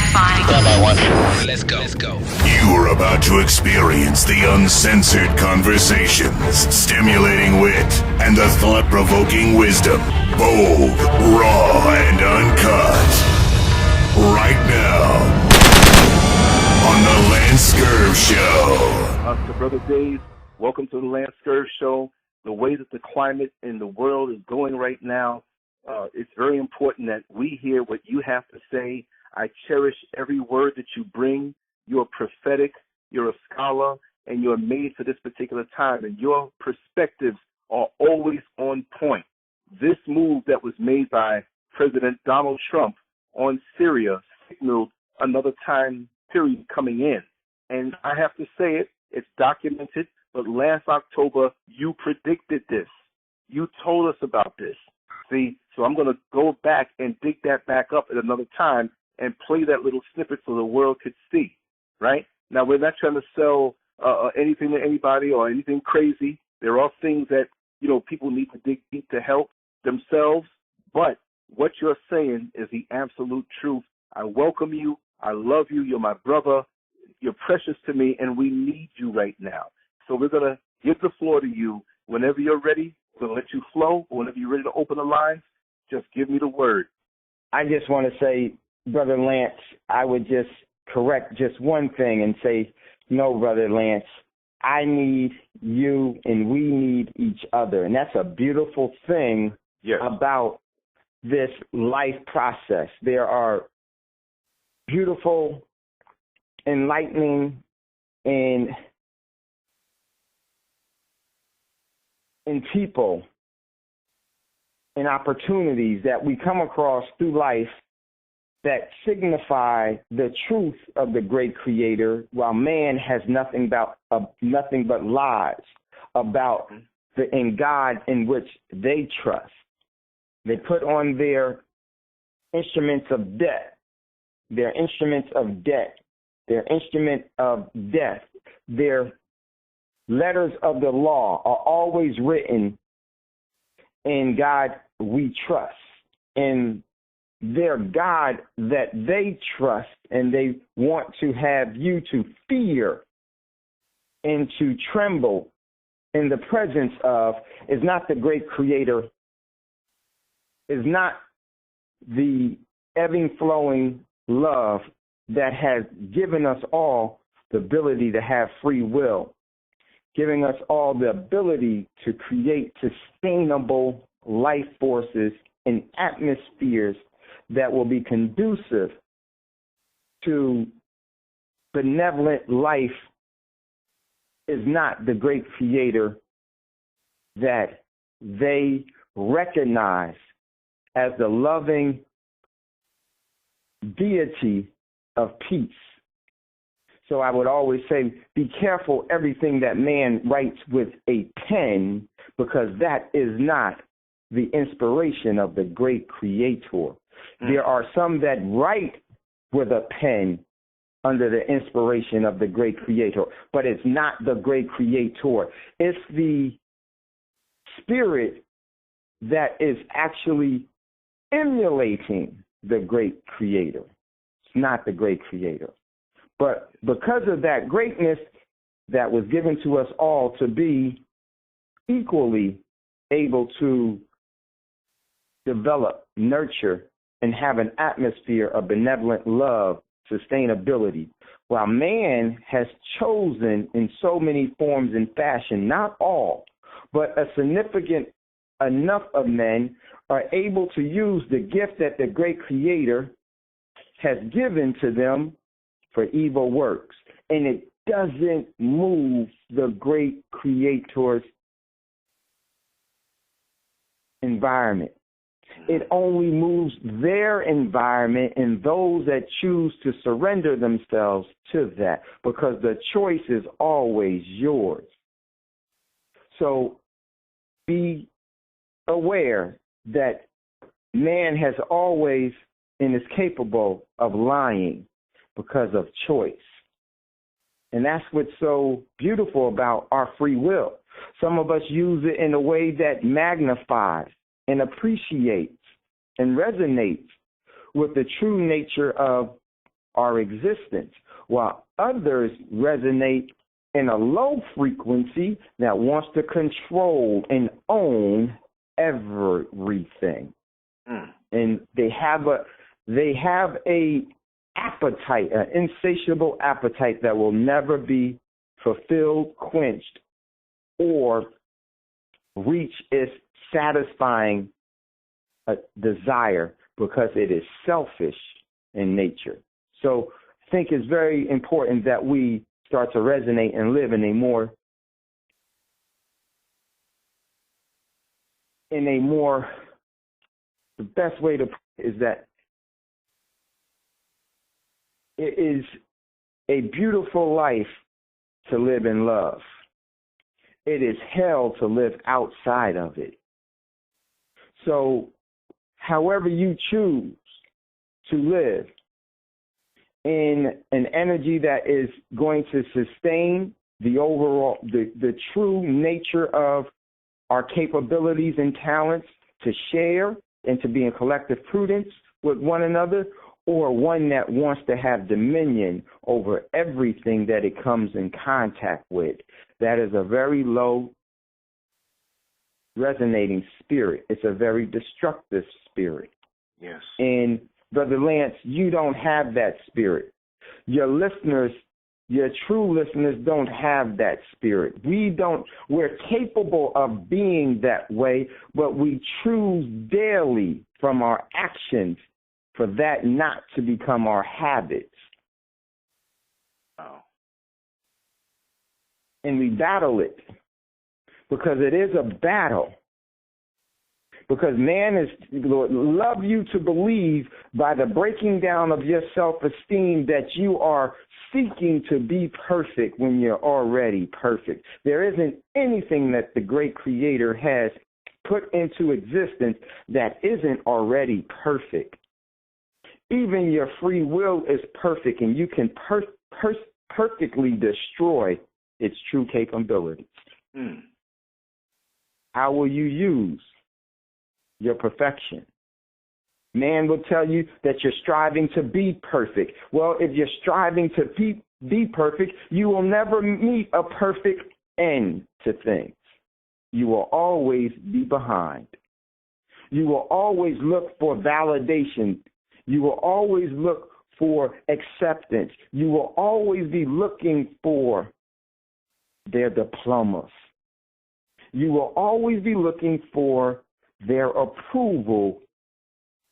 Identifying. Standby one. Let's go. Let's go. You're about to experience the uncensored conversations, stimulating wit, and the thought-provoking wisdom. Bold, raw, and uncut. Right now, on the LanceScurv Show. To Brother Dave, welcome to the LanceScurv Show. The way that the climate in the world is going right now, it's very important that we hear what you have to say. I cherish every word that you bring. You're prophetic, you're a scholar, and you're made for this particular time, and your perspectives are always on point. This move that was made by President Donald Trump on Syria signaled another time period coming in. And I have to say it, it's documented, but last October, you predicted this. You told us about this. See, so I'm going to go back and dig that back up at another time and play that little snippet so the world could see, right? Now, we're not trying to sell anything to anybody or anything crazy. There are things that, people need to dig deep to help themselves, but what you're saying is the absolute truth. I welcome you. I love you. You're my brother. You're precious to me, and we need you right now. So we're going to give the floor to you. Whenever you're ready, we're going to let you flow. Whenever you're ready to open the lines, just give me the word. I just want to say, Brother Lance, I would just correct just one thing and say, no, Brother Lance, I need you and we need each other. And that's a beautiful thing about this life process. There are beautiful, enlightening, and people and opportunities that we come across through life that signify the truth of the great Creator, while man has nothing but lies about in God in which they trust. They put on their instruments of death, their instruments of debt, their instrument of death, their letters of the law are always written in God we trust. And their God that they trust and they want to have you to fear and to tremble in the presence of is not the great Creator, is not the ebbing, flowing love that has given us all the ability to have free will, giving us all the ability to create sustainable life forces and atmospheres that will be conducive to benevolent life, is not the great Creator that they recognize as the loving deity of peace. So I would always say, be careful everything that man writes with a pen, because that is not the inspiration of the great Creator. There are some that write with a pen under the inspiration of the great Creator, but it's not the great Creator. It's the spirit that is actually emulating the great Creator. It's not the great Creator. But because of that greatness that was given to us all to be equally able to develop, nurture, and have an atmosphere of benevolent love, sustainability, while man has chosen in so many forms and fashion, not all, but a significant enough of men are able to use the gift that the great Creator has given to them for evil works. And it doesn't move the great Creator's environment. It only moves their environment and those that choose to surrender themselves to that, because the choice is always yours. So be aware that man has always and is capable of lying because of choice. And that's what's so beautiful about our free will. Some of us use it in a way that magnifies and appreciates and resonates with the true nature of our existence, while others resonate in a low frequency that wants to control and own everything. And they have a appetite, an insatiable appetite that will never be fulfilled, quenched, or reach its satisfying desire, because it is selfish in nature. So I think it's very important that we start to resonate and live in a more the best way to put it is that it is a beautiful life to live in love. It is hell to live outside of it. So however you choose to live in an energy that is going to sustain the overall, the true nature of our capabilities and talents to share and to be in collective prudence with one another, or one that wants to have dominion over everything that it comes in contact with. That is a very low resonating spirit. It's a very destructive spirit. Yes. And Brother Lance, you don't have that spirit. Your listeners, your true listeners don't have that spirit. We're capable of being that way, but we choose daily from our actions for that not to become our habits. Wow. And we battle it, because it is a battle. Because man love you to believe by the breaking down of your self-esteem that you are seeking to be perfect when you're already perfect. There isn't anything that the great Creator has put into existence that isn't already perfect. Even your free will is perfect, and you can perfectly destroy its true capabilities. How will you use your perfection? Man will tell you that you're striving to be perfect. Well, if you're striving to be perfect, you will never meet a perfect end to things. You will always be behind. You will always look for validation. You will always look for acceptance. You will always be looking for their diplomas. You will always be looking for their approval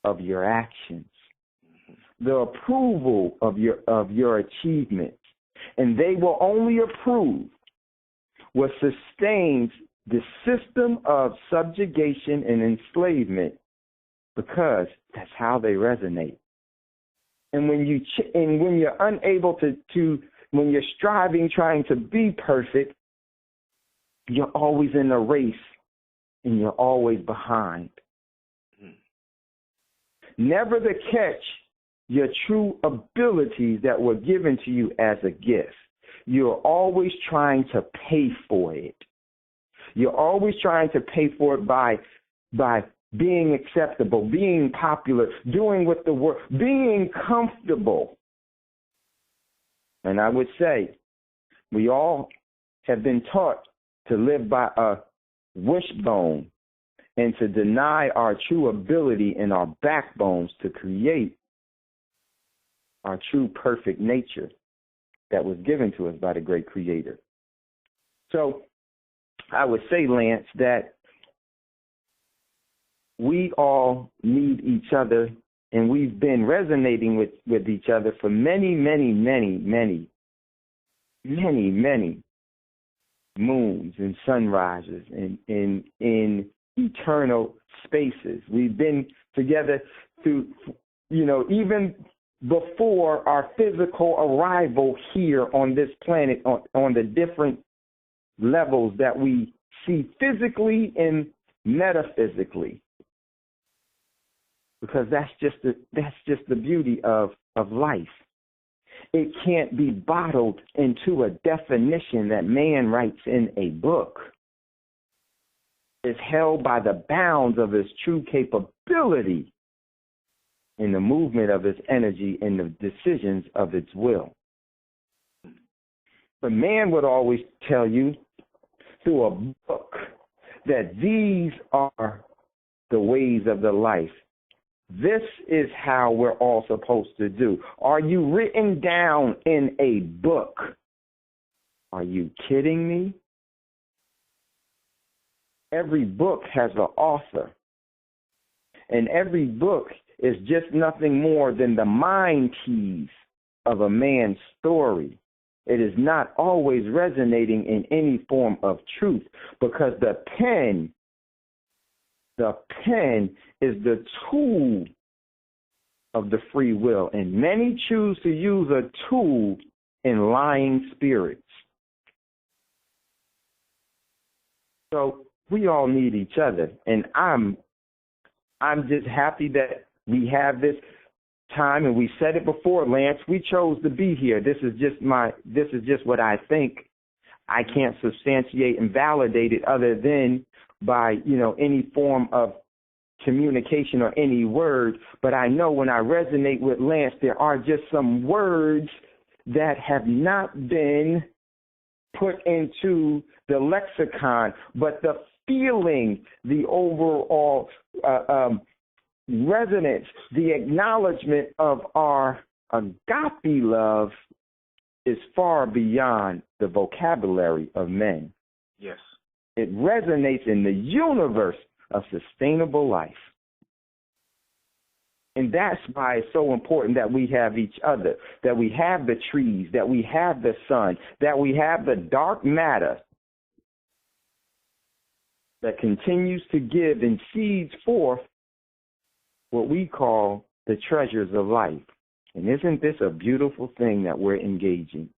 of your actions, the approval of your achievements. And they will only approve what sustains the system of subjugation and enslavement, because that's how they resonate. And when you're unable to when you're striving, trying to be perfect, you're always in a race and you're always behind. Never to catch your true abilities that were given to you as a gift. You're always trying to pay for it. You're always trying to pay for it by being acceptable, being popular, doing what the world, being comfortable. And I would say we all have been taught to live by a wishbone and to deny our true ability and our backbones to create our true perfect nature that was given to us by the great Creator. So I would say, Lance, that we all need each other, and we've been resonating with each other for many, many, many, many, many, many moons and sunrises and in eternal spaces. We've been together through, even before our physical arrival here on this planet, on the different levels that we see physically and metaphysically. Because that's just the beauty of life. It can't be bottled into a definition that man writes in a book. It's held by the bounds of its true capability in the movement of its energy and the decisions of its will. But man would always tell you through a book that these are the ways of the life. This is how we're all supposed to do. Are you written down in a book? Are you kidding me? Every book has an author. And every book is just nothing more than the mind keys of a man's story. It is not always resonating in any form of truth, because the pen is the tool of the free will, and many choose to use a tool in lying spirits. So we all need each other, and I'm just happy that we have this time, and we said it before, Lance. We chose to be here. This is just what I think. I can't substantiate and validate it other than by, any form of communication or any word. But I know when I resonate with Lance, there are just some words that have not been put into the lexicon, but the feeling, the overall resonance, the acknowledgement of our agape love is far beyond the vocabulary of men. Yes. It resonates in the universe of sustainable life. And that's why it's so important that we have each other, that we have the trees, that we have the sun, that we have the dark matter that continues to give and seeds forth what we call the treasures of life. And isn't this a beautiful thing that we're engaging?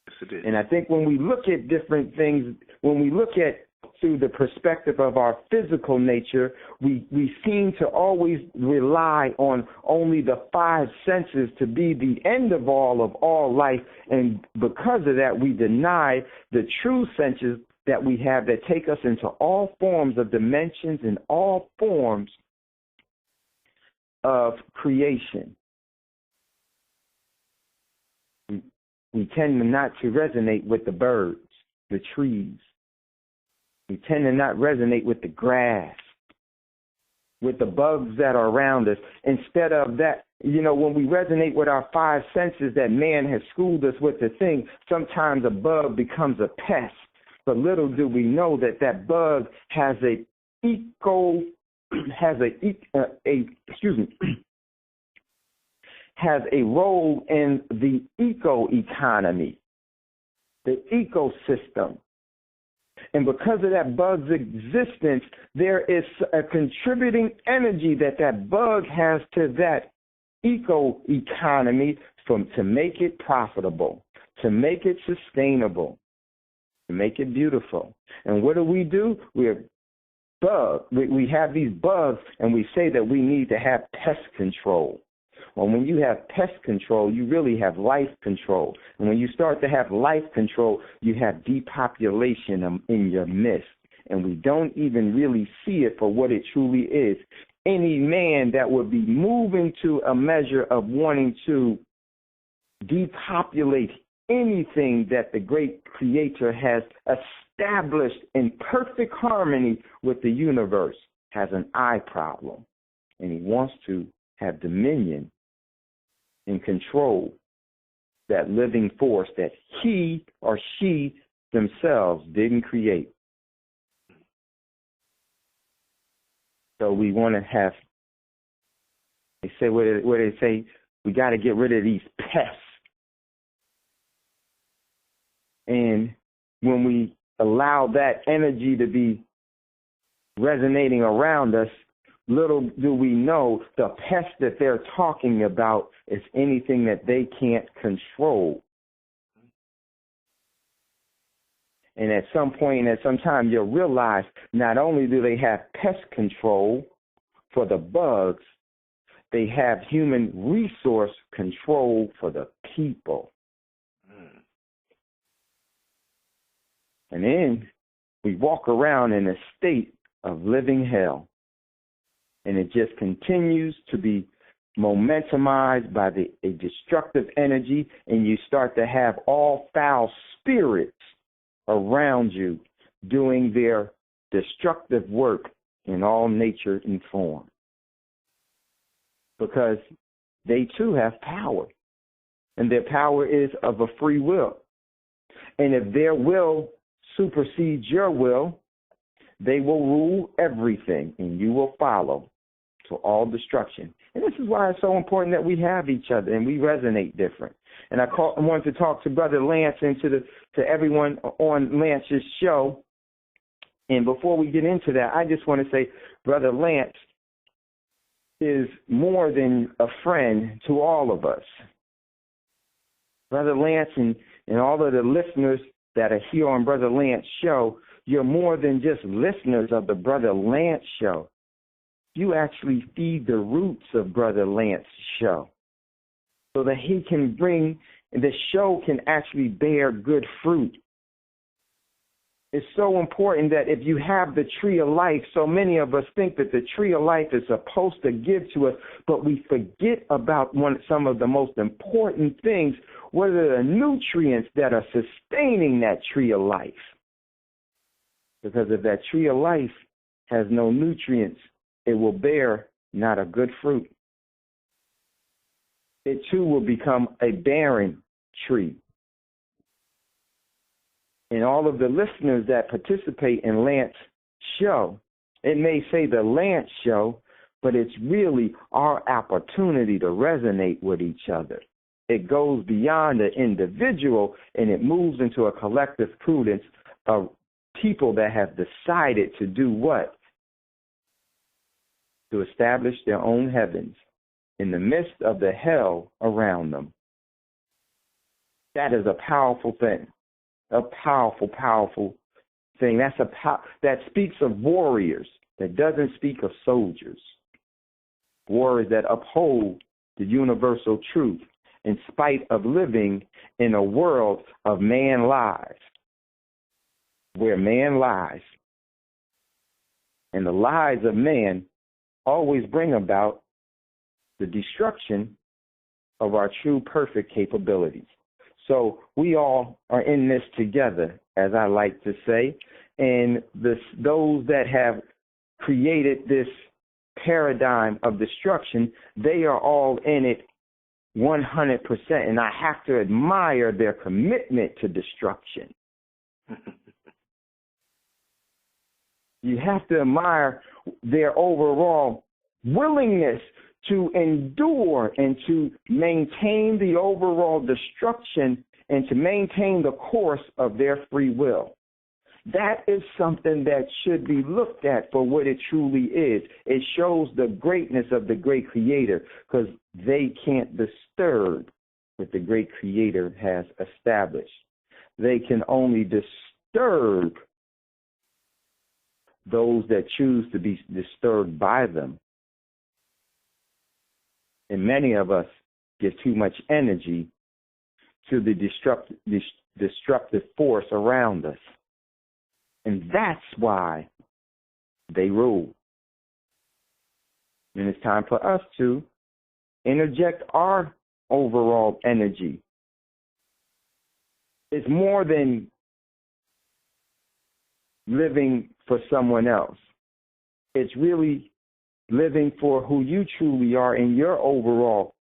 Yes, it is. And I think when we look at different things, when we look at through the perspective of our physical nature, we seem to always rely on only the five senses to be the end of all life. And because of that, we deny the true senses that we have that take us into all forms of dimensions and all forms of creation. We tend not to resonate with the birds, the trees. We tend to not resonate with the grass, with the bugs that are around us. Instead of that, when we resonate with our five senses that man has schooled us with to think, sometimes a bug becomes a pest. But little do we know that that bug has has a role in the eco-economy, the ecosystem. And because of that bug's existence, there is a contributing energy that bug has to that eco-economy to make it profitable, to make it sustainable, to make it beautiful. And what do? We have these bugs, and we say that we need to have pest control. Well, when you have pest control, you really have life control. And when you start to have life control, you have depopulation in your midst. And we don't even really see it for what it truly is. Any man that would be moving to a measure of wanting to depopulate anything that the great Creator has established in perfect harmony with the universe has an eye problem. And he wants to have dominion and control that living force that he or she themselves didn't create. So we want to have, they say, where they say, we got to get rid of these pests. And when we allow that energy to be resonating around us, little do we know the pest that they're talking about is anything that they can't control. And at some point, at some time, you'll realize not only do they have pest control for the bugs, they have human resource control for the people. And then we walk around in a state of living hell. And it just continues to be momentumized by a destructive energy, and you start to have all foul spirits around you doing their destructive work in all nature and form. Because they too have power, and their power is of a free will. And if their will supersedes your will, they will rule everything, and you will follow to all destruction. And this is why it's so important that we have each other and we resonate different. And I wanted to talk to Brother Lance and to everyone on Lance's show. And before we get into that, I just want to say Brother Lance is more than a friend to all of us. Brother Lance and all of the listeners that are here on Brother Lance's show, you're more than just listeners of the Brother Lance show. You actually feed the roots of Brother Lance's show so that he can the show can actually bear good fruit. It's so important that if you have the tree of life, so many of us think that the tree of life is supposed to give to us, but we forget about some of the most important things. What are the nutrients that are sustaining that tree of life? Because if that tree of life has no nutrients, it will bear not a good fruit. It too will become a barren tree. And all of the listeners that participate in Lance's show, it may say the Lance show, but it's really our opportunity to resonate with each other. It goes beyond the individual and it moves into a collective prudence of people that have decided to do what? To establish their own heavens in the midst of the hell around them. That is a powerful thing, a powerful, powerful thing. That speaks of warriors. That doesn't speak of soldiers. Warriors that uphold the universal truth in spite of living in a world of man lies, where man lies. And the lies of man always bring about the destruction of our true perfect capabilities. So we all are in this together, as I like to say, and those that have created this paradigm of destruction, they are all in it 100%, and I have to admire their commitment to destruction. You have to admire their overall willingness to endure and to maintain the overall destruction and to maintain the course of their free will. That is something that should be looked at for what it truly is. It shows the greatness of the great creator because they can't disturb what the great creator has established. They can only disturb those that choose to be disturbed by them. And many of us give too much energy to the destructive force around us. And that's why they rule. And it's time for us to interject our overall energy. It's more than living for someone else. It's really living for who you truly are in your overall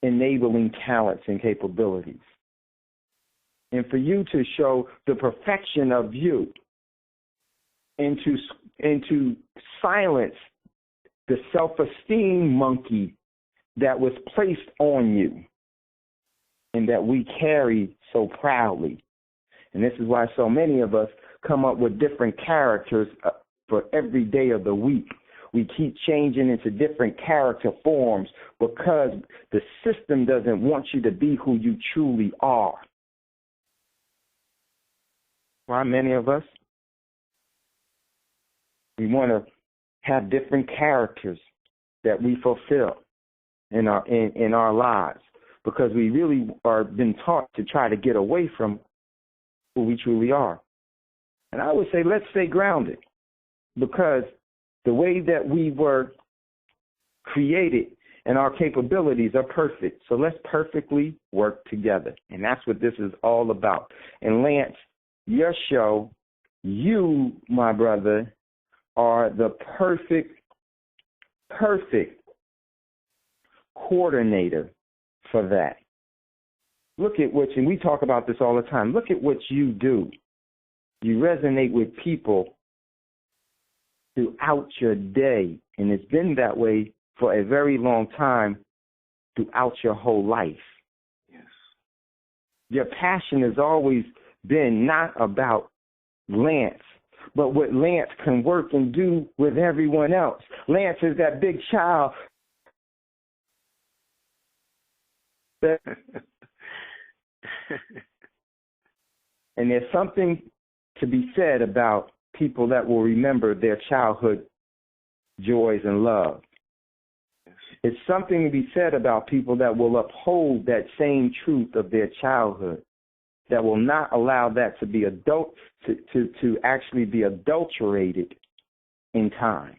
enabling talents and capabilities. And for you to show the perfection of you and to silence the self-esteem monkey that was placed on you and that we carry so proudly. And this is why so many of us come up with different characters for every day of the week. We keep changing into different character forms because the system doesn't want you to be who you truly are. Why many of us? We want to have different characters that we fulfill in our lives because we really are been taught to try to get away from who we truly are. And I would say let's stay grounded because the way that we were created and our capabilities are perfect. So let's perfectly work together. And that's what this is all about. And Lance, your show, you, my brother, are the perfect coordinator for that. Look at what, and we talk about this all the time, look at what you do. You resonate with people throughout your day, and it's been that way for a very long time throughout your whole life. Yes. Your passion has always been not about Lance, but what Lance can work and do with everyone else. Lance is that big child that and there's something to be said about people that will remember their childhood joys and love. It's something to be said about people that will uphold that same truth of their childhood, that will not allow that to be to actually be adulterated in time.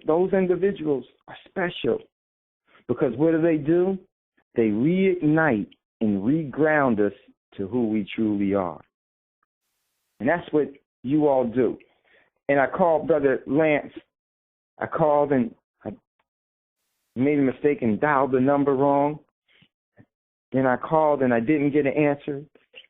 Those individuals are special because what do? They reignite and reground us to who we truly are. And that's what you all do. And I called Brother Lance. I called and I made a mistake and dialed the number wrong. Then I called and I didn't get an answer.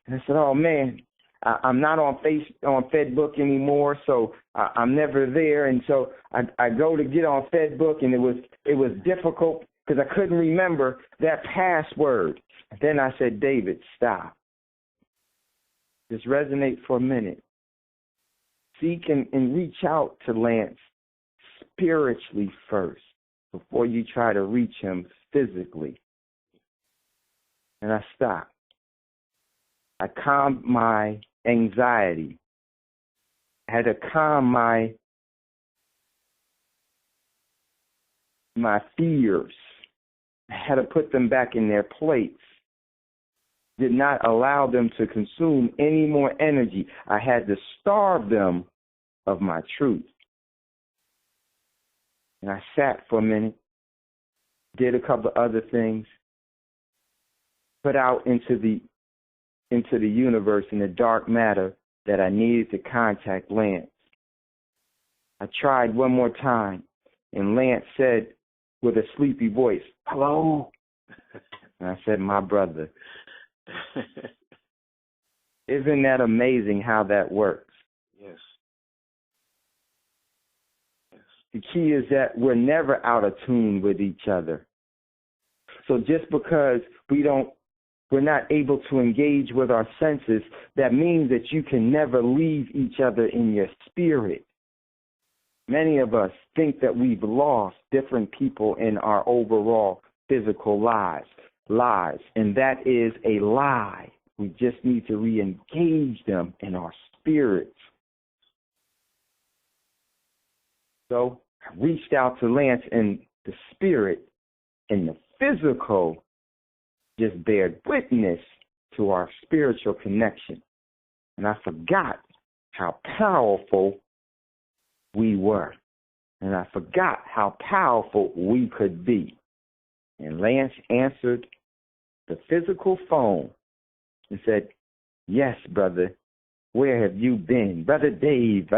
And I said, oh, man, I'm not on FedBook anymore, so I'm never there. And so I go to get on FedBook, and it was difficult because I couldn't remember that password. Then I said, David, stop. Just resonate for a minute. Seek and reach out to Lance spiritually first before you try to reach him physically. And I stopped. I calmed my anxiety. I had to calm my fears. I had to put them back in their place. Did not allow them to consume any more energy. I had to starve them of my truth. And I sat for a minute, did a couple of other things, put out into the universe in the dark matter that I needed to contact Lance. I tried one more time, and Lance said with a sleepy voice, hello? And I said, my brother. Isn't that amazing how that works? Yes. The key is that we're never out of tune with each other. So just because we're not able to engage with our senses, that means that you can never leave each other in your spirit. Many of us think that we've lost different people in our overall physical lives, and that is a lie. We just need to re-engage them in our spirits. So I reached out to Lance, and the spirit and the physical just bared witness to our spiritual connection. And I forgot how powerful we were. And I forgot how powerful we could be. And Lance answered the physical phone and said, yes, brother, where have you been? Brother Dave.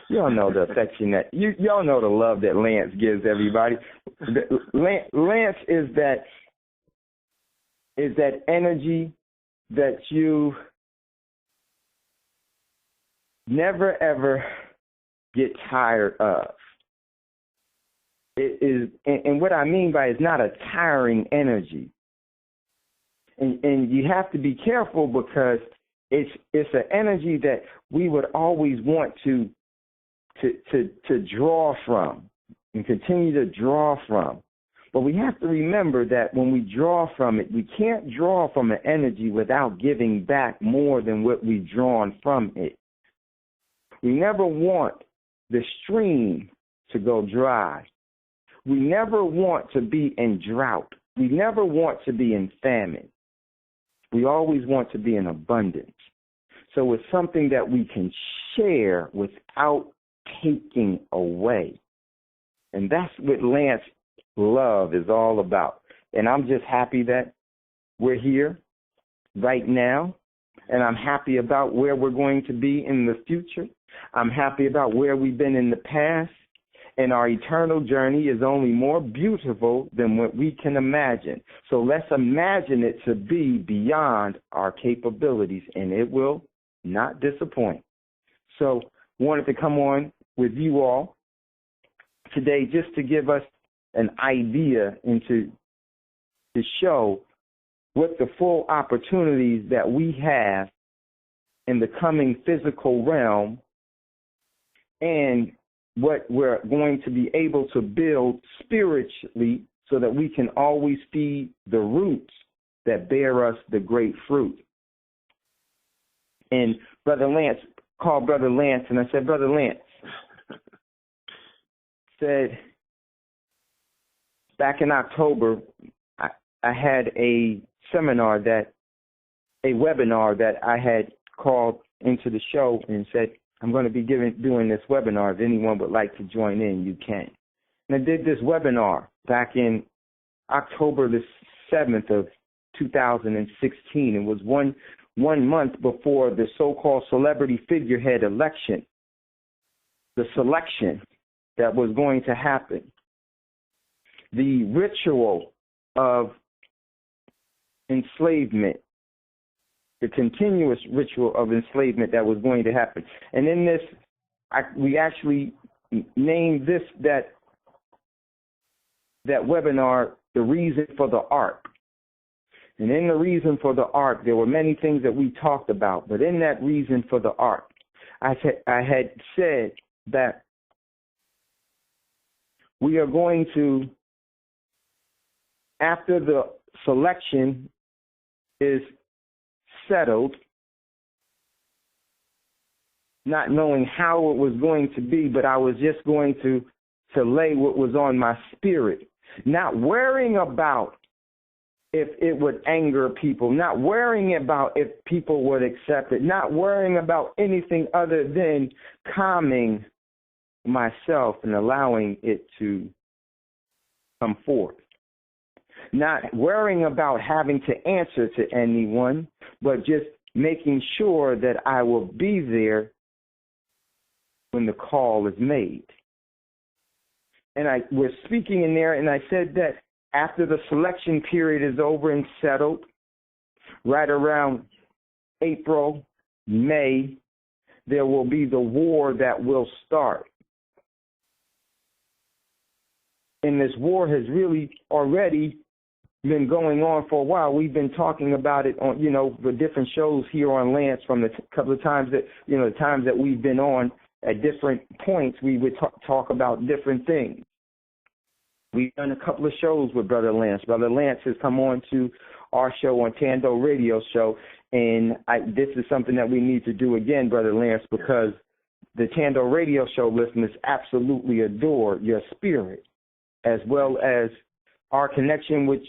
You all know the affection that, y'all know the love that Lance gives everybody. Lance is that energy that you never, ever get tired of. It is, and what I mean by it's not a tiring energy. And you have to be careful because it's an energy that we would always want to draw from and continue to draw from. But we have to remember that when we draw from it, we can't draw from an energy without giving back more than what we've drawn from it. We never want the stream to go dry. We never want to be in drought. We never want to be in famine. We always want to be in abundance. So it's something that we can share without taking away. And that's what Lance love is all about. And I'm just happy that we're here right now, and I'm happy about where we're going to be in the future. I'm happy about where we've been in the past, and our eternal journey is only more beautiful than what we can imagine. So let's imagine it to be beyond our capabilities, and it will not disappoint. So wanted to come on with you all today just to give us an idea and to show what the full opportunities that we have in the coming physical realm and what we're going to be able to build spiritually so that we can always feed the roots that bear us the great fruit. And Brother Lance called Brother Lance, and I said, Brother Lance, said back in October, I had a webinar that I had called into the show and said, I'm going to be doing this webinar. If anyone would like to join in, you can. And I did this webinar back in October the 7th of 2016. It was one month before the so-called celebrity figurehead election, the selection that was going to happen, the ritual of enslavement, the continuous ritual of enslavement that was going to happen. And in this, we actually named that webinar, The Reason for the Ark. And in the reason for the ark, there were many things that we talked about. But in that reason for the ark, I had said that we are going to, after the selection is settled, not knowing how it was going to be, but I was just going to lay what was on my spirit, not worrying about if it would anger people, not worrying about if people would accept it, not worrying about anything other than calming myself and allowing it to come forth. Not worrying about having to answer to anyone, but just making sure that I will be there when the call is made. And I was speaking in there, and I said that after the selection period is over and settled, right around April, May, there will be the war that will start. And this war has really already been going on for a while. We've been talking about it on, the different shows here on Lance from the couple of times that, the times that we've been on at different points, we would talk about different things. We've done a couple of shows with Brother Lance. Brother Lance has come on to our show on Tando Radio Show, and this is something that we need to do again, Brother Lance, because the Tando Radio Show listeners absolutely adore your spirit, as well as our connection with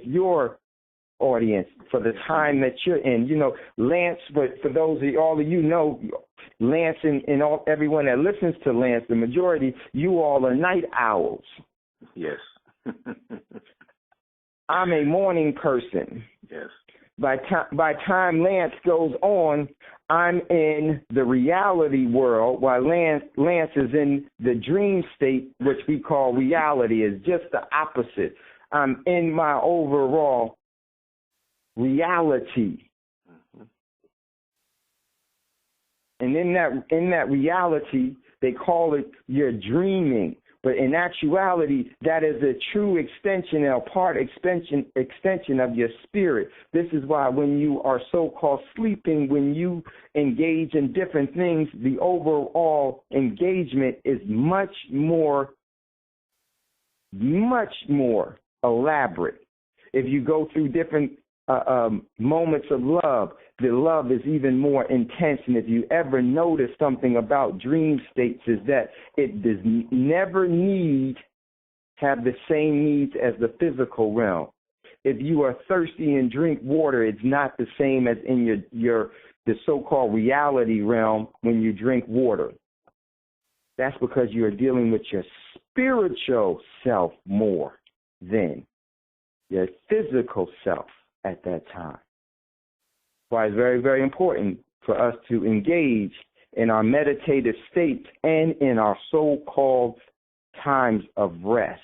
your audience for the time that you're in. Lance, but for all of you know, Lance and everyone that listens to Lance, the majority, you all are night owls. Yes. I'm a morning person. Yes. By time Lance goes on, I'm in the reality world, while Lance is in the dream state, which we call reality. Is just the opposite. I'm in my overall reality. Mm-hmm. And in that reality, they call it you're dreaming. But in actuality, that is a true extension and a part extension of your spirit. This is why when you are so-called sleeping, when you engage in different things, the overall engagement is much more elaborate. If you go through different moments of love, the love is even more intense. And if you ever notice something about dream states, is that it does never have the same needs as the physical realm. If you are thirsty and drink water, it's not the same as in the so-called reality realm when you drink water. That's because you are dealing with your spiritual self more than your physical self at that time. That's why it's very, very important for us to engage in our meditative state and in our so-called times of rest.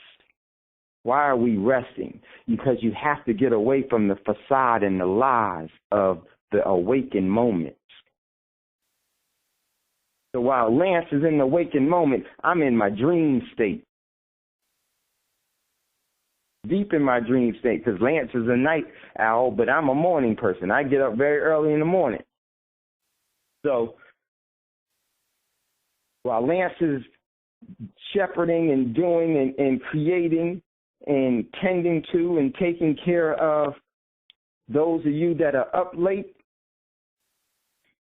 Why are we resting? Because you have to get away from the facade and the lies of the awakened moments. So while Lance is in the awakened moment, I'm in my dream state. Deep in my dream state, because Lance is a night owl, but I'm a morning person. I get up very early in the morning. So while Lance is shepherding and doing and creating and tending to and taking care of those of you that are up late,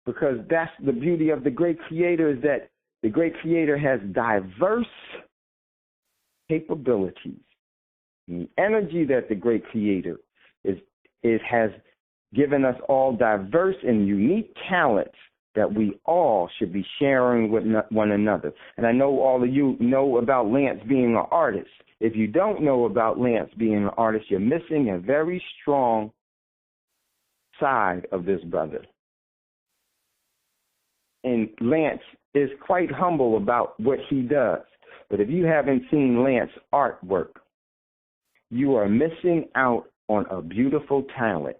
because that's the beauty of the great creator, is that the great creator has diverse capabilities. The energy that the great creator has given us all diverse and unique talents that we all should be sharing with one another. And I know all of you know about Lance being an artist. If you don't know about Lance being an artist, you're missing a very strong side of this brother. And Lance is quite humble about what he does. But if you haven't seen Lance artwork, you are missing out on a beautiful talent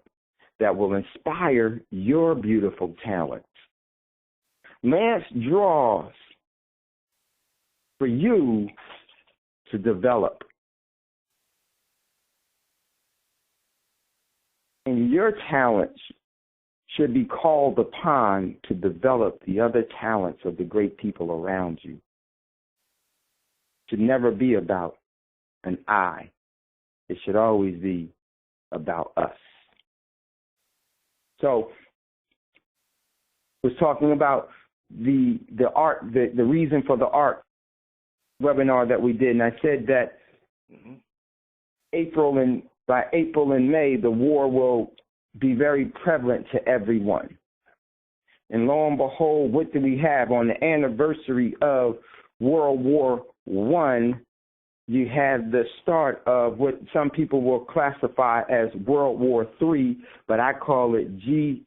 that will inspire your beautiful talents. Lance draws for you to develop. And your talents should be called upon to develop the other talents of the great people around you. It should never be about an I. It should always be about us. So, I was talking about the art, the reason for the art webinar that we did, and I said that by April and May, the war will be very prevalent to everyone. And lo and behold, what do we have on the anniversary of World War I? You have the start of what some people will classify as World War III, but I call it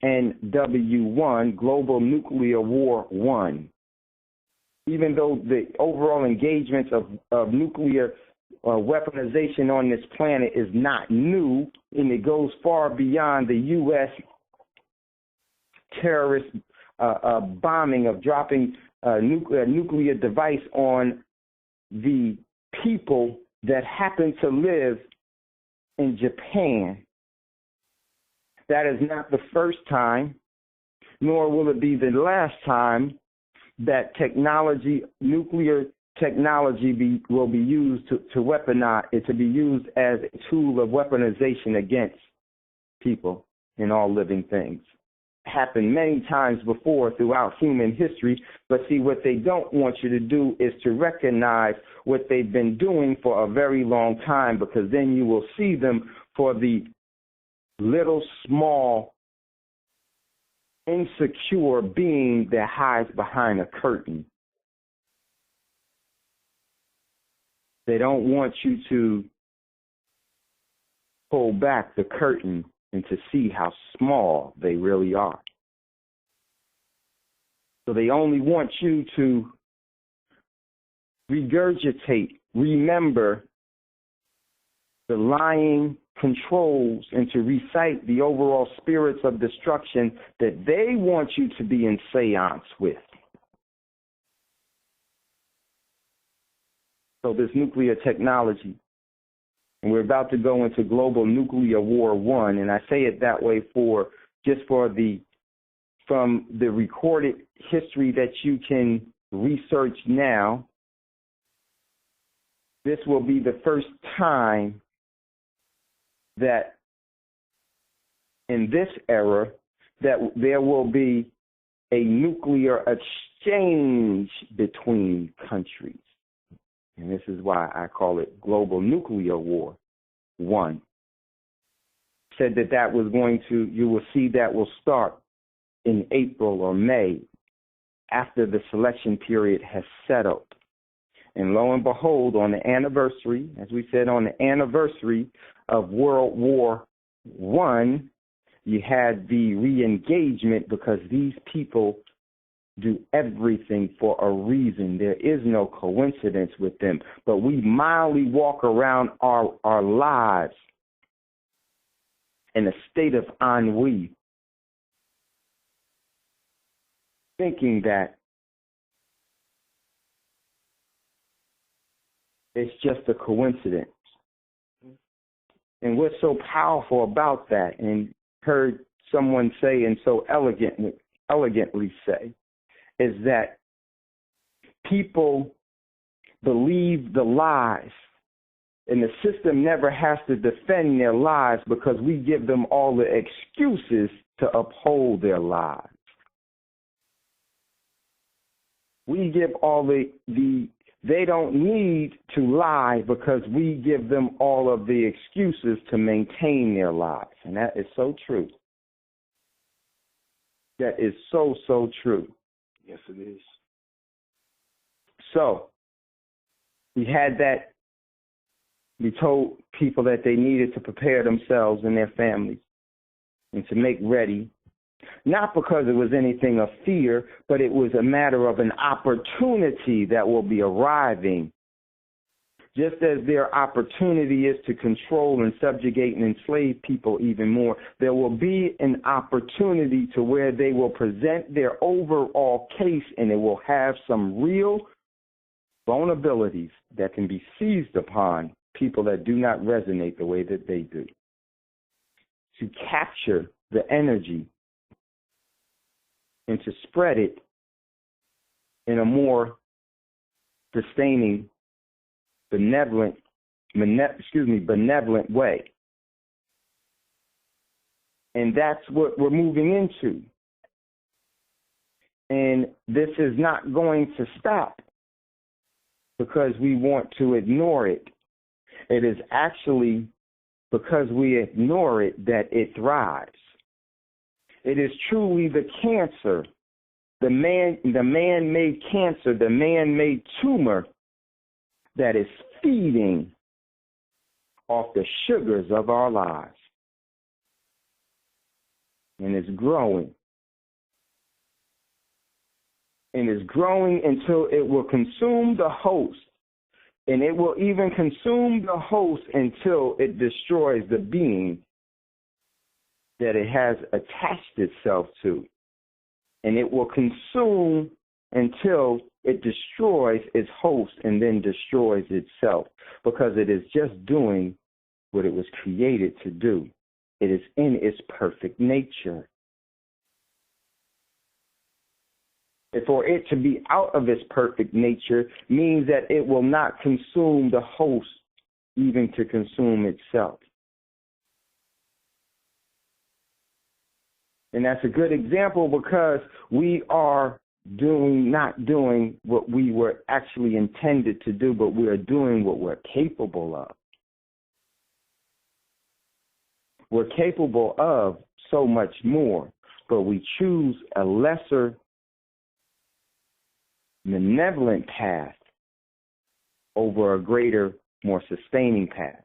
GNW1, Global Nuclear War I. Even though the overall engagements of nuclear weaponization on this planet is not new, and it goes far beyond the U.S. terrorist bombing of dropping a nuclear device on the people that happen to live in Japan. That is not the first time, nor will it be the last time that nuclear technology will be used to weaponize it, to be used as a tool of weaponization against people and all living things. Happened many times before throughout human history, but see, what they don't want you to do is to recognize what they've been doing for a very long time, because then you will see them for the little, small, insecure being that hides behind a curtain. They don't want you to pull back the curtain and to see how small they really are. So they only want you to regurgitate, remember the lying controls, and to recite the overall spirits of destruction that they want you to be in seance with. So this nuclear technology, and we're about to go into global nuclear war I, and I say it that way from the recorded history that you can research now. This will be the first time that in this era that there will be a nuclear exchange between countries. And this is why I call it global nuclear war I. Said that was going to, you will see that will start in April or May, after the selection period has settled. And lo and behold, on the anniversary, as we said, on the anniversary of World War I, you had the re-engagement because these people do everything for a reason. There is no coincidence with them. But we mildly walk around our lives in a state of ennui, thinking that it's just a coincidence. And what's so powerful about that, and heard someone say and so elegantly say, is that people believe the lies, and the system never has to defend their lies because we give them all the excuses to uphold their lies. We give all they don't need to lie because we give them all of the excuses to maintain their lives. And that is so true. That is so, so true. Yes, it is. So, we had that. We told people that they needed to prepare themselves and their families and to make ready, not because it was anything of fear, but it was a matter of an opportunity that will be arriving. Just as their opportunity is to control and subjugate and enslave people even more, there will be an opportunity to where they will present their overall case, and it will have some real vulnerabilities that can be seized upon people that do not resonate the way that they do. To capture the energy and to spread it in a more sustaining, benevolent way. And that's what we're moving into. And this is not going to stop because we want to ignore it. It is actually because we ignore it that it thrives. It is truly the cancer, the man-made cancer, the man-made tumor that is feeding off the sugars of our lives. And it's growing. And it's growing until it will consume the host. And it will even consume the host until it destroys the being that it has attached itself to. And it will consume until it destroys its host and then destroys itself, because it is just doing what it was created to do. It is in its perfect nature. And for it to be out of its perfect nature means that it will not consume the host even to consume itself. And that's a good example because we are not doing what we were actually intended to do, but we are doing what we're capable of. We're capable of so much more, but we choose a lesser benevolent path over a greater, more sustaining path.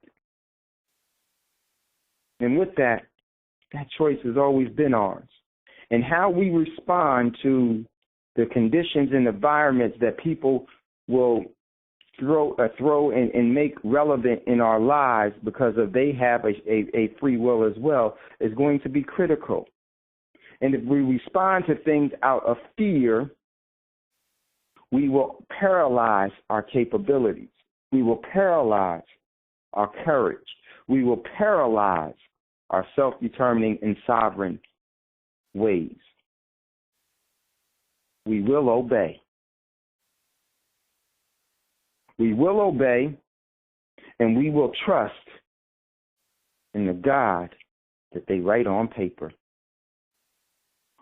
And with that choice has always been ours. And how we respond to the conditions and environments that people will throw and make relevant in our lives because of they have a free will as well is going to be critical. And if we respond to things out of fear, we will paralyze our capabilities. We will paralyze our courage. We will paralyze our self-determining and sovereign ways. We will obey. We will obey, and we will trust in the God that they write on paper,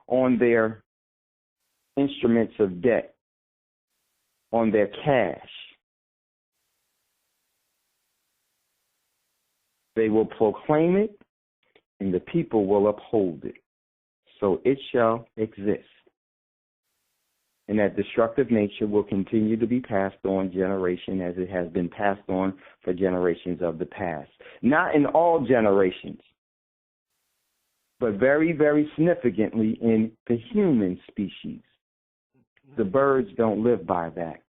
on their instruments of debt, on their cash. They will proclaim it, and the people will uphold it. So it shall exist. And that destructive nature will continue to be passed on generation as it has been passed on for generations of the past. Not in all generations, but very, very significantly in the human species. The birds don't live by that.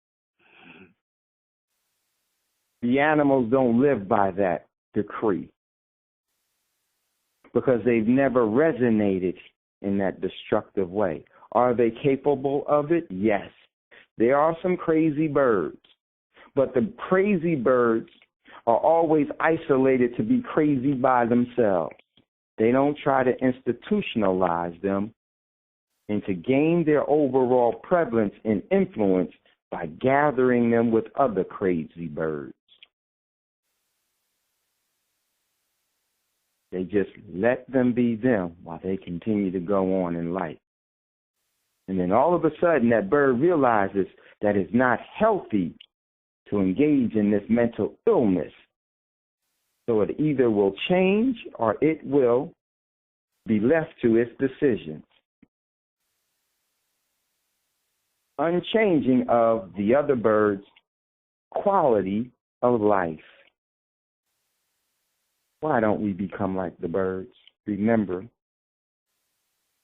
The animals don't live by that decree because they've never resonated in that destructive way. Are they capable of it? Yes. There are some crazy birds, but the crazy birds are always isolated to be crazy by themselves. They don't try to institutionalize them and to gain their overall prevalence and influence by gathering them with other crazy birds. They just let them be them while they continue to go on in life. And then all of a sudden that bird realizes that it's not healthy to engage in this mental illness. So it either will change or it will be left to its decisions, unchanging of the other bird's quality of life. Why don't we become like the birds? Remember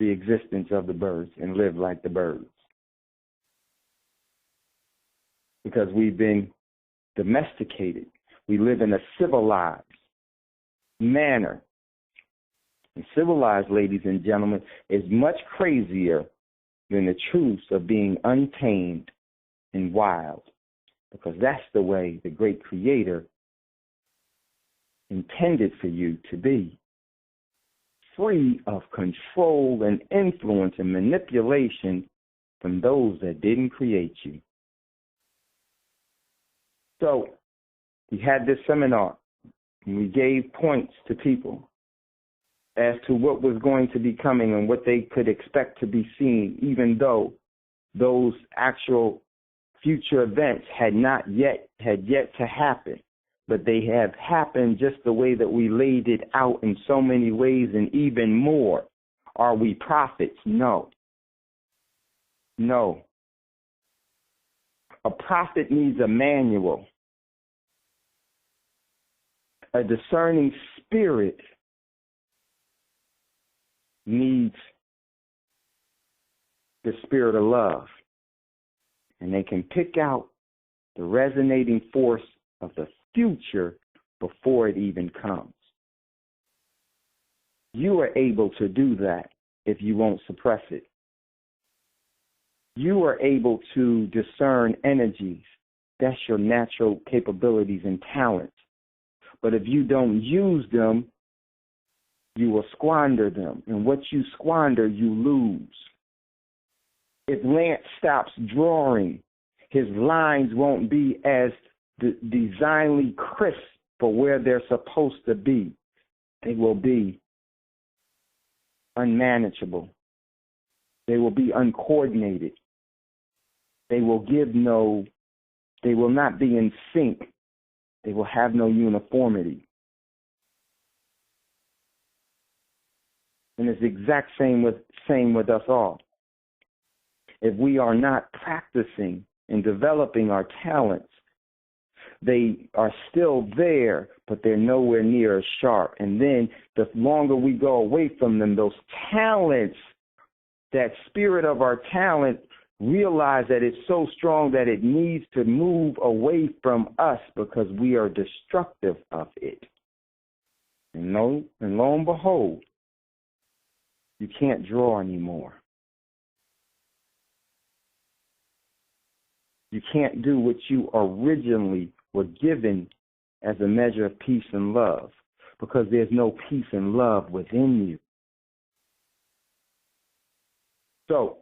the existence of the birds and live like the birds. Because we've been domesticated. We live in a civilized manner. And civilized, ladies and gentlemen, is much crazier than the truths of being untamed and wild. Because that's the way the great Creator intended for you to be. Free of control and influence and manipulation from those that didn't create you. So, we had this seminar, and we gave points to people as to what was going to be coming and what they could expect to be seen, even though those actual future events had yet to happen. But they have happened just the way that we laid it out in so many ways and even more. Are we prophets? No. No. A prophet needs a manual. A discerning spirit needs the spirit of love. And they can pick out the resonating force of the future before it even comes. You are able to do that if you won't suppress it. You are able to discern energies. That's your natural capabilities and talents. But if you don't use them, you will squander them. And what you squander, you lose. If Lance stops drawing, his lines won't be as designedly crisp for where they're supposed to be. They will be unmanageable. They will be uncoordinated. They will not be in sync. They will have no uniformity. And it's the exact same with us all. If we are not practicing and developing our talents, they are still there, but they're nowhere near as sharp. And then the longer we go away from them, those talents, that spirit of our talent, realize that it's so strong that it needs to move away from us because we are destructive of it. And lo and behold, you can't draw anymore. You can't do what you originally were given as a measure of peace and love because there's no peace and love within you. So,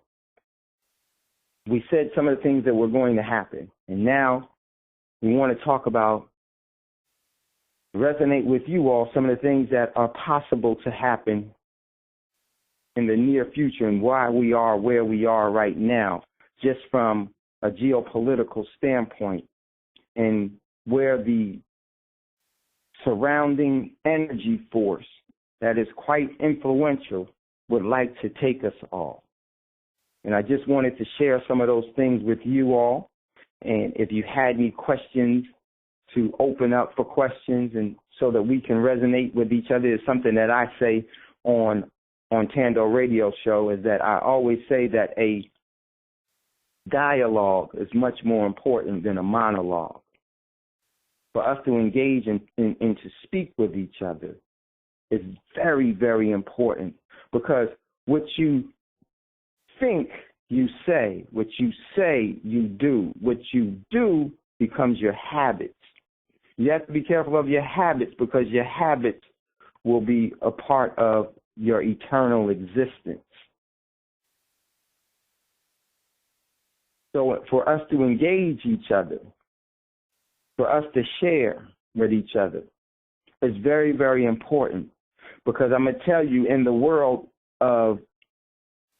we said some of the things that were going to happen, and now we want to talk about, resonate with you all, some of the things that are possible to happen in the near future and why we are where we are right now, just from a geopolitical standpoint and where the surrounding energy force that is quite influential would like to take us all. And I just wanted to share some of those things with you all. And if you had any questions, to open up for questions and so that we can resonate with each other is something that I say on Tando Radio Show, is that I always say that a dialogue is much more important than a monologue. For us to engage and to speak with each other is very, very important, because what you think, you say. What you say, you do. What you do becomes your habits. You have to be careful of your habits, because your habits will be a part of your eternal existence. So for us to engage each other, for us to share with each other, is very, very important. Because I'm going to tell you, in the world of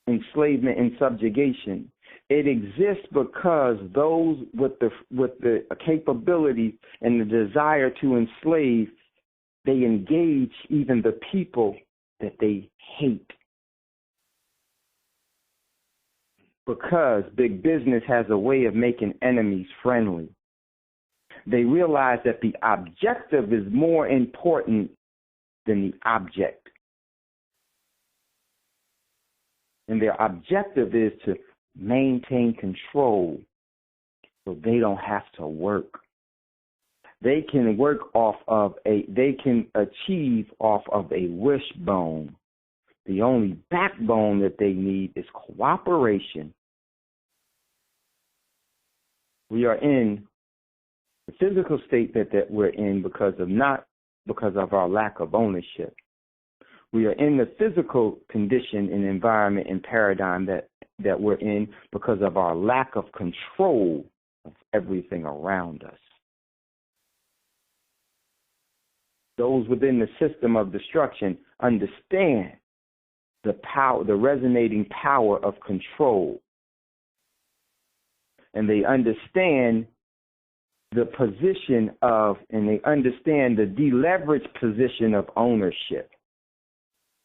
enslavement and subjugation, it exists because those with the capability and the desire to enslave, they engage even the people that they hate. Because big business has a way of making enemies friendly. They realize that the objective is more important than the object. And their objective is to maintain control so they don't have to work. They can they can achieve off of a wishbone. The only backbone that they need is cooperation. We are in the physical state that we're in because of our lack of ownership. We are in the physical condition and environment and paradigm that we're in because of our lack of control of everything around us. Those within the system of destruction understand the power, the resonating power of control. And they understand the position of, and they understand the deleveraged position of ownership.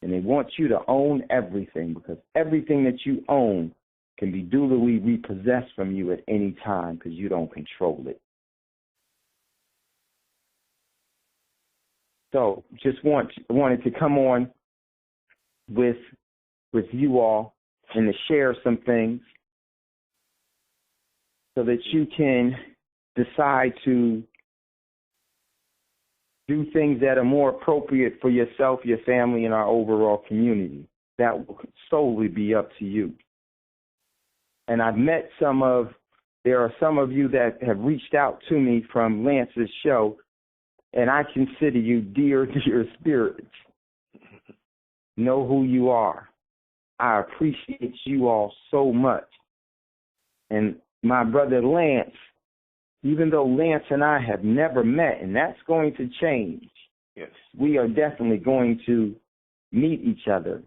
And they want you to own everything, because everything that you own can be duly repossessed from you at any time because you don't control it. So just wanted to come on with you all and to share some things so that you can decide to do things that are more appropriate for yourself, your family, and our overall community. That will solely be up to you. And I've met there are some of you that have reached out to me from Lance's show, and I consider you dear, dear spirits. Know who you are. I appreciate you all so much. And my brother Lance, even though Lance and I have never met, and that's going to change, yes, we are definitely going to meet each other.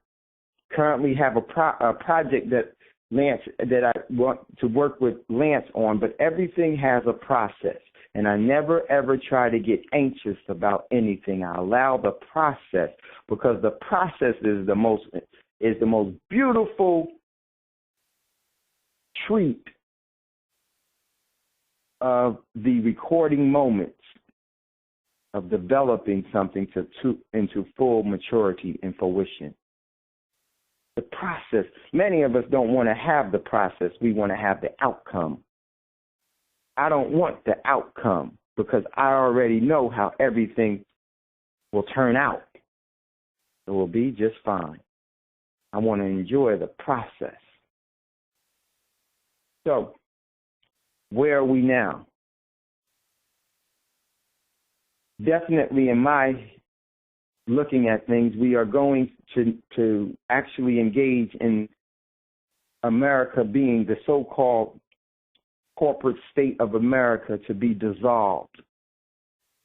Currently have a project that I want to work with Lance on, but everything has a process. And I never, ever try to get anxious about anything. I allow the process, because the process is the most beautiful treat of the recording moments of developing something into full maturity and fruition. The process. Many of us don't want to have the process. We want to have the outcome. I don't want the outcome, because I already know how everything will turn out. It will be just fine. I want to enjoy the process. So, where are we now? Definitely in my looking at things, we are going to actually engage in America being the so-called corporate state of America to be dissolved.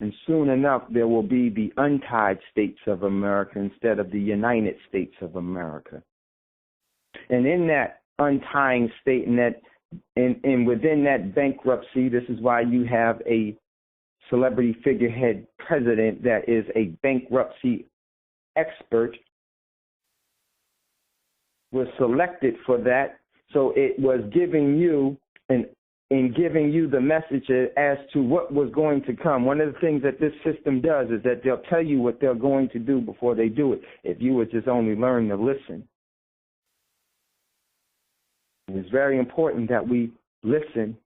And soon enough, there will be the untied states of America instead of the United States of America. And in that untying state, and within that bankruptcy, this is why you have a celebrity figurehead president that is a bankruptcy expert, was selected for that So it was giving you in giving you the message as to what was going to come. One of the things that this system does is that they'll tell you what they're going to do before they do it, if you would just only learn to listen. It's very important that we listen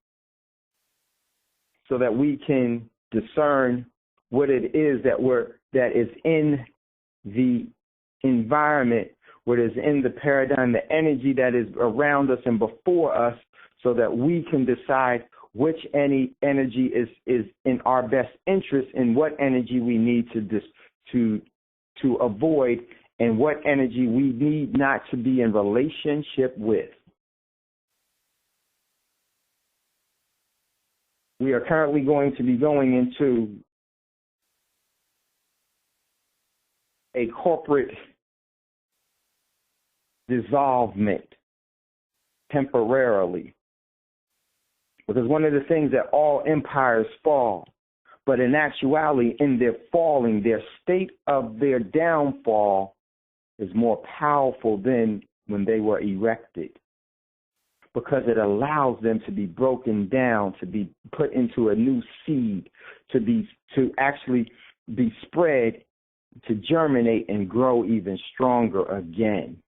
so that we can discern what it is that is in the environment, what is in the paradigm, the energy that is around us and before us, so that we can decide which energy is in our best interest and what energy we need to avoid and what energy we need not to be in relationship with. We are currently going to be going into a corporate dissolvement temporarily. Because one of the things that all empires fall, but in actuality, in their falling, their state of their downfall is more powerful than when they were erected. Because it allows them to be broken down, to be put into a new seed, to actually be spread, to germinate and grow even stronger again.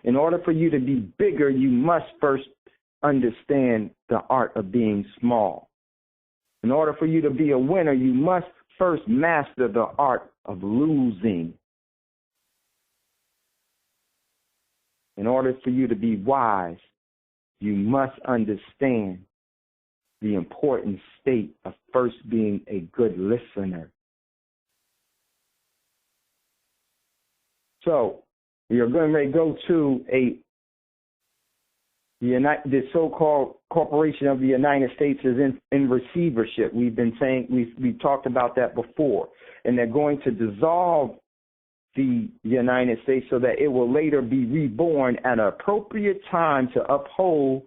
In order for you to be bigger, you must first understand the art of being small. In order for you to be a winner, you must first master the art of losing. In order for you to be wise, you must understand the important state of first being a good listener. So, we are going to go to the so-called corporation of the United States is in receivership. We've been saying, we've talked about that before. And they're going to dissolve the United States so that it will later be reborn at an appropriate time to uphold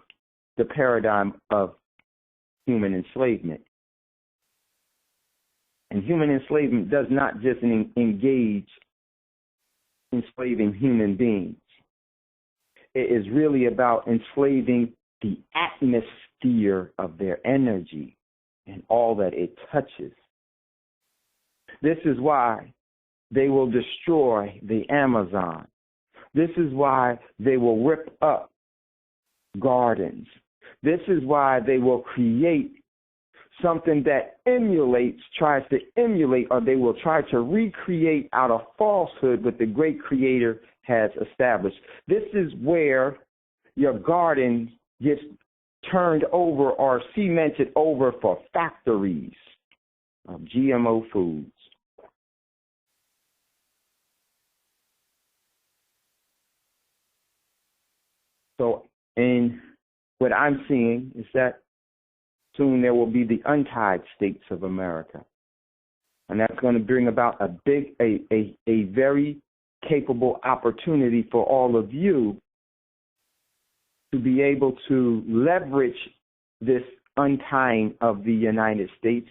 the paradigm of human enslavement. And human enslavement does not just engage enslaving human beings. It is really about enslaving the atmosphere of their energy and all that it touches. This is why they will destroy the Amazon. This is why they will rip up gardens. This is why they will create something that tries to emulate, or they will try to recreate out of falsehood what the great creator has established. This is where your garden gets turned over or cemented over for factories of GMO foods. So, and what I'm seeing is that soon there will be the untied states of America. And that's going to bring about a very capable opportunity for all of you to be able to leverage this untying of the United States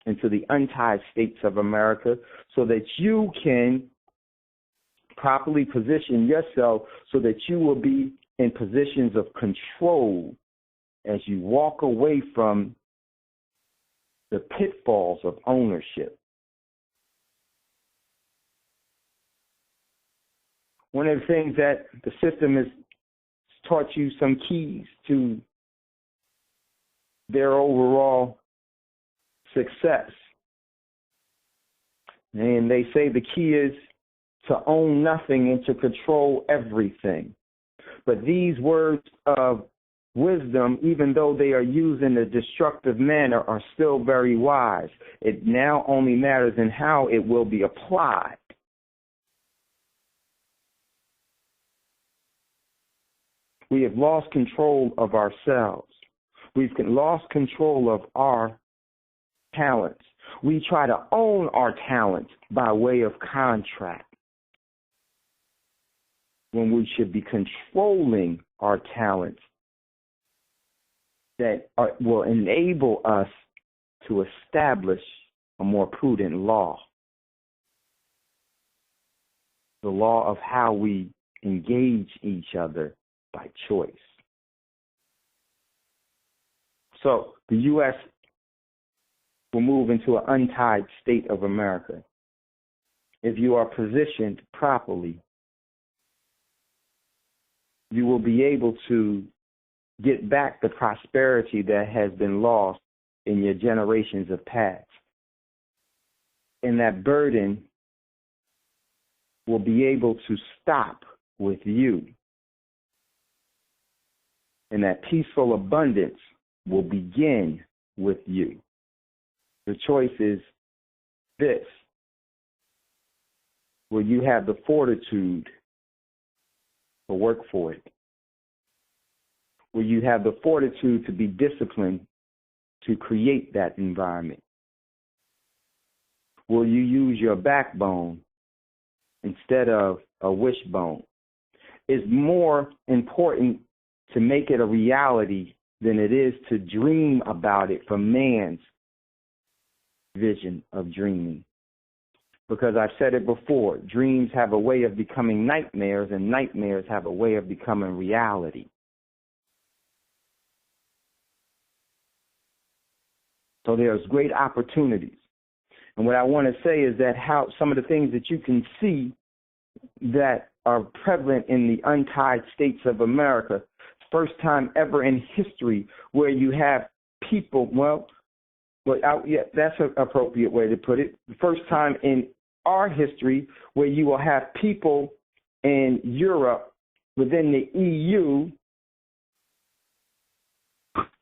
into the untied states of America so that you can properly position yourself so that you will be in positions of control as you walk away from the pitfalls of ownership. One of the things that the system has taught you some keys to their overall success. And they say the key is to own nothing and to control everything. But these words of wisdom, even though they are used in a destructive manner, are still very wise. It now only matters in how it will be applied. We have lost control of ourselves. We've lost control of our talents. We try to own our talents by way of contract, when we should be controlling our talents that will enable us to establish a more prudent law. The law of how we engage each other by choice. So the U.S. will move into an untied state of America if you are positioned properly. You will be able to get back the prosperity that has been lost in your generations of past. And that burden will be able to stop with you. And that peaceful abundance will begin with you. The choice is this. Will you have the fortitude to work for it? Will you have the fortitude to be disciplined to create that environment? Will you use your backbone instead of a wishbone? It's more important to make it a reality than it is to dream about it from man's vision of dreaming. Because I've said it before, dreams have a way of becoming nightmares, and nightmares have a way of becoming reality. So there's great opportunities. And what I want to say is that how some of the things that you can see that are prevalent in the untied states of America, first time ever in history where you have people, that's an appropriate way to put it. The first time in our history where you will have people in Europe within the EU,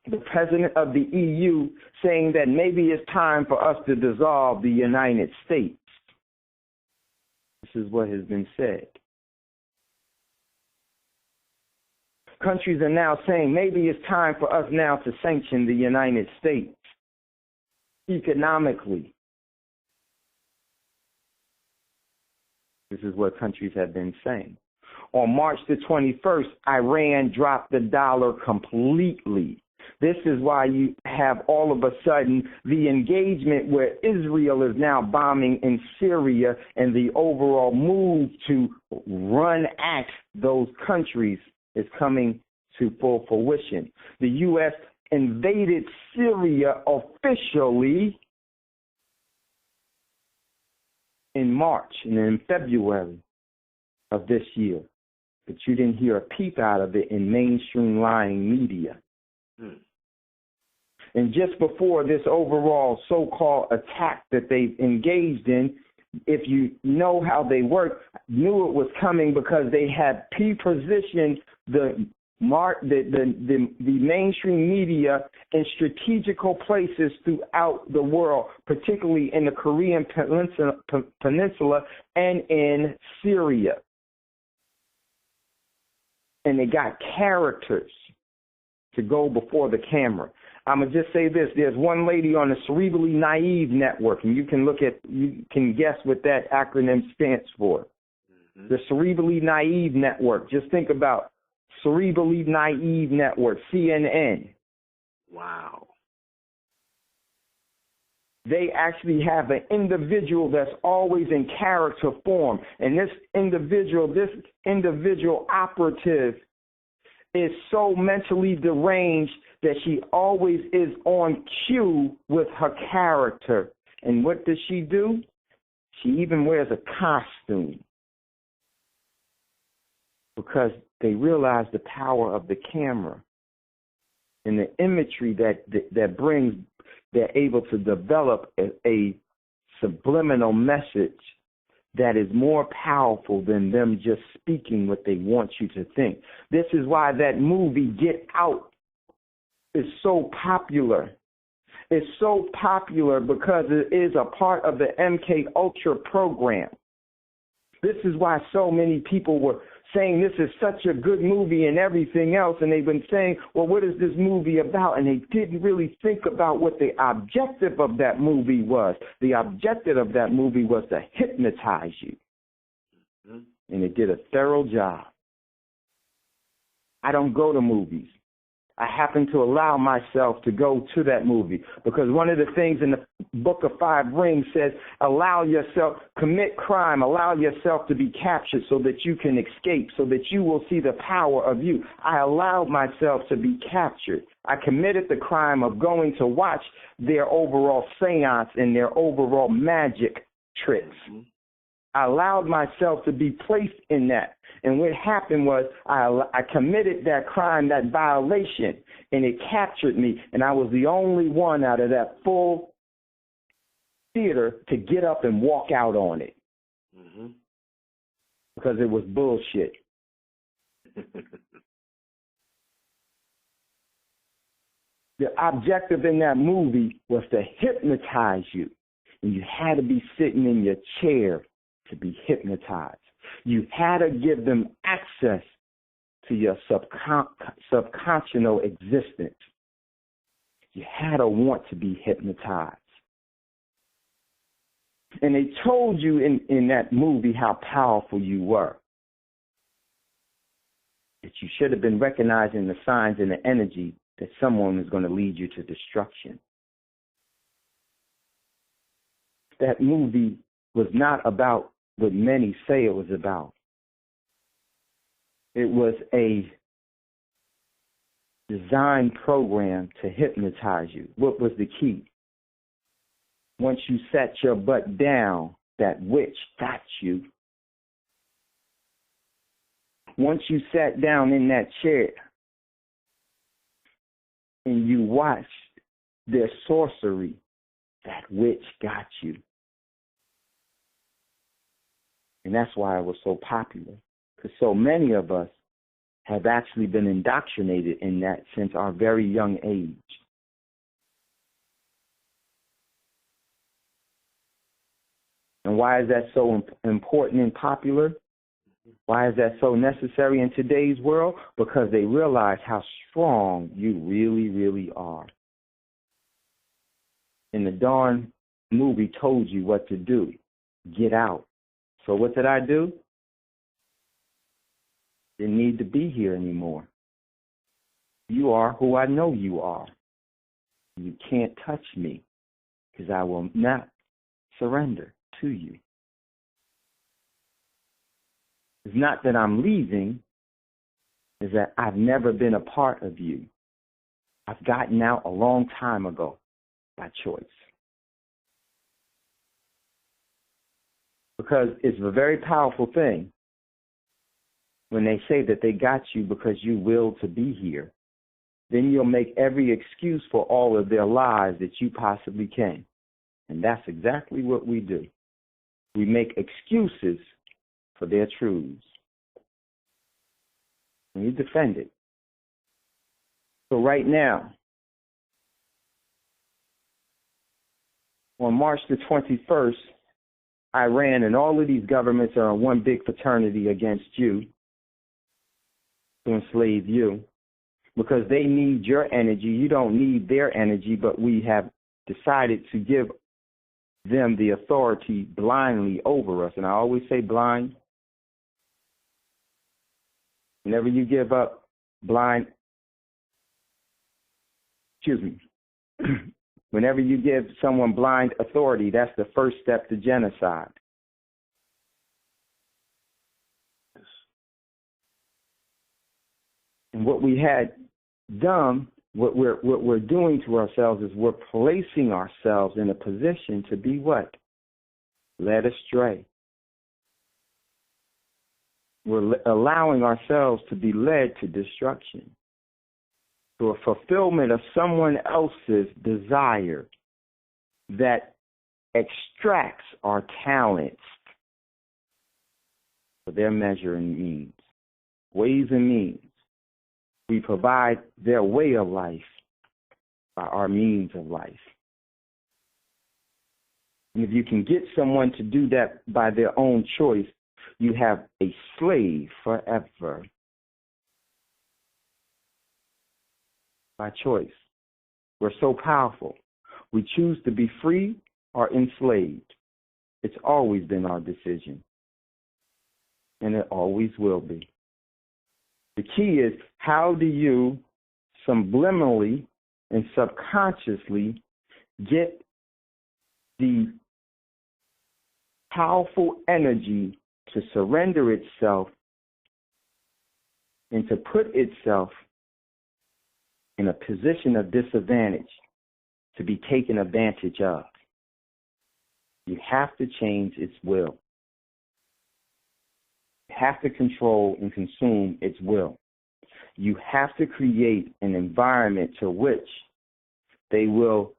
the president of the EU saying that maybe it's time for us to dissolve the United States. This is what has been said. Countries are now saying maybe it's time for us now to sanction the United States economically. This is what countries have been saying. On March the 21st, Iran dropped the dollar completely. This is why you have all of a sudden the engagement where Israel is now bombing in Syria and the overall move to run at those countries is coming to full fruition. The U.S. invaded Syria officially in March and in February of this year, but you didn't hear a peep out of it in mainstream lying media. And just before this overall so-called attack that they've engaged in, if you know how they work, knew it was coming because they had pre-positioned the mainstream media in strategical places throughout the world, particularly in the Korean Peninsula and in Syria. And they got characters to go before the camera. I'm going to just say this. There's one lady on the Cerebrally Naive Network, and you can guess what that acronym stands for. Mm-hmm. The Cerebrally Naive Network. Just think about Cerebrally Naive Network, CNN. Wow. They actually have an individual that's always in character form. And this individual operative is so mentally deranged that she always is on cue with her character. And what does she do? She even wears a costume because they realize the power of the camera and the imagery that brings. They're able to develop a subliminal message that is more powerful than them just speaking what they want you to think. This is why that movie, Get Out, is so popular. It's so popular because it is a part of the MK Ultra program. This is why so many people were saying this is such a good movie and everything else, and they've been saying, well, what is this movie about? And they didn't really think about what the objective of that movie was. The objective of that movie was to hypnotize you. Mm-hmm. And it did a thorough job. I don't go to movies. I happened to allow myself to go to that movie because one of the things in the Book of Five Rings says, allow yourself, commit crime, allow yourself to be captured so that you can escape, so that you will see the power of you. I allowed myself to be captured. I committed the crime of going to watch their overall seance and their overall magic tricks. I allowed myself to be placed in that. And what happened was I committed that crime, that violation, and it captured me. And I was the only one out of that full theater to get up and walk out on it. Because it was bullshit. The objective in that movie was to hypnotize you. And you had to be sitting in your chair to be hypnotized. You had to give them access to your subconscious existence. You had to want to be hypnotized. And they told you in that movie how powerful you were. That you should have been recognizing the signs and the energy that someone is going to lead you to destruction. That movie was not about what many say it was about. It was a design program to hypnotize you. What was the key? Once you sat your butt down, that witch got you. Once you sat down in that chair and you watched their sorcery, that witch got you. And that's why it was so popular, because so many of us have actually been indoctrinated in that since our very young age. And why is that so important and popular? Why is that so necessary in today's world? Because they realize how strong you really, really are. And the darn movie told you what to do. Get out. So what did I do? Didn't need to be here anymore. You are who I know you are. You can't touch me because I will not surrender to you. It's not that I'm leaving, it's that I've never been a part of you. I've gotten out a long time ago by choice. Because it's a very powerful thing when they say that they got you because you willed to be here. Then you'll make every excuse for all of their lies that you possibly can. And that's exactly what we do. We make excuses for their truths. And you defend it. So right now, on March the 21st, Iran and all of these governments are in one big fraternity against you to enslave you because they need your energy. You don't need their energy, but we have decided to give them the authority blindly over us. And I always say blind. Whenever you give up whenever you give someone blind authority, that's the first step to genocide. And what we had done, what we're doing to ourselves is we're placing ourselves in a position to be what? Led astray. We're allowing ourselves to be led to destruction, to a fulfillment of someone else's desire that extracts our talents for their measure and means, ways and means. We provide their way of life by our means of life. And if you can get someone to do that by their own choice, you have a slave forever. By choice. We're so powerful. We choose to be free or enslaved. It's always been our decision. And it always will be. The key is, how do you subliminally and subconsciously get the powerful energy to surrender itself and to put itself in a position of disadvantage to be taken advantage of. You have to change its will. You have to control and consume its will. You have to create an environment to which they will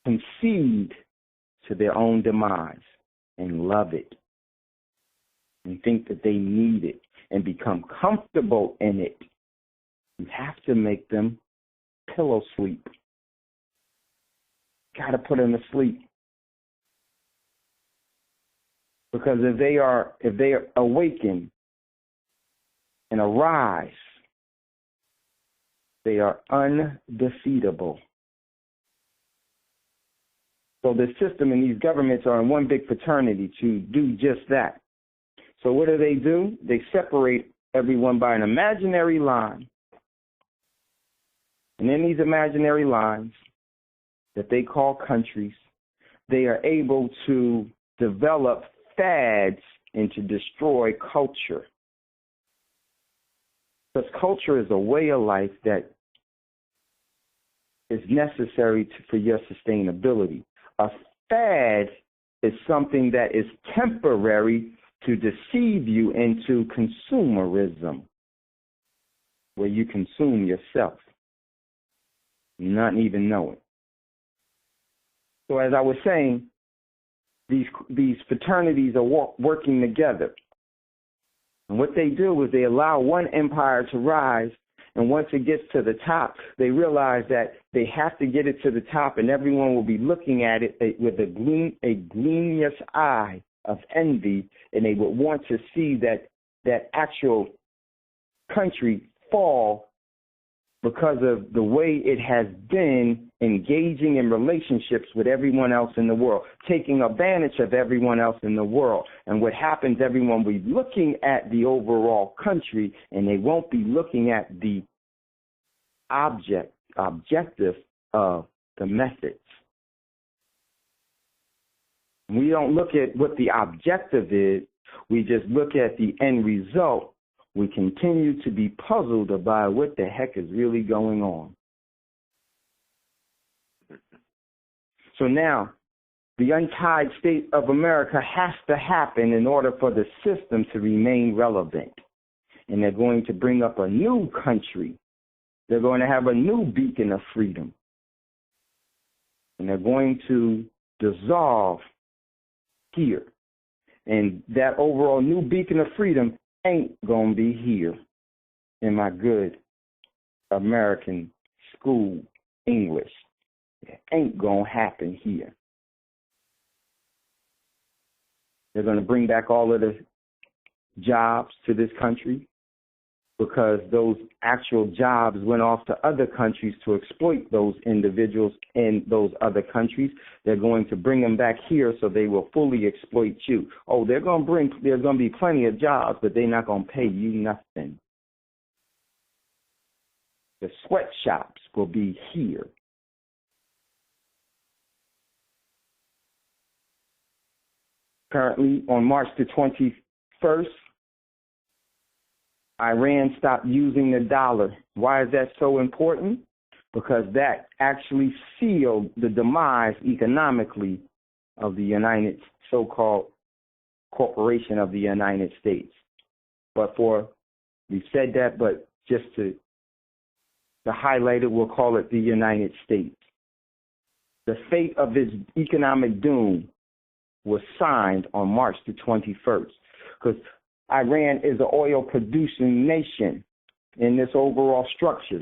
concede to their own demise and love it and think that they need it and become comfortable in it. You have to make them pillow sleep. Got to put them to sleep. Because if they are awakened and arise, they are undefeatable. So the system and these governments are in one big fraternity to do just that. So what do? They separate everyone by an imaginary line. And in these imaginary lines that they call countries, they are able to develop fads and to destroy culture. Because culture is a way of life that is necessary for your sustainability. A fad is something that is temporary to deceive you into consumerism, where you consume yourself, not even know it. So as I was saying, these fraternities are working together. And what they do is they allow one empire to rise, and once it gets to the top, they realize that they have to get it to the top, and everyone will be looking at it with a gloomious eye of envy, and they would want to see that actual country fall because of the way it has been engaging in relationships with everyone else in the world, taking advantage of everyone else in the world. And what happens, everyone will be looking at the overall country, and they won't be looking at the objective of the methods. We don't look at what the objective is. We just look at the end result. We continue to be puzzled about what the heck is really going on. So now, the untied state of America has to happen in order for the system to remain relevant. And they're going to bring up a new country. They're going to have a new beacon of freedom. And they're going to dissolve here. And that overall new beacon of freedom ain't gonna be here in my good American school English. It ain't gonna happen here. They're gonna bring back all of the jobs to this country because those actual jobs went off to other countries to exploit those individuals in those other countries. They're going to bring them back here so they will fully exploit you. Oh, there's going to be plenty of jobs, but they're not going to pay you nothing. The sweatshops will be here. Currently, on March the 21st, Iran stopped using the dollar. Why is that so important? Because that actually sealed the demise economically of the United, so-called corporation of the United States. We've said that, but just to highlight it, we'll call it the United States. The fate of its economic doom was signed on March the 21st, because Iran is an oil-producing nation in this overall structure.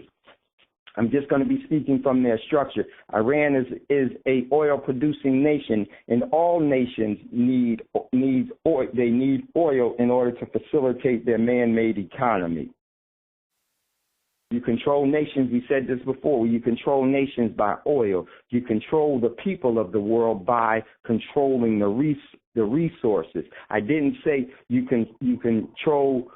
I'm just going to be speaking from their structure. Iran is a oil-producing nation, and all nations need oil. They need oil in order to facilitate their man-made economy. You control nations. We said this before. You control nations by oil. You control the people of the world by controlling the resources. I didn't say you control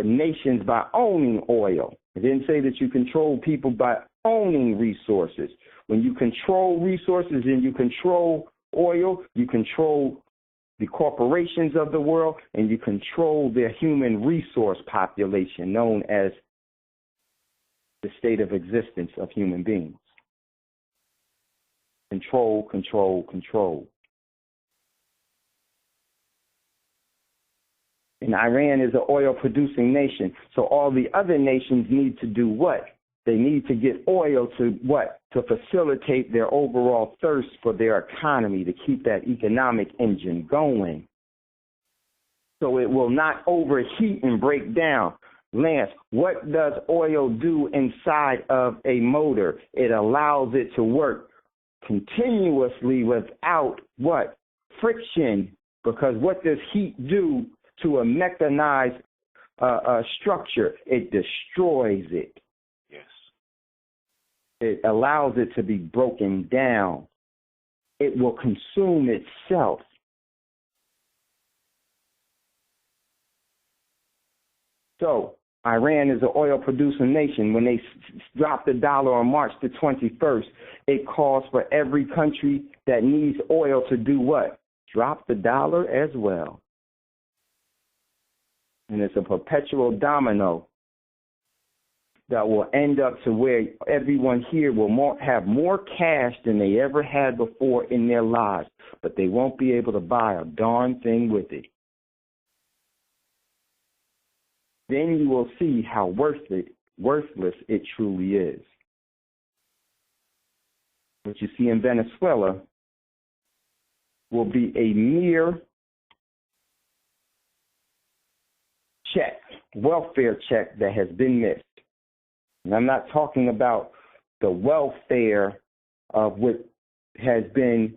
nations by owning oil. It didn't say that you control people by owning resources. When you control resources and you control oil, you control the corporations of the world, and you control their human resource population, known as the state of existence of human beings. Control, control, control. And Iran is an oil-producing nation, so all the other nations need to do what? They need to get oil to what? To facilitate their overall thirst for their economy, to keep that economic engine going. So it will not overheat and break down. Lance, what does oil do inside of a motor? It allows it to work continuously without what? Friction. Because what does heat do to a mechanized structure? It destroys it. Yes. It allows it to be broken down. It will consume itself. So Iran is an oil-producing nation. When they dropped the dollar on March the 21st, it calls for every country that needs oil to do what? Drop the dollar as well. And it's a perpetual domino that will end up to where everyone here will have more cash than they ever had before in their lives, but they won't be able to buy a darn thing with it. Then you will see how worthless it truly is. What you see in Venezuela will be a mere check, welfare check that has been missed. And I'm not talking about the welfare of what has been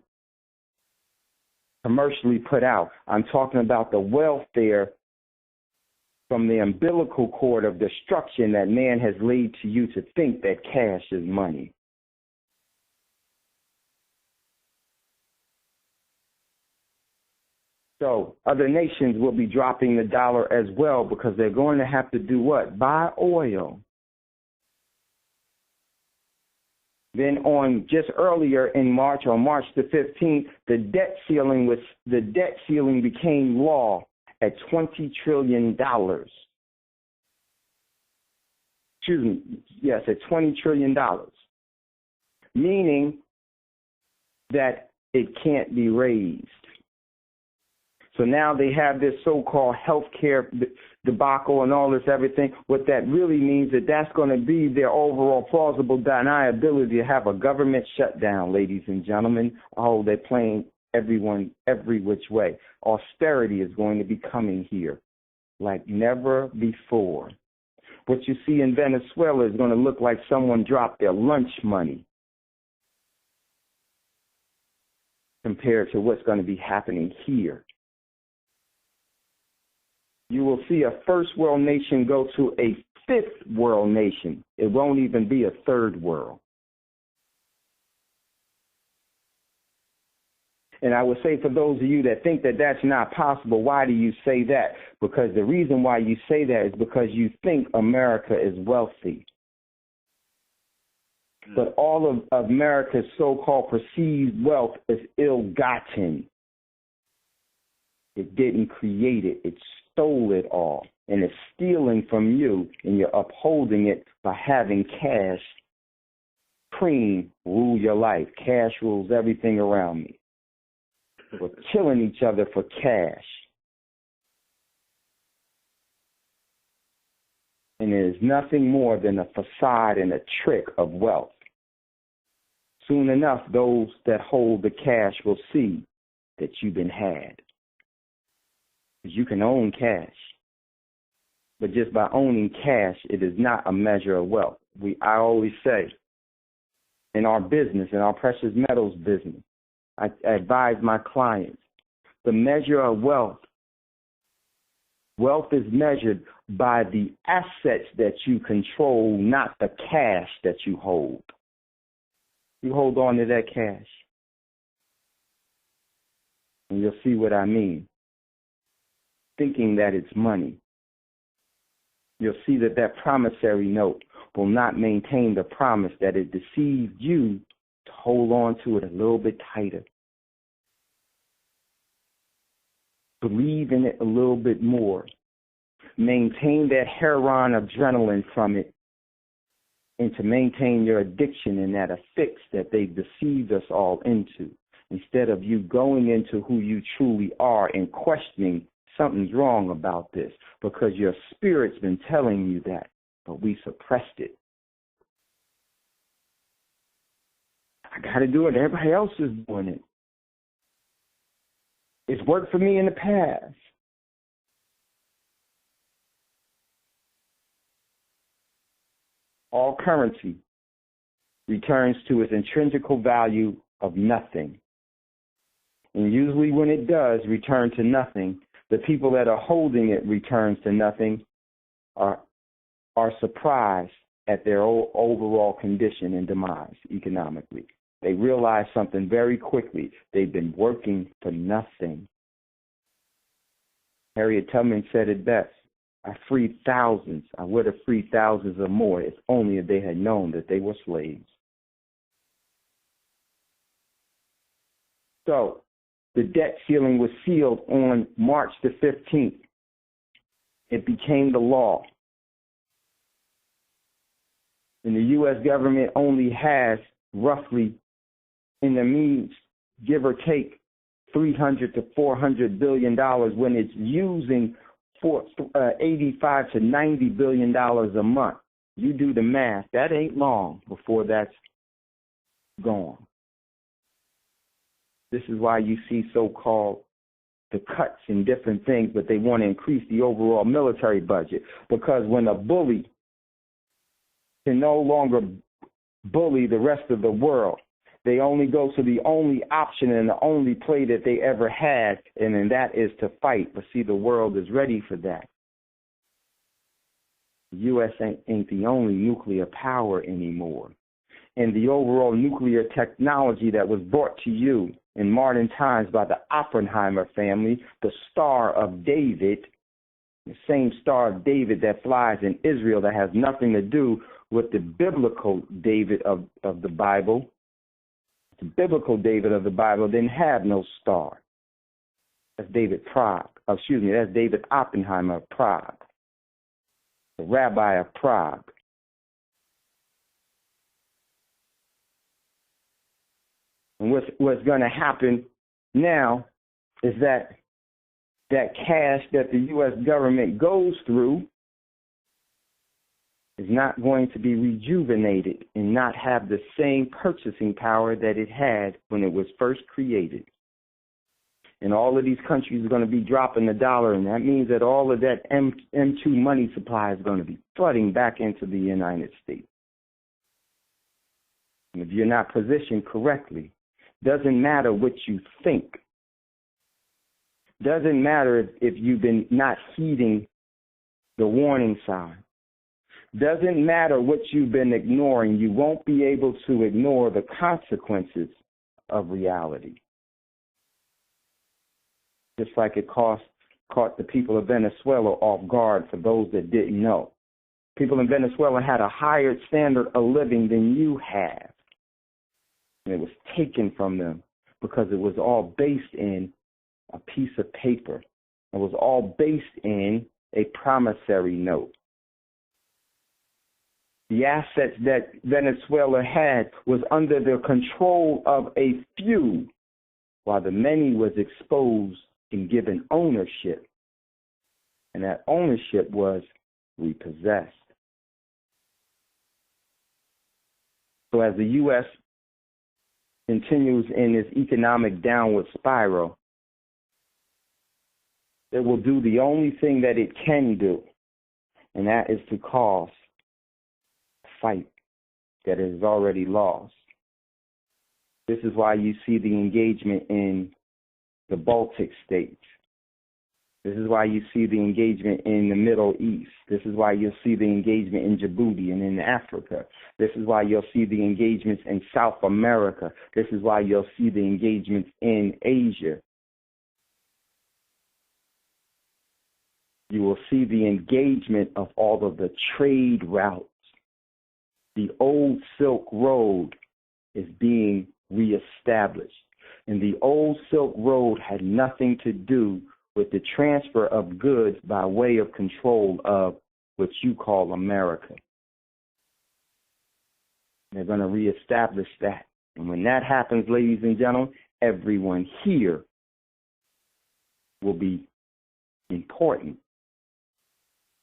commercially put out. I'm talking about the welfare from the umbilical cord of destruction that man has laid to you to think that cash is money. So other nations will be dropping the dollar as well because they're going to have to do what? Buy oil. Then on just earlier in March, on March the 15th, the debt ceiling became law at $20 trillion. Excuse me, yes, at $20 trillion. Meaning that it can't be raised. So now they have this so-called health care debacle and all this everything. What that really means is that's going to be their overall plausible deniability to have a government shutdown, ladies and gentlemen. Oh, they're playing everyone every which way. Austerity is going to be coming here like never before. What you see in Venezuela is going to look like someone dropped their lunch money compared to what's going to be happening here. You will see a first world nation go to a fifth world nation. It won't even be a third world. And I would say for those of you that think that that's not possible, why do you say that? Because the reason why you say that is because you think America is wealthy. But all of America's so-called perceived wealth is ill-gotten. It didn't create it. It stole it all. And it's stealing from you, and you're upholding it by having cash, cream, rule your life. Cash rules everything around me. We're killing each other for cash. And it is nothing more than a facade and a trick of wealth. Soon enough, those that hold the cash will see that you've been had. Because you can own cash. But just by owning cash, it is not a measure of wealth. I always say, in our business, in our precious metals business, I advise my clients, the measure of wealth is measured by the assets that you control, not the cash that you hold. You hold on to that cash, and you'll see what I mean. Thinking that it's money. you'll see that that promissory note will not maintain the promise that it deceived you to hold on to it a little bit tighter. Believe in it a little bit more. Maintain that heroin adrenaline from it, and to maintain your addiction in that fix that they deceived us all into, instead of you going into who you truly are and questioning something's wrong about this because your spirit's been telling you that, but we suppressed it. I got to do it. Everybody else is doing it. It's worked for me in the past. All currency returns to its intrinsic value of nothing. And usually when it does return to nothing, the people that are holding it returns to nothing are surprised at their overall condition and demise economically. They realize something very quickly. They've been working for nothing. Harriet Tubman said it best. I freed thousands. I would have freed thousands or more if only they had known that they were slaves. So, the debt ceiling was sealed on March the 15th. It became the law. And the U.S. government only has roughly, in the means, give or take, $300 to $400 billion when it's using for $85 to $90 billion a month. You do the math. That ain't long before that's gone. This is why you see so-called the cuts in different things, but they want to increase the overall military budget, because when a bully can no longer bully the rest of the world, they only go to the only option and the only play that they ever had, and then that is to fight. But see, the world is ready for that. The U.S. ain't the only nuclear power anymore. And the overall nuclear technology that was brought to you in modern times by the Oppenheimer family, the Star of David, the same Star of David that flies in Israel, that has nothing to do with the biblical David of the Bible. The biblical David of the Bible didn't have no star. That's David that's David Oppenheimer of Prague, the rabbi of Prague. And what's going to happen now is that cash that the U.S. government goes through is not going to be rejuvenated and not have the same purchasing power that it had when it was first created. And all of these countries are going to be dropping the dollar, and that means that all of that M2 money supply is going to be flooding back into the United States. And if you're not positioned correctly, doesn't matter what you think. Doesn't matter if you've been not heeding the warning sign. Doesn't matter what you've been ignoring. You won't be able to ignore the consequences of reality. Just like it caught the people of Venezuela off guard, for those that didn't know. People in Venezuela had a higher standard of living than you have. And it was taken from them because it was all based in a piece of paper. It was all based in a promissory note. The assets that Venezuela had was under the control of a few, while the many was exposed and given ownership. And that ownership was repossessed. So as the U.S. continues in its economic downward spiral, it will do the only thing that it can do, and that is to cause a fight that it has already lost. This is why you see the engagement in the Baltic states. This is why you see the engagement in the Middle East. This is why you'll see the engagement in Djibouti and in Africa. This is why you'll see the engagements in South America. This is why you'll see the engagements in Asia. you will see the engagement of all of the trade routes. The old Silk Road is being reestablished. And the old Silk Road had nothing to do with the transfer of goods by way of control of what you call America. They're going to reestablish that. And when that happens, ladies and gentlemen, everyone here will be important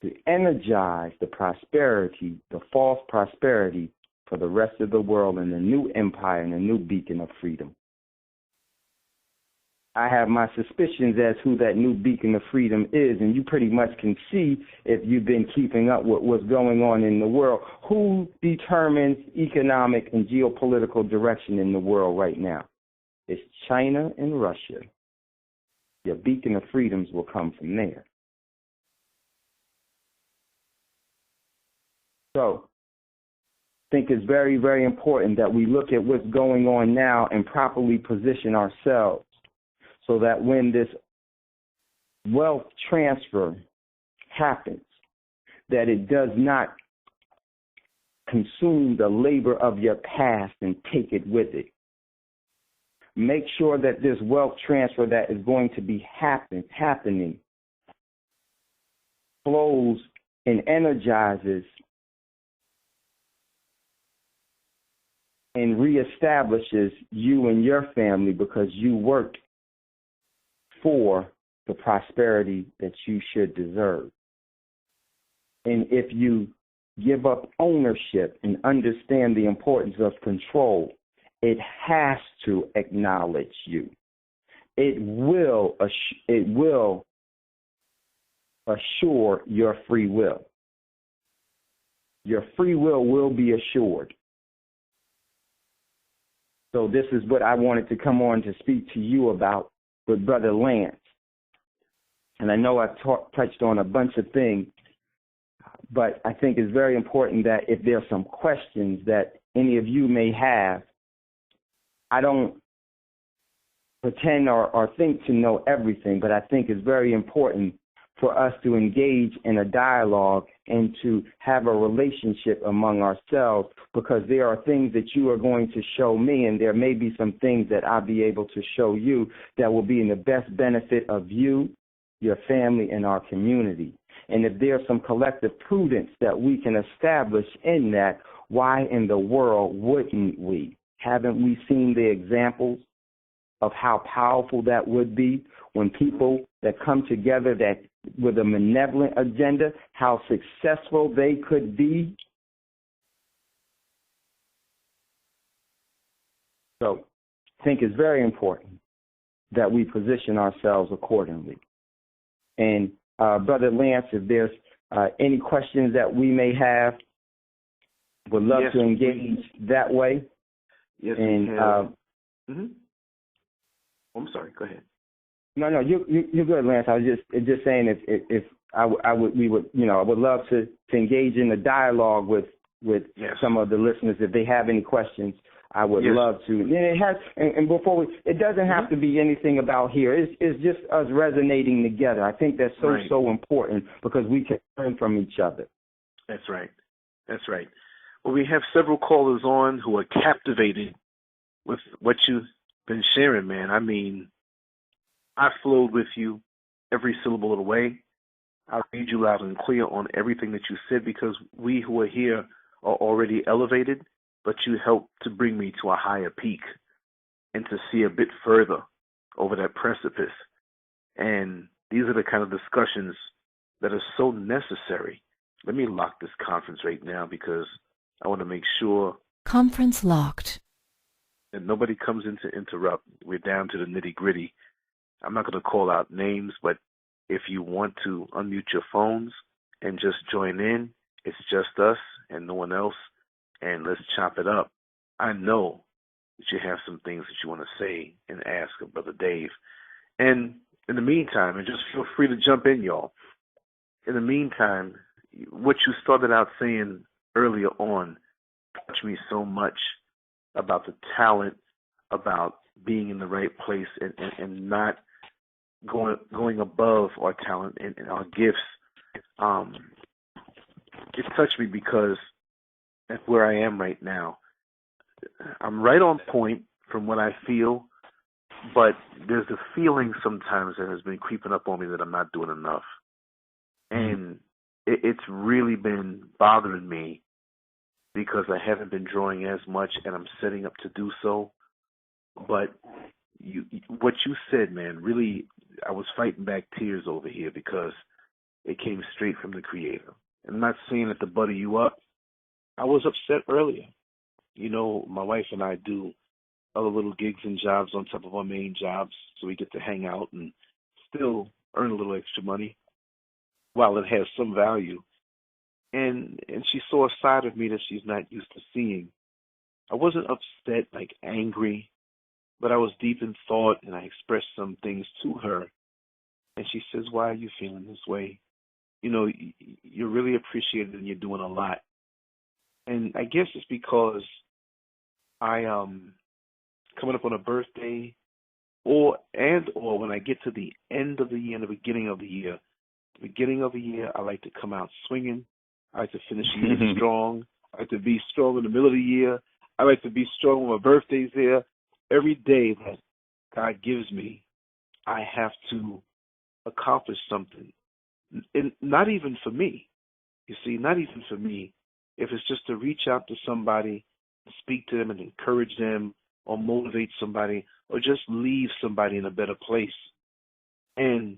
to energize the prosperity, the false prosperity for the rest of the world and the new empire and the new beacon of freedom. I have my suspicions as who that new beacon of freedom is, and you pretty much can see, if you've been keeping up with what's going on in the world, who determines economic and geopolitical direction in the world right now. It's China and Russia. Your beacon of freedoms will come from there. So, I think it's very, very important that we look at what's going on now and properly position ourselves so that when this wealth transfer happens, that it does not consume the labor of your past and take it with it. Make sure that this wealth transfer that is going to be happening flows and energizes and reestablishes you and your family, because you worked for the prosperity that you should deserve. And if you give up ownership and understand the importance of control, it has to acknowledge you. It will assure your free will. Your free will be assured. So this is what I wanted to come on to speak to you about with Brother Lance. And I know I've touched on a bunch of things, but I think it's very important that if there are some questions that any of you may have, I don't pretend or think to know everything, but I think it's very important for us to engage in a dialogue and to have a relationship among ourselves, because there are things that you are going to show me, and there may be some things that I'll be able to show you that will be in the best benefit of you, your family, and our community. And if there's some collective prudence that we can establish in that, why in the world wouldn't we? Haven't we seen the examples of how powerful that would be when people that come together that with a benevolent agenda, how successful they could be? So I think it's very important that we position ourselves accordingly. And Brother Lance, if there's any questions that we may have, would love to engage that way. Yes, and I'm sorry. Go ahead. No, you're good, Lance. I was just saying if I would love to engage in a dialogue with some of the listeners. If they have any questions, I would love to. And it has, and before it doesn't have to be anything about here. It's just us resonating together. I think that's so important, because we can learn from each other. That's right. Well, we have several callers on who are captivated with what you've been sharing, man. I mean, I flowed with you every syllable of the way. I read you loud and clear on everything that you said, because we who are here are already elevated, but you helped to bring me to a higher peak and to see a bit further over that precipice. And these are the kind of discussions that are so necessary. Let me lock this conference right now, because I want to make sure. Conference locked. And nobody comes in to interrupt. We're down to the nitty-gritty. I'm not going to call out names, but if you want to unmute your phones and just join in, it's just us and no one else, and let's chop it up. I know that you have some things that you want to say and ask of Brother Dave. And in the meantime, and just feel free to jump in, y'all. In the meantime, what you started out saying earlier on touched me so much about the talent, about being in the right place and not going above our talent and our gifts it touched me because at where I am right now, I'm right on point from what I feel, but there's a feeling sometimes that has been creeping up on me that I'm not doing enough. And it's really been bothering me because I haven't been drawing as much and I'm setting up to do so. But what you said, man, really, I was fighting back tears over here because it came straight from the Creator. And I'm not saying it to butter you up. I was upset earlier. You know, my wife and I do other little gigs and jobs on top of our main jobs, so we get to hang out and still earn a little extra money while it has some value. And she saw a side of me that she's not used to seeing. I wasn't upset, like angry, but I was deep in thought, and I expressed some things to her. And she says, "Why are you feeling this way? You know, you're really appreciated and you're doing a lot." And I guess it's because I coming up on a birthday, or when I get to the end of the year and the beginning of the year. The beginning of the year, I like to come out swinging. I like to finish the year strong. I like to be strong in the middle of the year. I like to be strong when my birthday's there. Every day that God gives me, I have to accomplish something. And not even for me. You see, not even for me. If it's just to reach out to somebody, speak to them and encourage them, or motivate somebody, or just leave somebody in a better place. And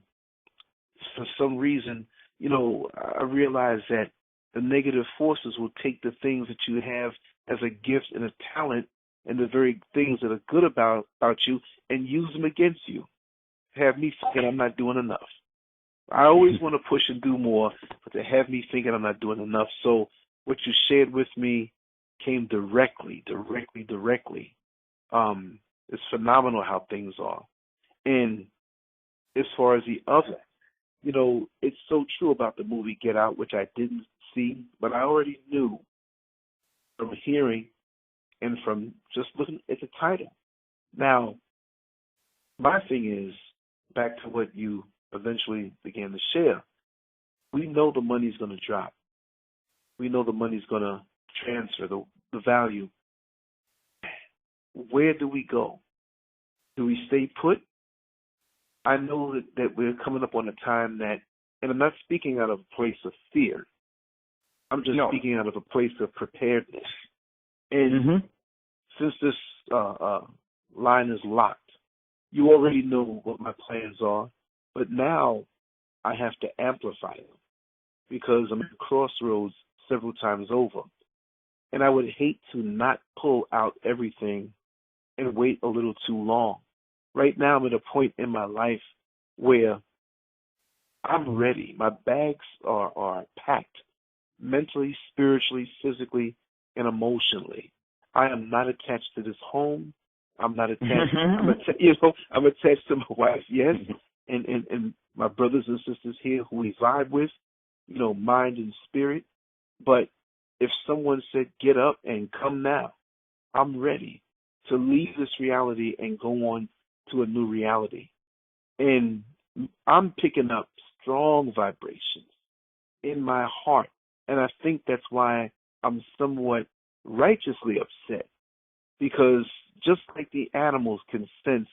for some reason, you know, I realize that the negative forces will take the things that you have as a gift and a talent and the very things that are good about you and use them against you. Have me thinking I'm not doing enough. I always want to push and do more, but to have me thinking I'm not doing enough. So what you shared with me came directly. It's phenomenal how things are. And as far as the other, you know, it's so true about the movie Get Out, which I didn't see, but I already knew from hearing and from just looking at the title. Now, my thing is, back to what you eventually began to share, we know the money's going to drop. We know the money's going to transfer, the value. Where do we go? Do we stay put? I know that we're coming up on a time that, and I'm not speaking out of a place of fear. I'm just speaking out of a place of preparedness. And since this line is locked, you already know what my plans are, but now I have to amplify them because I'm at a crossroads several times over. And I would hate to not pull out everything and wait a little too long. Right now I'm at a point in my life where I'm ready. My bags are packed mentally, spiritually, physically, and emotionally. I am not attached to this home. I'm not attached. I'm attached to my wife, yes, and my brothers and sisters here who we vibe with, you know, mind and spirit. But if someone said, "Get up and come now," I'm ready to leave this reality and go on to a new reality. And I'm picking up strong vibrations in my heart. And I think that's why I'm somewhat righteously upset, because just like the animals can sense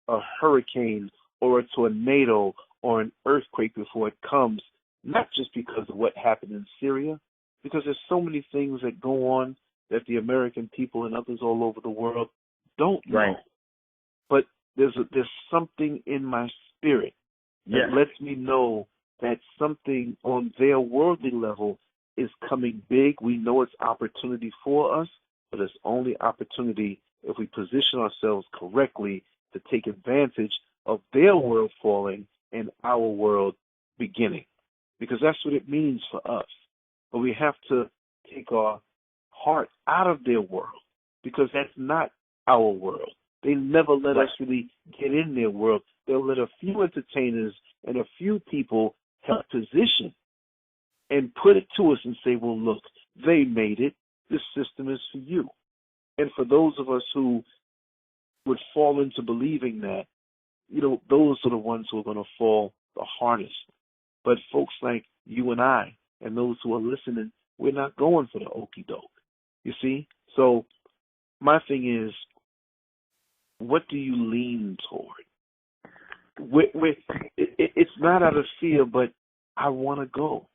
a hurricane or a tornado or an earthquake before it comes, not just because of what happened in Syria, because there's so many things that go on that the American people and others all over the world don't know. Right. But there's something in my spirit that lets me know that something on their worldly level is coming big. We know it's opportunity for us, but it's only opportunity if we position ourselves correctly to take advantage of their world falling and our world beginning, because that's what it means for us. But we have to take our heart out of their world, because that's not our world. They never let us really get in their world. They'll let a few entertainers and a few people help position and put it to us and say, "Well, look, they made it. This system is for you." And for those of us who would fall into believing that, you know, those are the ones who are going to fall the hardest. But folks like you and I and those who are listening, we're not going for the okie doke. You see? So my thing is, what do you lean toward? It's not out of fear, but I want to go.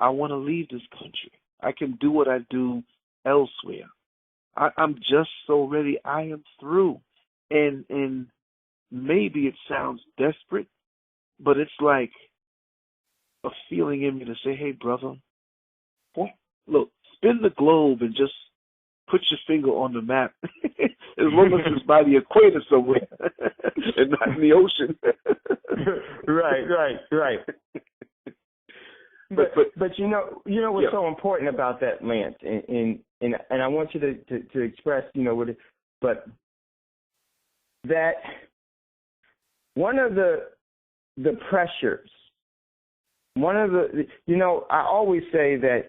I want to leave this country. I can do what I do elsewhere. I'm just so ready. I am through. And maybe it sounds desperate, but it's like a feeling in me to say, hey, brother, look, spin the globe and just put your finger on the map. As long as it's by the equator somewhere and not in the ocean. Right. But you know what's so important about that, Lance, and I want you to express, what it, but that one of the pressures, I always say that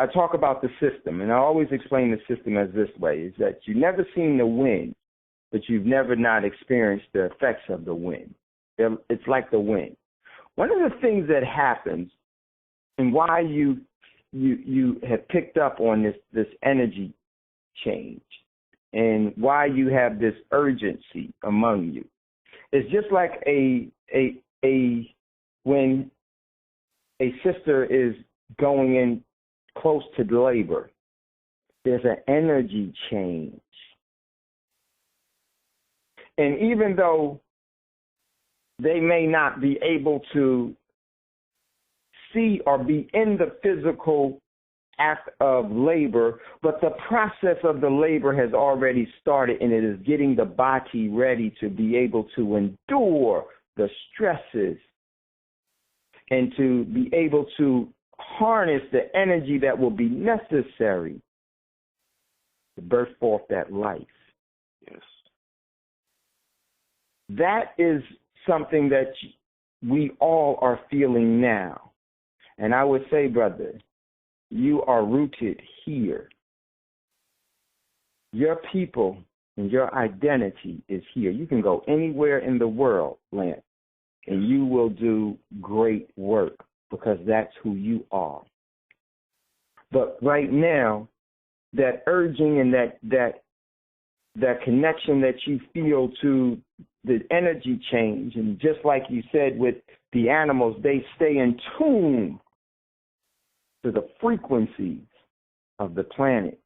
I talk about the system, and I always explain the system as this way, is that you've never seen the wind, but you've never not experienced the effects of the wind. It's like the wind. One of the things that happens and why you have picked up on this energy change and why you have this urgency among you is just like when a sister is going in close to labor, there's an energy change. And even though they may not be able to see or be in the physical act of labor, but the process of the labor has already started, and it is getting the body ready to be able to endure the stresses and to be able to harness the energy that will be necessary to birth forth that life. Yes. That is something that we all are feeling now. And I would say, brother, you are rooted here. Your people and your identity is here. You can go anywhere in the world, Lance, and you will do great work because that's who you are. But right now, that urging and that connection that you feel to the energy change, and just like you said with the animals, they stay in tune to the frequencies of the planet.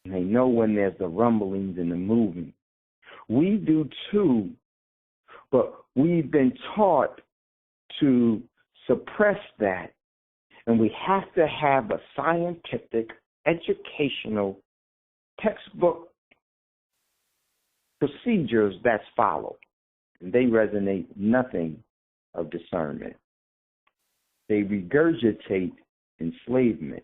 And they know when there's the rumblings and the moving. We do too, but we've been taught to suppress that, and we have to have a scientific, educational, textbook procedures that's followed. And they resonate nothing of discernment. They regurgitate enslavement.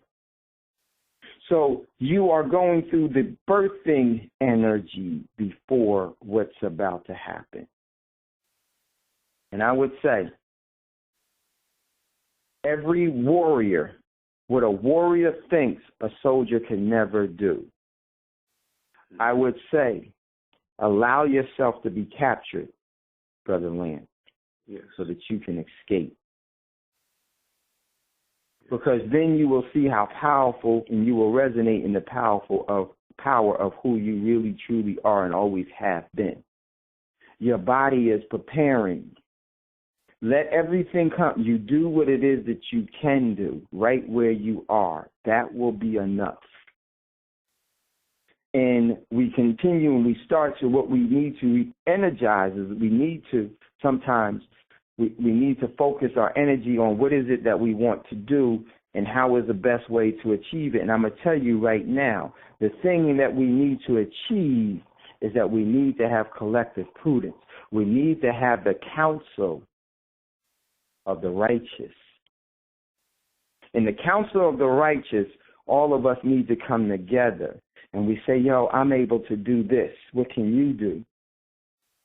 So you are going through the birthing energy before what's about to happen. And I would say, every warrior, what a warrior thinks a soldier can never do. I would say, allow yourself to be captured, Brother Lance, so that you can escape. Because then you will see how powerful, and you will resonate in the power of who you really truly are and always have been. Your body is preparing. Let everything come. You do what it is that you can do right where you are. That will be enough. And we continue and we start to what we need to energize is we need to sometimes we need to focus our energy on what is it that we want to do and how is the best way to achieve it. And I'm going to tell you right now, the thing that we need to achieve is that we need to have collective prudence. We need to have the counsel of the righteous. In the counsel of the righteous, all of us need to come together. And we say, I'm able to do this. What can you do?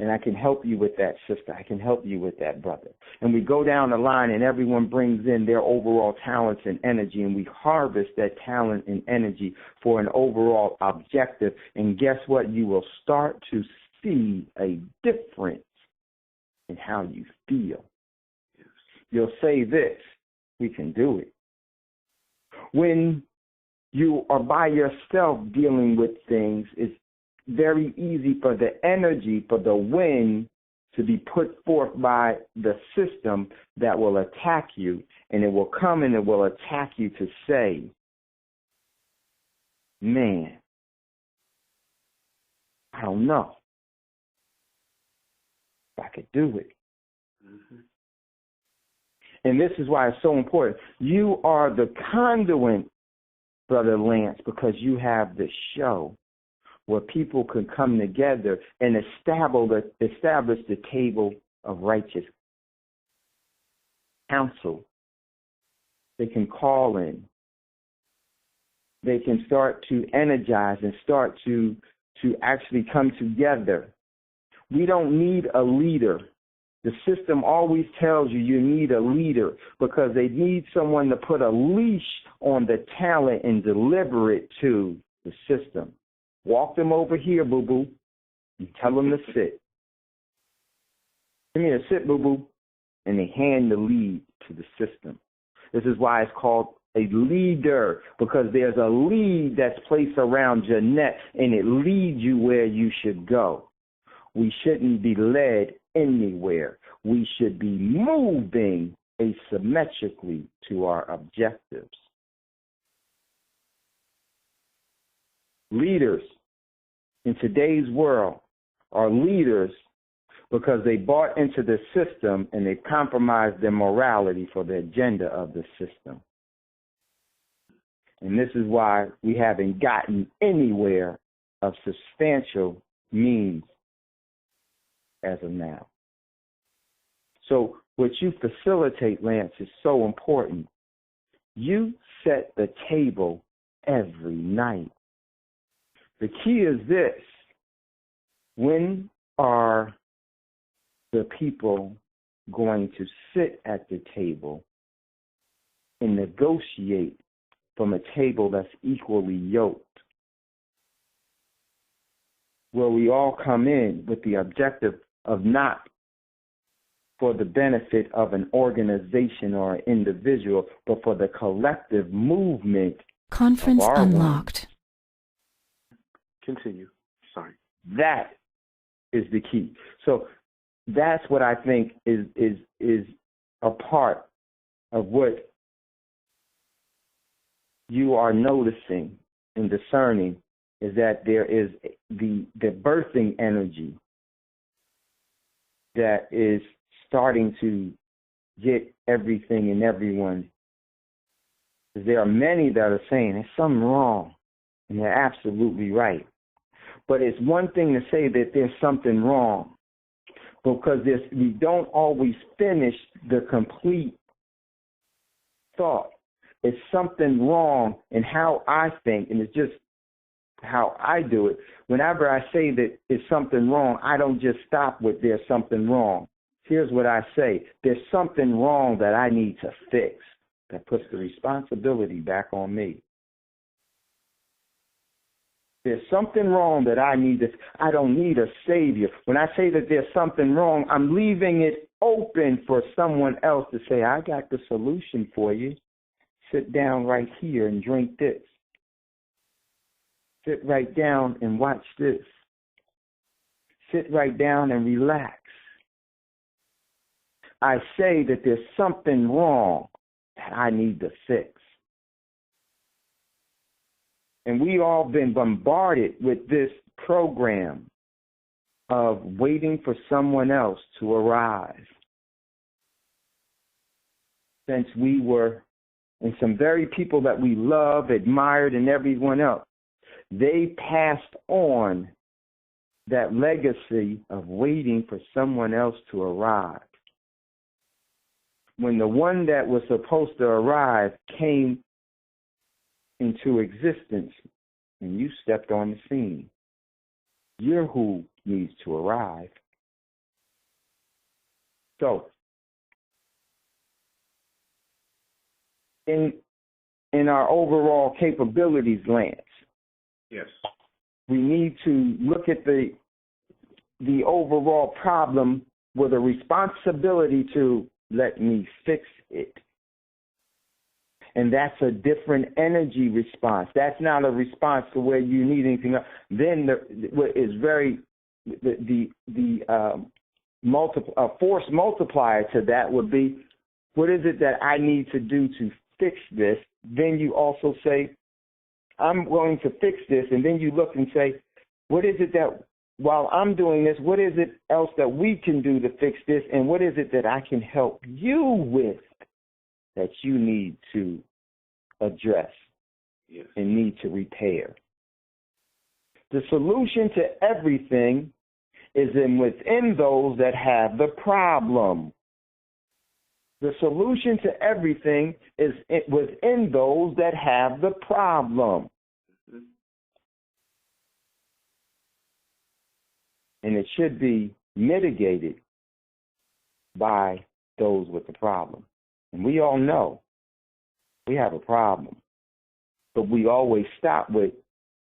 And I can help you with that, sister. I can help you with that, brother. And we go down the line and everyone brings in their overall talents and energy, and we harvest that talent and energy for an overall objective. And guess what? You will start to see a difference in how you feel. Yes. you'll say this, we can do it. When you are by yourself dealing with things, it's very easy for the energy, for the wind to be put forth by the system that will attack you, and it will come and it will attack you to say, man, I don't know if I could do it. Mm-hmm. And this is why it's so important. You are the conduit, Brother Lance, because you have the show where people can come together and establish the table of righteous counsel. They can call in. They can start to energize and start to actually come together. We don't need a leader. The system always tells you need a leader because they need someone to put a leash on the talent and deliver it to the system. Walk them over here, boo-boo, and tell them to sit. Come here, sit, boo-boo. And they hand the lead to the system. This is why it's called a leader, because there's a lead that's placed around your neck, and it leads you where you should go. We shouldn't be led anywhere. We should be moving asymmetrically to our objectives. Leaders in today's world are leaders because they bought into the system and they compromised their morality for the agenda of the system. And this is why we haven't gotten anywhere of substantial means as of now. So what you facilitate, Lance, is so important. You set the table every night. The key is this: when are the people going to sit at the table and negotiate from a table that's equally yoked, where we all come in with the objective of not for the benefit of an organization or an individual, but for the collective movement. Conference unlocked. Continue. Sorry. That is the key. So that's what I think is a part of what you are noticing and discerning, is that there is the birthing energy that is starting to get everything and everyone. There are many that are saying there's something wrong, and they're absolutely right. But it's one thing to say that there's something wrong, because we don't always finish the complete thought. It's something wrong in how I think, and it's just how I do it. Whenever I say that it's something wrong, I don't just stop with there's something wrong. Here's what I say: there's something wrong that I need to fix. That puts the responsibility back on me. There's something wrong that I need to. I don't need a savior. When I say that there's something wrong, I'm leaving it open for someone else to say, I got the solution for you. Sit down right here and drink this. Sit right down and watch this. Sit right down and relax. I say that there's something wrong that I need to fix. And we all been bombarded with this program of waiting for someone else to arrive. Since we were, and some very people that we love, admired, and everyone else, they passed on that legacy of waiting for someone else to arrive. When the one that was supposed to arrive came into existence and you stepped on the scene, you're who needs to arrive. So, in our overall capabilities, Lance, yes, we need to look at the overall problem with a responsibility to let me fix it. And that's a different energy response. That's not a response to where you need anything else. Then force multiplier to that would be, what is it that I need to do to fix this? Then you also say, I'm going to fix this. And then you look and say, what is it that, while I'm doing this, what is it else that we can do to fix this? And what is it that I can help you with that you need to address and need to repair? The solution to everything is within those that have the problem. The solution to everything is within those that have the problem. And it should be mitigated by those with the problem. And we all know we have a problem, but we always stop with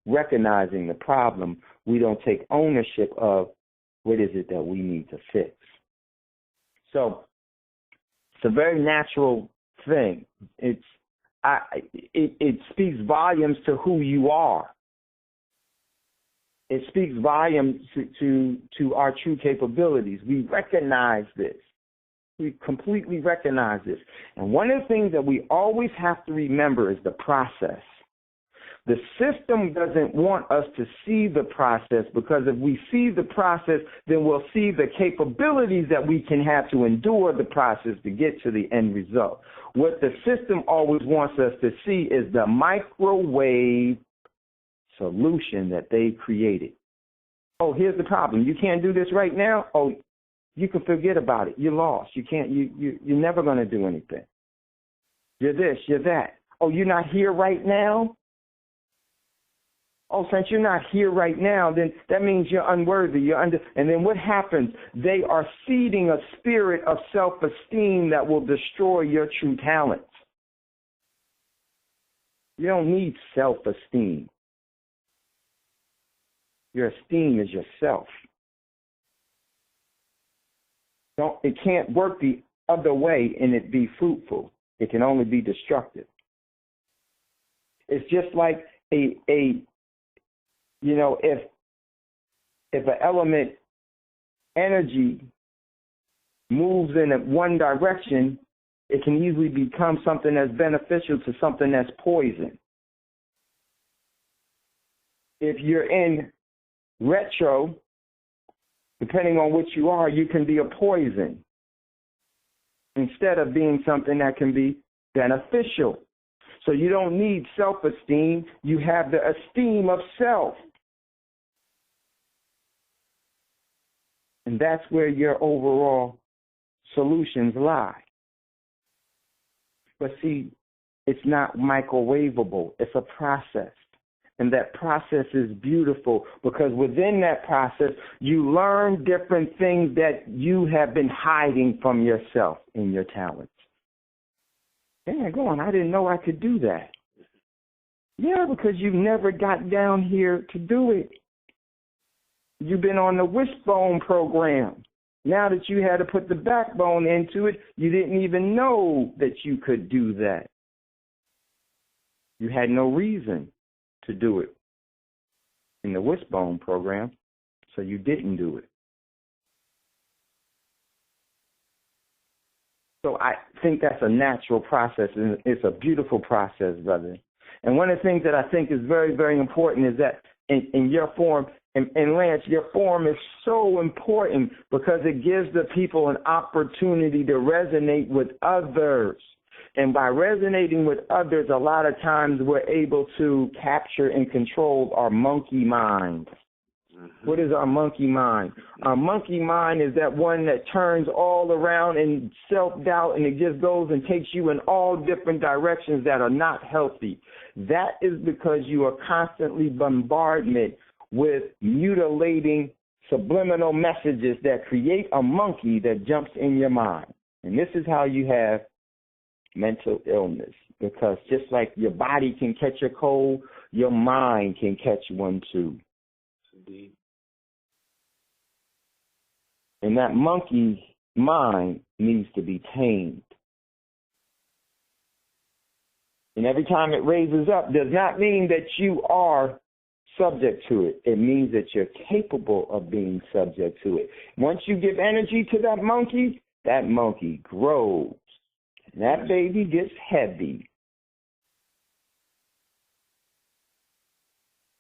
recognizing the problem. We don't take ownership of what is it that we need to fix. So it's a very natural thing. It speaks volumes to who you are. It speaks volumes to our true capabilities. We recognize this. We completely recognize this. And one of the things that we always have to remember is the process. The system doesn't want us to see the process, because if we see the process, then we'll see the capabilities that we can have to endure the process to get to the end result. What the system always wants us to see is the microwave solution that they created. Oh, here's the problem. You can't do this right now. Oh, you can forget about it. You're lost. You can't. You're never going to do anything. You're this. You're that. Oh, you're not here right now. Oh, since you're not here right now, then that means you're unworthy. And then what happens? They are seeding a spirit of self-esteem that will destroy your true talents. You don't need self-esteem. Your esteem is yourself. It can't work the other way and it be fruitful. It can only be destructive. It's just like if an element energy moves in one direction, it can easily become something that's beneficial to something that's poison. If you're in retro, depending on what you are, you can be a poison instead of being something that can be beneficial. So you don't need self-esteem. You have the esteem of self. And that's where your overall solutions lie. But see, it's not microwavable. It's a process. And that process is beautiful, because within that process, you learn different things that you have been hiding from yourself in your talents. Yeah, go on. I didn't know I could do that. Yeah, because you've never got down here to do it. You've been on the wishbone program. Now that you had to put the backbone into it, you didn't even know that you could do that. You had no reason to do it in the wishbone program, so you didn't do it. So I think that's a natural process, and it's a beautiful process, brother. And one of the things that I think is very, very important is that in your form, and Lance, your form is so important because it gives the people an opportunity to resonate with others. And by resonating with others, a lot of times we're able to capture and control our monkey mind. Mm-hmm. What is our monkey mind? Our monkey mind is that one that turns all around in self-doubt, and it just goes and takes you in all different directions that are not healthy. That is because you are constantly bombarded with mutilating subliminal messages that create a monkey that jumps in your mind. And this is how you have mental illness, because just like your body can catch a cold, your mind can catch one too. Indeed. And that monkey mind needs to be tamed. And every time it raises up does not mean that you are subject to it. It means that you're capable of being subject to it. Once you give energy to that monkey grows. And that baby gets heavy.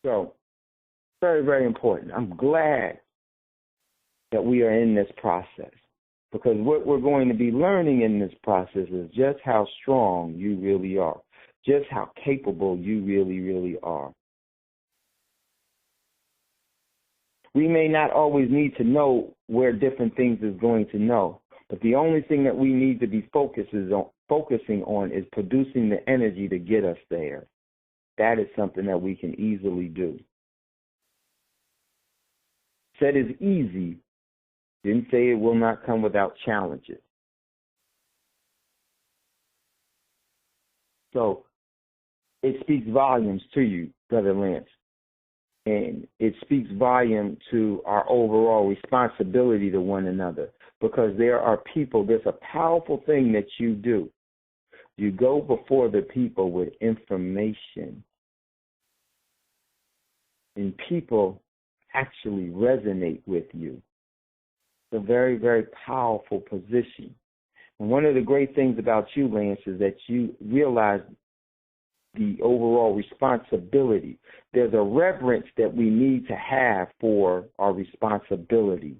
So, very, very important. I'm glad that we are in this process, because what we're going to be learning in this process is just how strong you really are, just how capable you really, really are. We may not always need to know where different things is going to know, but the only thing that we need to be focusing on is producing the energy to get us there. That is something that we can easily do. Said is easy, didn't say it will not come without challenges. So it speaks volumes to you, Brother Lance. And it speaks volume to our overall responsibility to one another, because there are people, there's a powerful thing that you do. You go before the people with information, and people actually resonate with you. It's a very, very powerful position. And one of the great things about you, Lance, is that you realize the overall responsibility. There's a reverence that we need to have for our responsibility.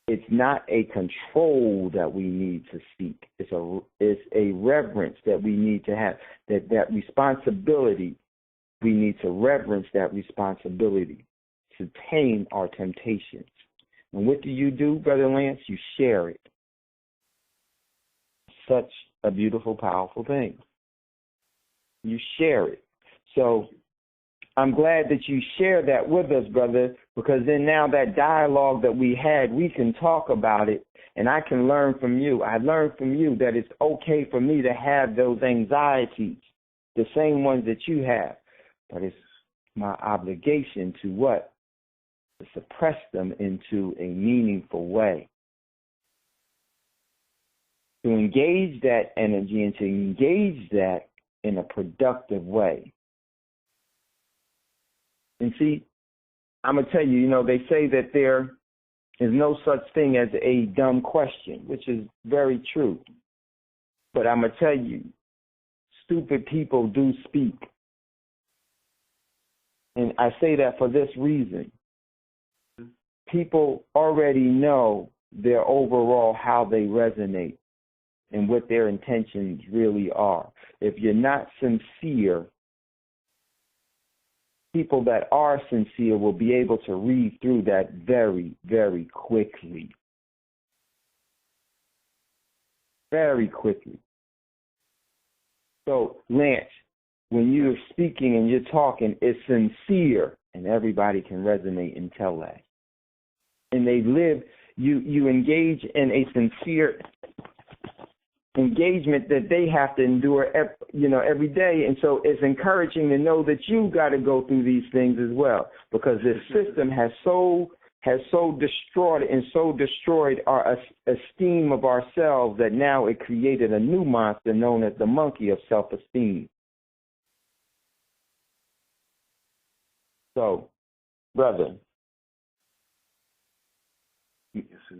It's not a control that we need to seek. It's a reverence that we need to have. That responsibility, we need to reverence that responsibility to tame our temptations. And what do, Brother Lance? You share it. Such a beautiful, powerful thing. You share it. So I'm glad that you share that with us, brother, because then now that dialogue that we had, we can talk about it, and I can learn from you. I learned from you that it's okay for me to have those anxieties, the same ones that you have, but it's my obligation to what? To suppress them into a meaningful way. To engage that energy and to engage that in a productive way. And see, I'm going to tell you, they say that there is no such thing as a dumb question, which is very true. But I'm going to tell you, stupid people do speak. And I say that for this reason. People already know their overall how they resonate and what their intentions really are. If you're not sincere, people that are sincere will be able to read through that very, very quickly. Very quickly. So, Lance, when you're speaking and you're talking, it's sincere, and everybody can resonate and tell that. And they live, you engage in a sincere engagement that they have to endure, every day. And so it's encouraging to know that you got to go through these things as well, because this system has so destroyed our esteem of ourselves that now it created a new monster known as the monkey of self-esteem. So, brother,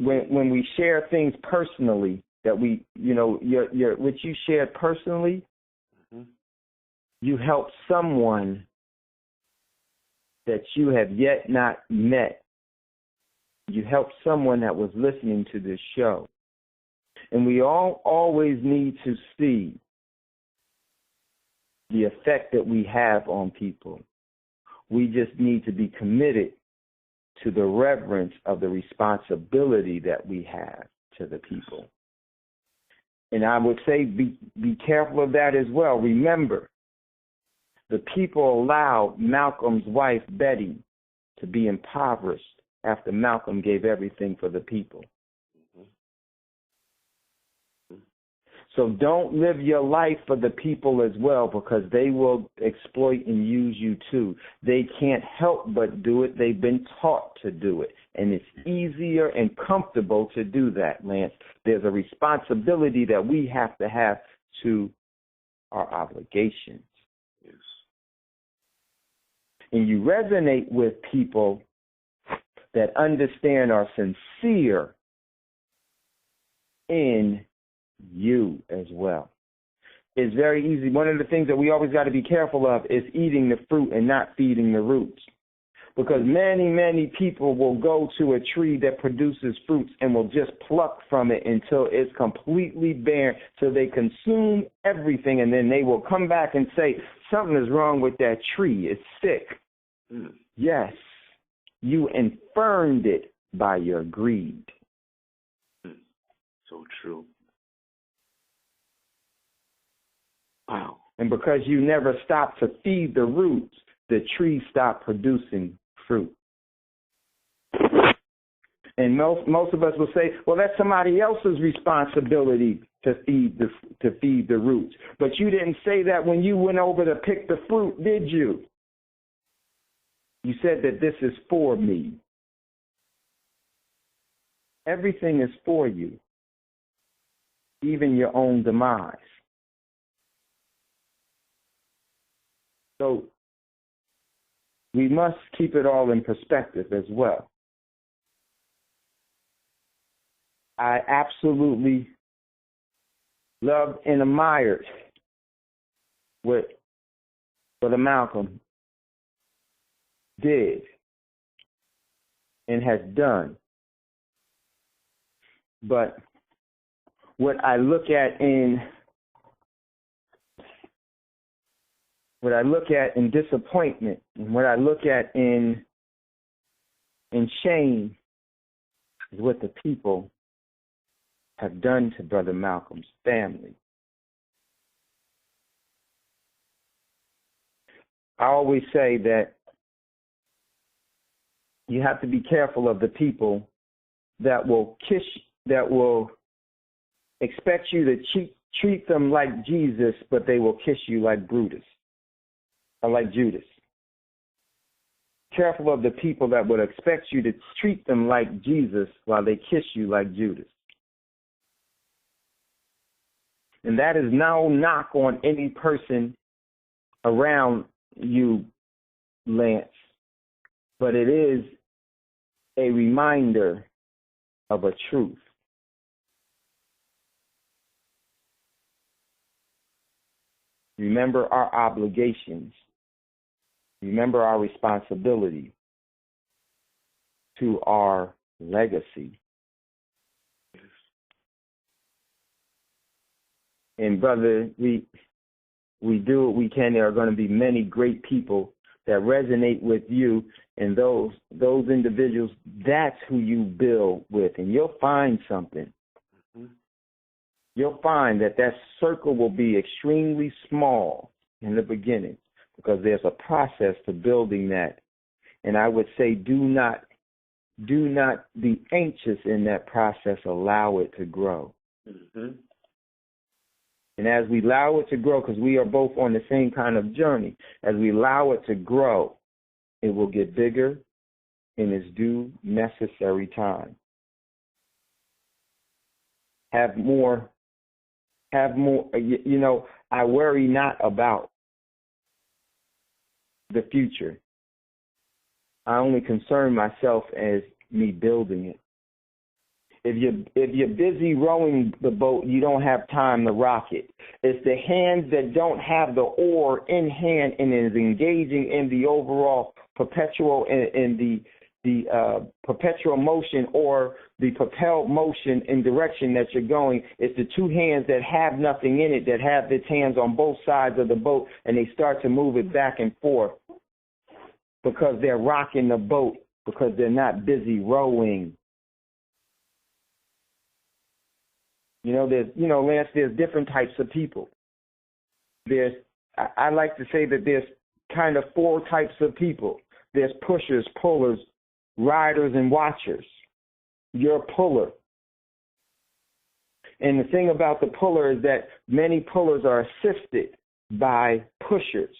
when we share things personally, that we, what you shared personally, you help someone that you have yet not met. You help someone that was listening to this show. And we all always need to see the effect that we have on people. We just need to be committed to the reverence of the responsibility that we have to the people. And I would say be careful of that as well. Remember, the people allowed Malcolm's wife, Betty, to be impoverished after Malcolm gave everything for the people. So don't live your life for the people as well, because they will exploit and use you too. They can't help but do it. They've been taught to do it. And it's easier and comfortable to do that, Lance. There's a responsibility that we have to our obligations. Yes. And you resonate with people that understand are sincere in you as well. It's very easy. One of the things that we always got to be careful of is eating the fruit and not feeding the roots. Because many, many people will go to a tree that produces fruits and will just pluck from it until it's completely barren, so they consume everything, and then they will come back and say, something is wrong with that tree. It's sick. Mm. Yes, you infirmed it by your greed. So true. Wow. And because you never stopped to feed the roots, the tree stopped producing fruit. And most of us will say, well, that's somebody else's responsibility to feed the roots. But you didn't say that when you went over to pick the fruit, did you? You said that this is for me. Everything is for you, even your own demise. So we must keep it all in perspective as well. I absolutely loved and admired what Brother Malcolm did and has done. But what I look at in disappointment, and what I look at in shame, is what the people have done to Brother Malcolm's family. I always say that you have to be careful of the people that will expect you to treat them like Jesus, but they will kiss you like Brutus, or like Judas. Careful of the people that would expect you to treat them like Jesus while they kiss you like Judas. And that is no knock on any person around you, Lance, but it is a reminder of a truth. Remember our obligations. Remember our responsibility to our legacy. And brother, we do what we can. There are going to be many great people that resonate with you, and those individuals, that's who you build with, and you'll find something. Mm-hmm. You'll find that circle will be extremely small in the beginning, because there's a process to building that. And I would say do not be anxious in that process. Allow it to grow. Mm-hmm. And as we allow it to grow, because we are both on the same kind of journey, as we allow it to grow, it will get bigger in its due necessary time. Have more, I worry not about the future. I only concern myself as me building it. If you're busy rowing the boat, you don't have time to rock it. It's the hands that don't have the oar in hand and is engaging in the overall perpetual perpetual motion, or the propelled motion in direction that you're going. It's the two hands that have nothing in it, that have its hands on both sides of the boat, and they start to move it back and forth because they're rocking the boat, because they're not busy rowing. Lance, there's different types of people. I like to say that there's kind of 4 types of people. There's pushers, pullers, riders, and watchers. You're a puller. And the thing about the puller is that many pullers are assisted by pushers.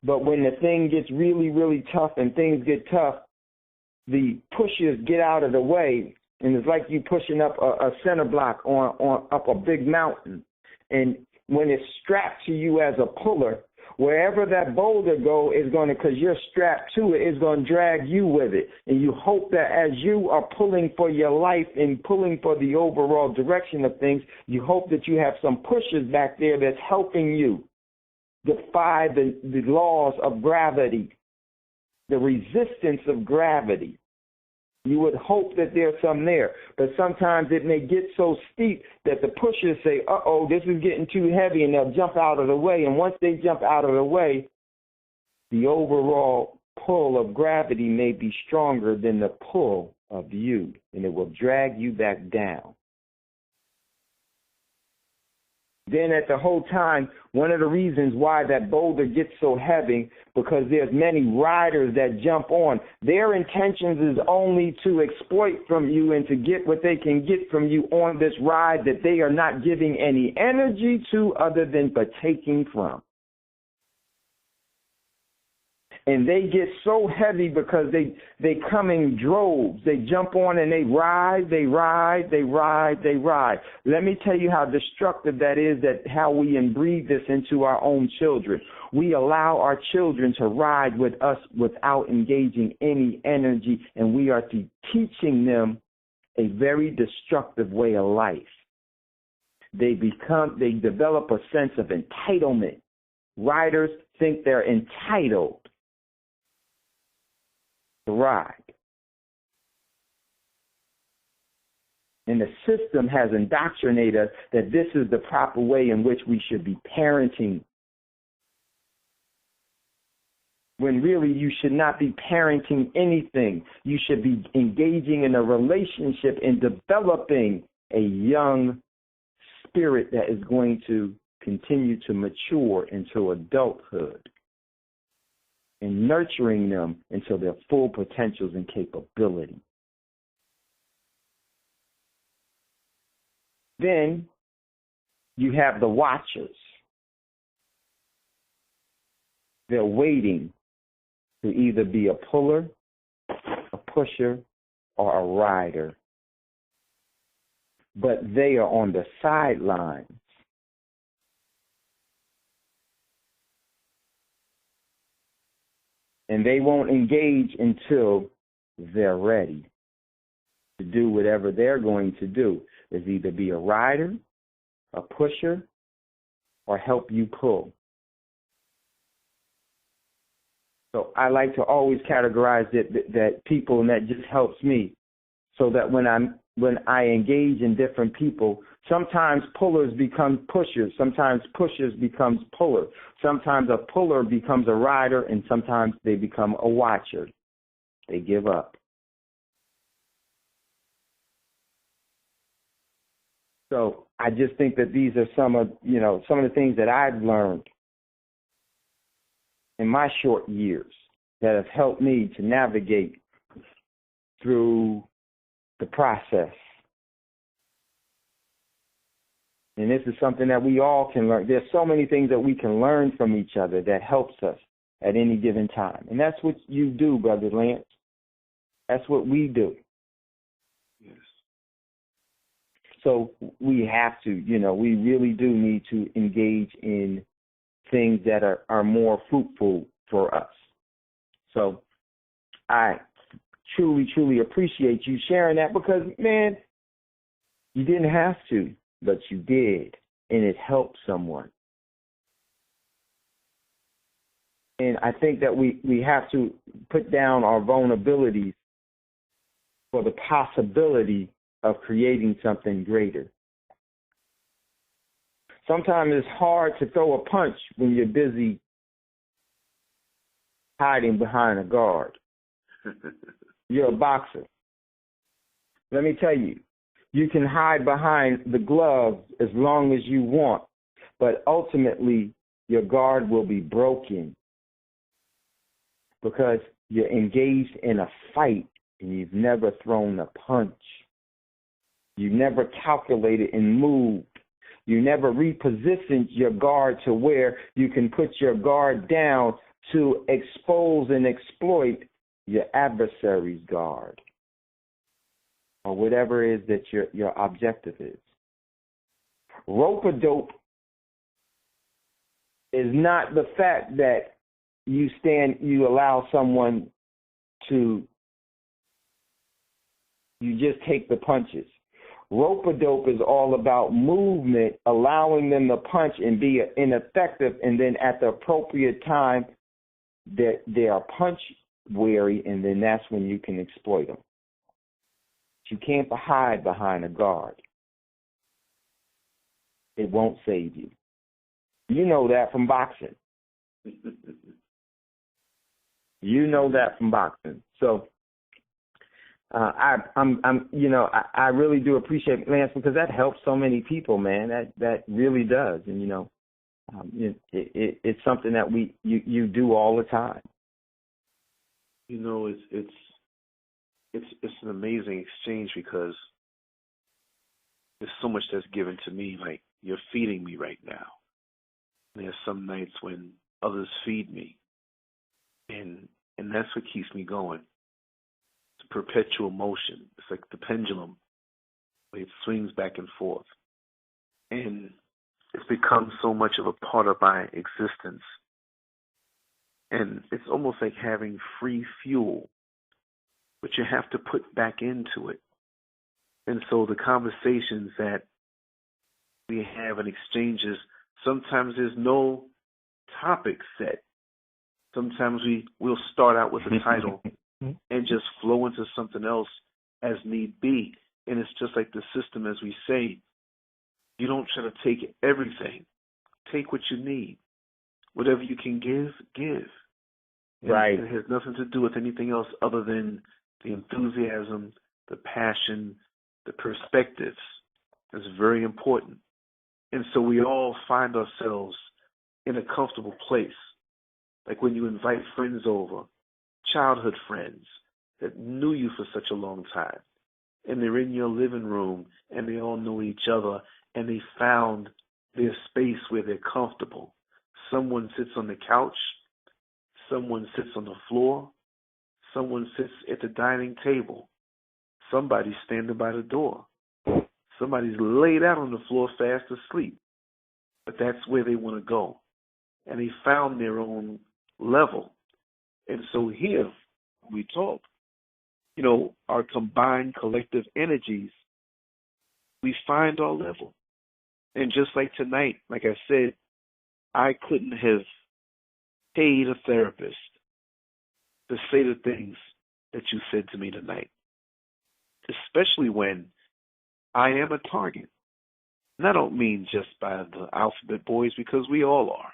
But when the thing gets really, really tough and things get tough, the pushers get out of the way, and it's like you pushing up a center block on up a big mountain. And when it's strapped to you as a puller, wherever that boulder go is going to, because you're strapped to it, is going to drag you with it. And you hope that as you are pulling for your life and pulling for the overall direction of things, you hope that you have some pushers back there that's helping you defy the laws of gravity, the resistance of gravity. You would hope that there's some there, but sometimes it may get so steep that the pushers say, uh-oh, this is getting too heavy, and they'll jump out of the way. And once they jump out of the way, the overall pull of gravity may be stronger than the pull of you, and it will drag you back down. Then at the whole time, one of the reasons why that boulder gets so heavy, because there's many riders that jump on. Their intentions is only to exploit from you and to get what they can get from you on this ride that they are not giving any energy to other than partaking from. And they get so heavy because they come in droves. They jump on and they ride. Let me tell you how destructive that is, that how we inbreed this into our own children. We allow our children to ride with us without engaging any energy, and we are teaching them a very destructive way of life. They develop a sense of entitlement. Riders think they're entitled to ride. And the system has indoctrinated us that this is the proper way in which we should be parenting. When really you should not be parenting anything. You should be engaging in a relationship and developing a young spirit that is going to continue to mature into adulthood, and nurturing them until their full potentials and capability. Then you have the watchers. They're waiting to either be a puller, a pusher, or a rider. But they are on the sidelines. And they won't engage until they're ready to do whatever they're going to do. Is either be a rider, a pusher, or help you pull. So I like to always categorize that people, and that just helps me, so that when I engage in different people, sometimes pullers become pushers, sometimes pushers becomes puller, sometimes a puller becomes a rider, and sometimes they become a watcher. They give up. So I just think that these are some of the things that I've learned in my short years that have helped me to navigate through the process. And this is something that we all can learn. There's so many things that we can learn from each other that helps us at any given time. And that's what you do, Brother Lance. That's what we do. Yes. So we have to, we really do need to engage in things that are more fruitful for us. So I truly, truly appreciate you sharing that, because, man, you didn't have to, but you did, and it helped someone. And I think that we have to put down our vulnerabilities for the possibility of creating something greater. Sometimes it's hard to throw a punch when you're busy hiding behind a guard. You're a boxer. Let me tell you, you can hide behind the glove as long as you want, but ultimately your guard will be broken because you're engaged in a fight and you've never thrown a punch. You never calculated and moved. You never repositioned your guard to where you can put your guard down to expose and exploit your adversary's guard, or whatever it is that your objective is. Rope-a-dope is not the fact that you allow someone to, you just take the punches. Rope-a-dope is all about movement, allowing them to punch and be ineffective, and then at the appropriate time, they are punch weary, and then that's when you can exploit them. You can't hide behind a guard. It won't save you. You know that from boxing. You know that from boxing. So I really do appreciate Lance, because that helps so many people, man. That really does, and it's something that you do all the time. It's an amazing exchange, because there's so much that's given to me. Like, you're feeding me right now. There's some nights when others feed me, and that's what keeps me going. It's a perpetual motion. It's like the pendulum. It swings back and forth, and it's become so much of a part of my existence. And it's almost like having free fuel, but you have to put back into it. And so the conversations that we have and exchanges, sometimes there's no topic set. Sometimes we'll start out with a title and just flow into something else as need be. And it's just like the system, as we say, you don't try to take everything. Take what you need. Whatever you can give. Right. It has nothing to do with anything else other than the enthusiasm, the passion, the perspectives. It's very important. And so we all find ourselves in a comfortable place. Like when you invite friends over, childhood friends that knew you for such a long time, and they're in your living room, and they all know each other, and they found their space where they're comfortable. Someone sits on the couch, someone sits on the floor, someone sits at the dining table, somebody's standing by the door, somebody's laid out on the floor fast asleep, but that's where they want to go. And they found their own level. And so here we talk, our combined collective energies, we find our level. And just like tonight, like I said, I couldn't have paid a therapist to say the things that you said to me tonight, especially when I am a target. And I don't mean just by the alphabet boys, because we all are.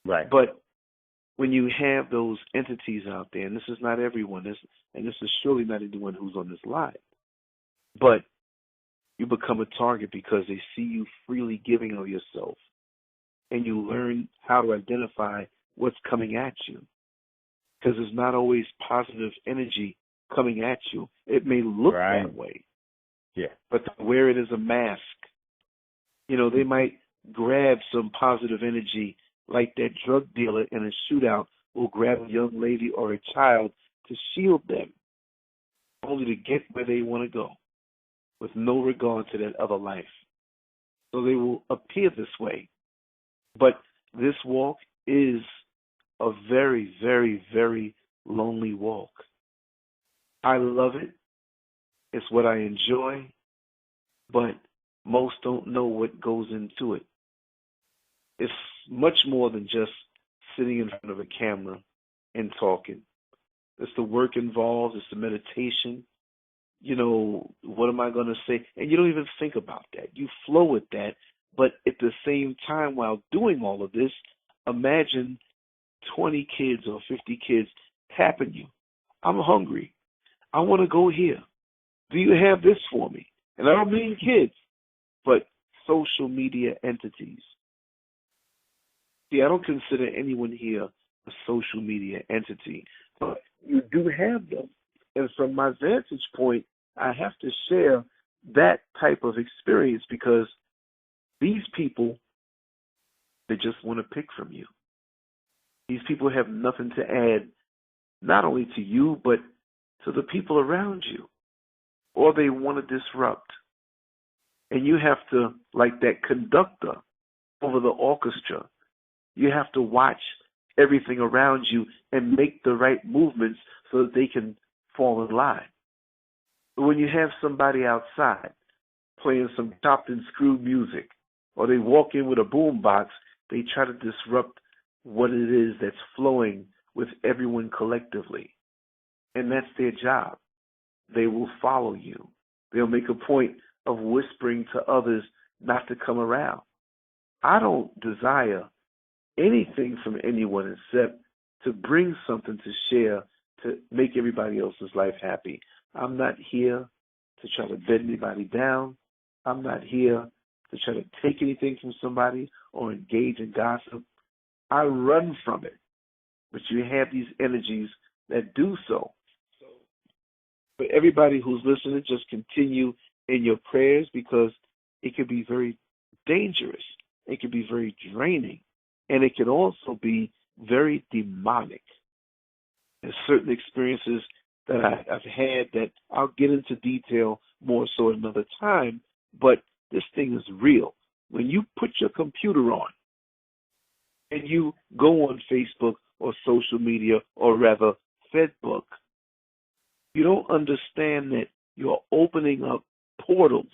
Right. But when you have those entities out there, and this is not everyone, and this is surely not anyone who's on this live, but you become a target because they see you freely giving of yourself, and you learn how to identify what's coming at you, because there's not always positive energy coming at you. It may look that way, but to wear it as a mask, they might grab some positive energy, like that drug dealer in a shootout will grab a young lady or a child to shield them, only to get where they want to go, with no regard to that other life. So they will appear this way. But this walk is a very, very, very lonely walk. I love it. It's what I enjoy, but most don't know what goes into it. It's much more than just sitting in front of a camera and talking. It's the work involved. It's the meditation. What am I going to say? And you don't even think about that. You flow with that. But at the same time, while doing all of this, imagine 20 kids or 50 kids tapping you. I'm hungry. I want to go here. Do you have this for me? And I don't mean kids, but social media entities. See, I don't consider anyone here a social media entity, but you do have them. And from my vantage point, I have to share that type of experience because these people, they just want to pick from you. These people have nothing to add, not only to you, but to the people around you. Or they want to disrupt. And you have to, like that conductor over the orchestra, you have to watch everything around you and make the right movements so that they can fall in line. But when you have somebody outside playing some chopped and screwed music, or they walk in with a boombox, they try to disrupt what it is that's flowing with everyone collectively. And that's their job. They will follow you. They'll make a point of whispering to others not to come around. I don't desire anything from anyone except to bring something to share to make everybody else's life happy. I'm not here to try to bend anybody down. I'm not here to try to take anything from somebody or engage in gossip. I run from it. But you have these energies that do so. For everybody who's listening, just continue in your prayers because it could be very dangerous. It could be very draining. And it can also be very demonic. There's certain experiences that I've had that I'll get into detail more so another time, but this thing is real. When you put your computer on and you go on Facebook or social media, or rather Fedbook, you don't understand that you're opening up portals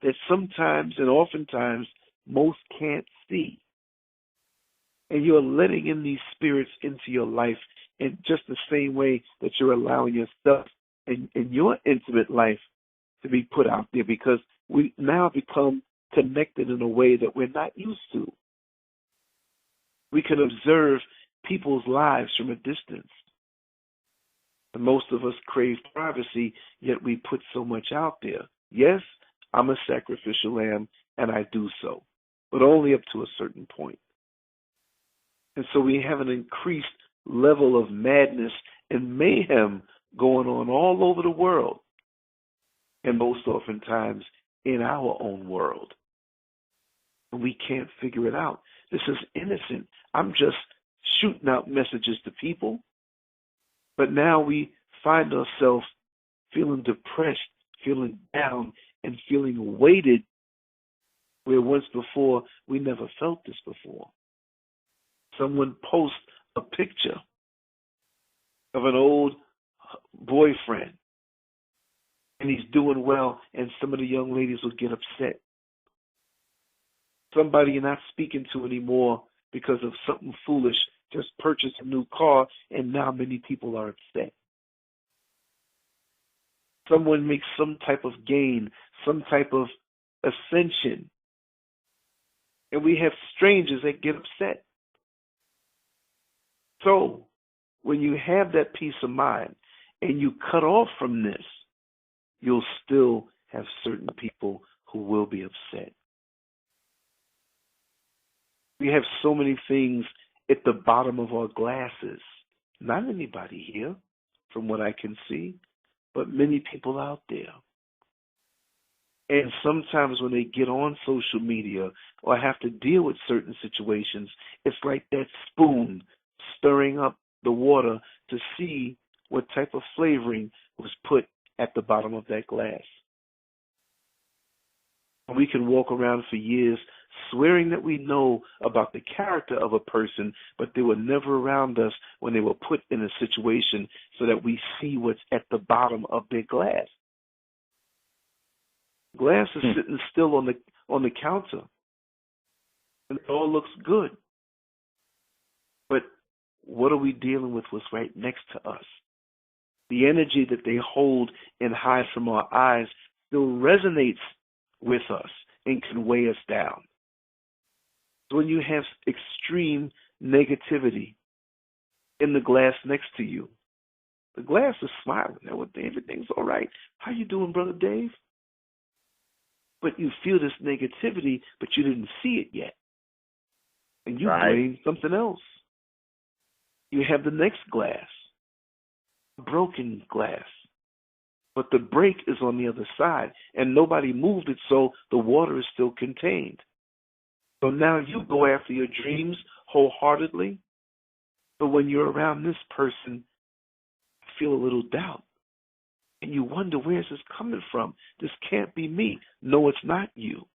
that sometimes and oftentimes most can't see. And you're letting in these spirits into your life in just the same way that you're allowing yourself and your intimate life to be put out there, because we now become connected in a way that we're not used to. We can observe people's lives from a distance. And most of us crave privacy, yet we put so much out there. Yes, I'm a sacrificial lamb, and I do so, but only up to a certain point. And so we have an increased level of madness and mayhem going on all over the world, and most oftentimes in our own world. And we can't figure it out. This is innocent. I'm just shooting out messages to people. But now we find ourselves feeling depressed, feeling down, and feeling weighted where once before we never felt this before. Someone posts a picture of an old boyfriend, and he's doing well, and some of the young ladies will get upset. Somebody you're not speaking to anymore because of something foolish, just purchased a new car, and now many people are upset. Someone makes some type of gain, some type of ascension, and we have strangers that get upset. So, when you have that peace of mind and you cut off from this, you'll still have certain people who will be upset. We have so many things at the bottom of our glasses. Not anybody here, from what I can see, but many people out there. And sometimes when they get on social media or have to deal with certain situations, it's like that spoon stirring up the water to see what type of flavoring was put at the bottom of that glass. And we can walk around for years swearing that we know about the character of a person, but they were never around us when they were put in a situation so that we see what's at the bottom of their glass. Glass is sitting still on the counter, and it all looks good. But what are we dealing with what's right next to us? The energy that they hold and hide from our eyes still resonates with us and can weigh us down. So when you have extreme negativity in the glass next to you, the glass is smiling. Everything's all right. How you doing, Brother Dave? But you feel this negativity, but you didn't see it yet. And you blame something else. You have the next glass, a broken glass. but the break is on the other side, and nobody moved it, so the water is still contained. So now you go after your dreams wholeheartedly, but when you're around this person, you feel a little doubt. And you wonder, where's this coming from? This can't be me. No, it's not you.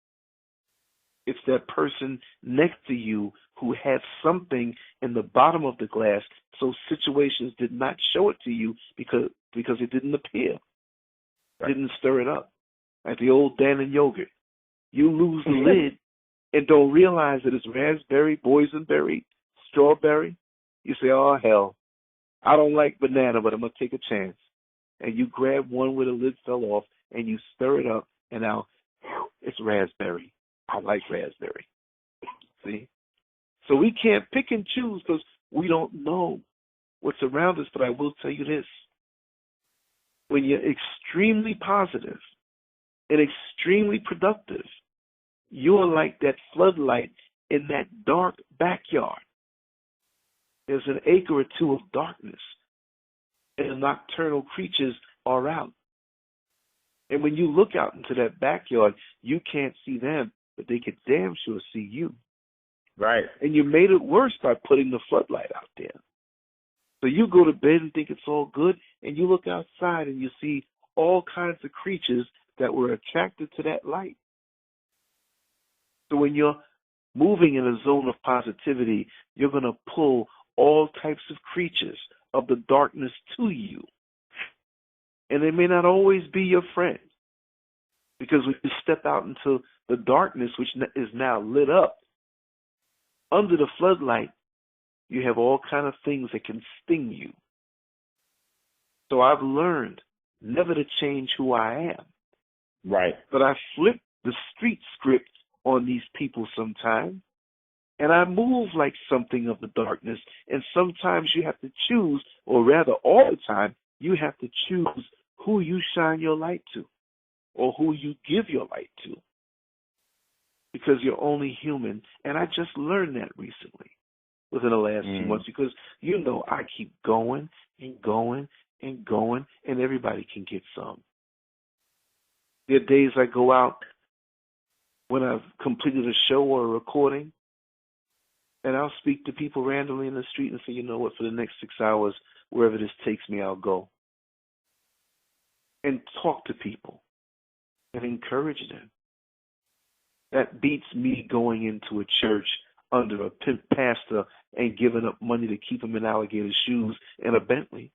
It's that person next to you who had something in the bottom of the glass, so situations did not show it to you because it didn't appear. Right. Didn't stir it up. Like the old Dannon yogurt. You lose the lid and don't realize that it's raspberry, boysenberry, strawberry. You say, oh, hell, I don't like banana, but I'm going to take a chance. And you grab one where the lid fell off, and you stir it up, and now it's raspberry. I like raspberry. See? So we can't pick and choose because we don't know what's around us, but I will tell you this. When you're extremely positive and extremely productive, you are like that floodlight in that dark backyard. There's an acre or two of darkness, and the nocturnal creatures are out. And when you look out into that backyard, you can't see them, but they can damn sure see you. Right. And you made it worse by putting the floodlight out there. So you go to bed and think it's all good, and you look outside and you see all kinds of creatures that were attracted to that light. So when you're moving in a zone of positivity, you're going to pull all types of creatures of the darkness to you. And they may not always be your friend. Because when you step out into the darkness, which is now lit up, under the floodlight, you have all kinds of things that can sting you. So I've learned never to change who I am. Right. But I flip the street script on these people sometimes, and I move like something of the darkness. And sometimes you have to choose, or rather all the time, you have to choose who you shine your light to or who you give your light to. Because you're only human. And I just learned that recently within the last few months because, you know, I keep going and going and going, and everybody can get some. There are days I go out when I've completed a show or a recording, and I'll speak to people randomly in the street and say, you know what, for the next 6 hours, wherever this takes me, I'll go. And talk to people and encourage them. That beats me going into a church under a pimp pastor and giving up money to keep him in alligator shoes and a Bentley.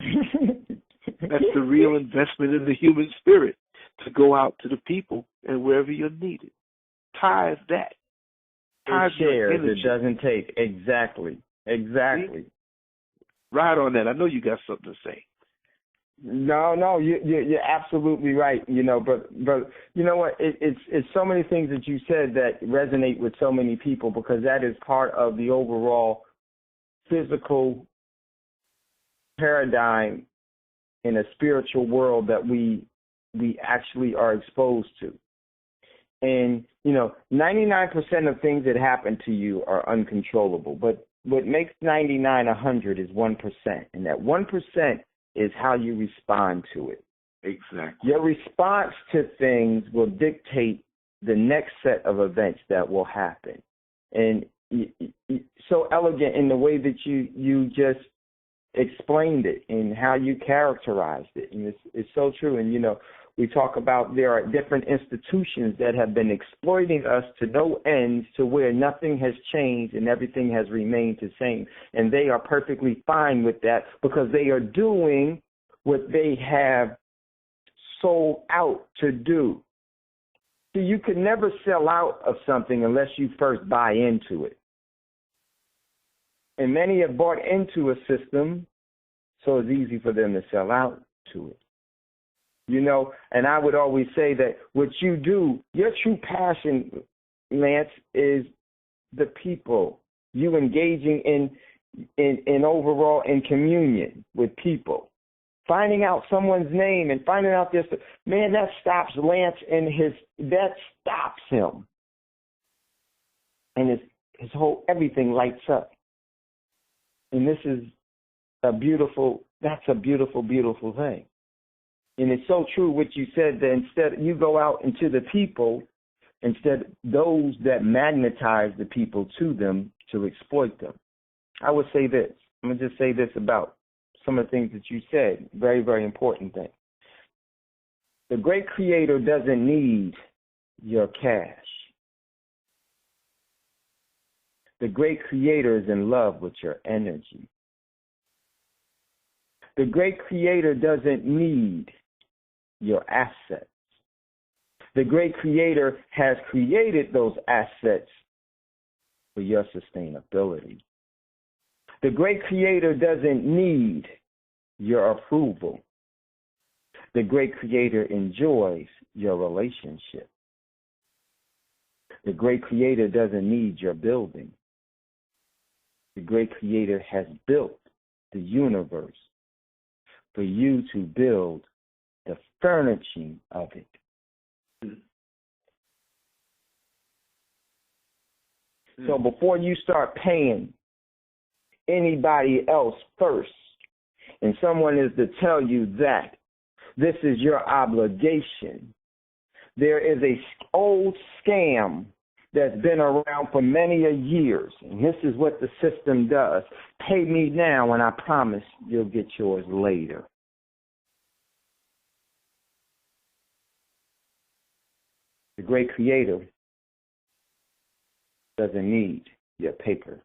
That's the real investment in the human spirit, to go out to the people and wherever you're needed. Tithe that. It shares, it doesn't take. Exactly. See? Right on that. I know you got something to say. No, you're absolutely right. You know, but you know what? It's so many things that you said that resonate with so many people, because that is part of the overall physical paradigm in a spiritual world that we actually are exposed to. And, you know, 99% of things that happen to you are uncontrollable. But what makes 99 100 is 1%. And that 1% is how you respond to it. Exactly. Your response to things will dictate the next set of events that will happen. And so elegant in the way that you just explained it and how you characterized it. And it's so true. And, you know, we talk about there are different institutions that have been exploiting us to no ends, to where nothing has changed and everything has remained the same. And they are perfectly fine with that because they are doing what they have sold out to do. So you can never sell out of something unless you first buy into it. And many have bought into a system, so it's easy for them to sell out to it. You know, and I would always say that what you do, your true passion, Lance, is the people. You engaging in overall in communion with people. Finding out someone's name and finding out this, man, that stops Lance and that stops him. And his whole, everything lights up. And this is that's a beautiful, beautiful thing. And it's so true what you said, that instead you go out into the people, instead those that magnetize the people to them to exploit them. I would say this. I'm going to just say this about some of the things that you said. Very, very important thing. The great creator doesn't need your cash. The great creator is in love with your energy. The great creator doesn't need your assets. The great creator has created those assets for your sustainability. The great creator doesn't need your approval. The great creator enjoys your relationship. The great creator doesn't need your building. The great creator has built the universe for you to build the furnishing of it. So before you start paying anybody else first, and someone is to tell you that this is your obligation, there is a old scam that's been around for many a years, and this is what the system does. Pay me now, and I promise you'll get yours later. The great creator doesn't need your paper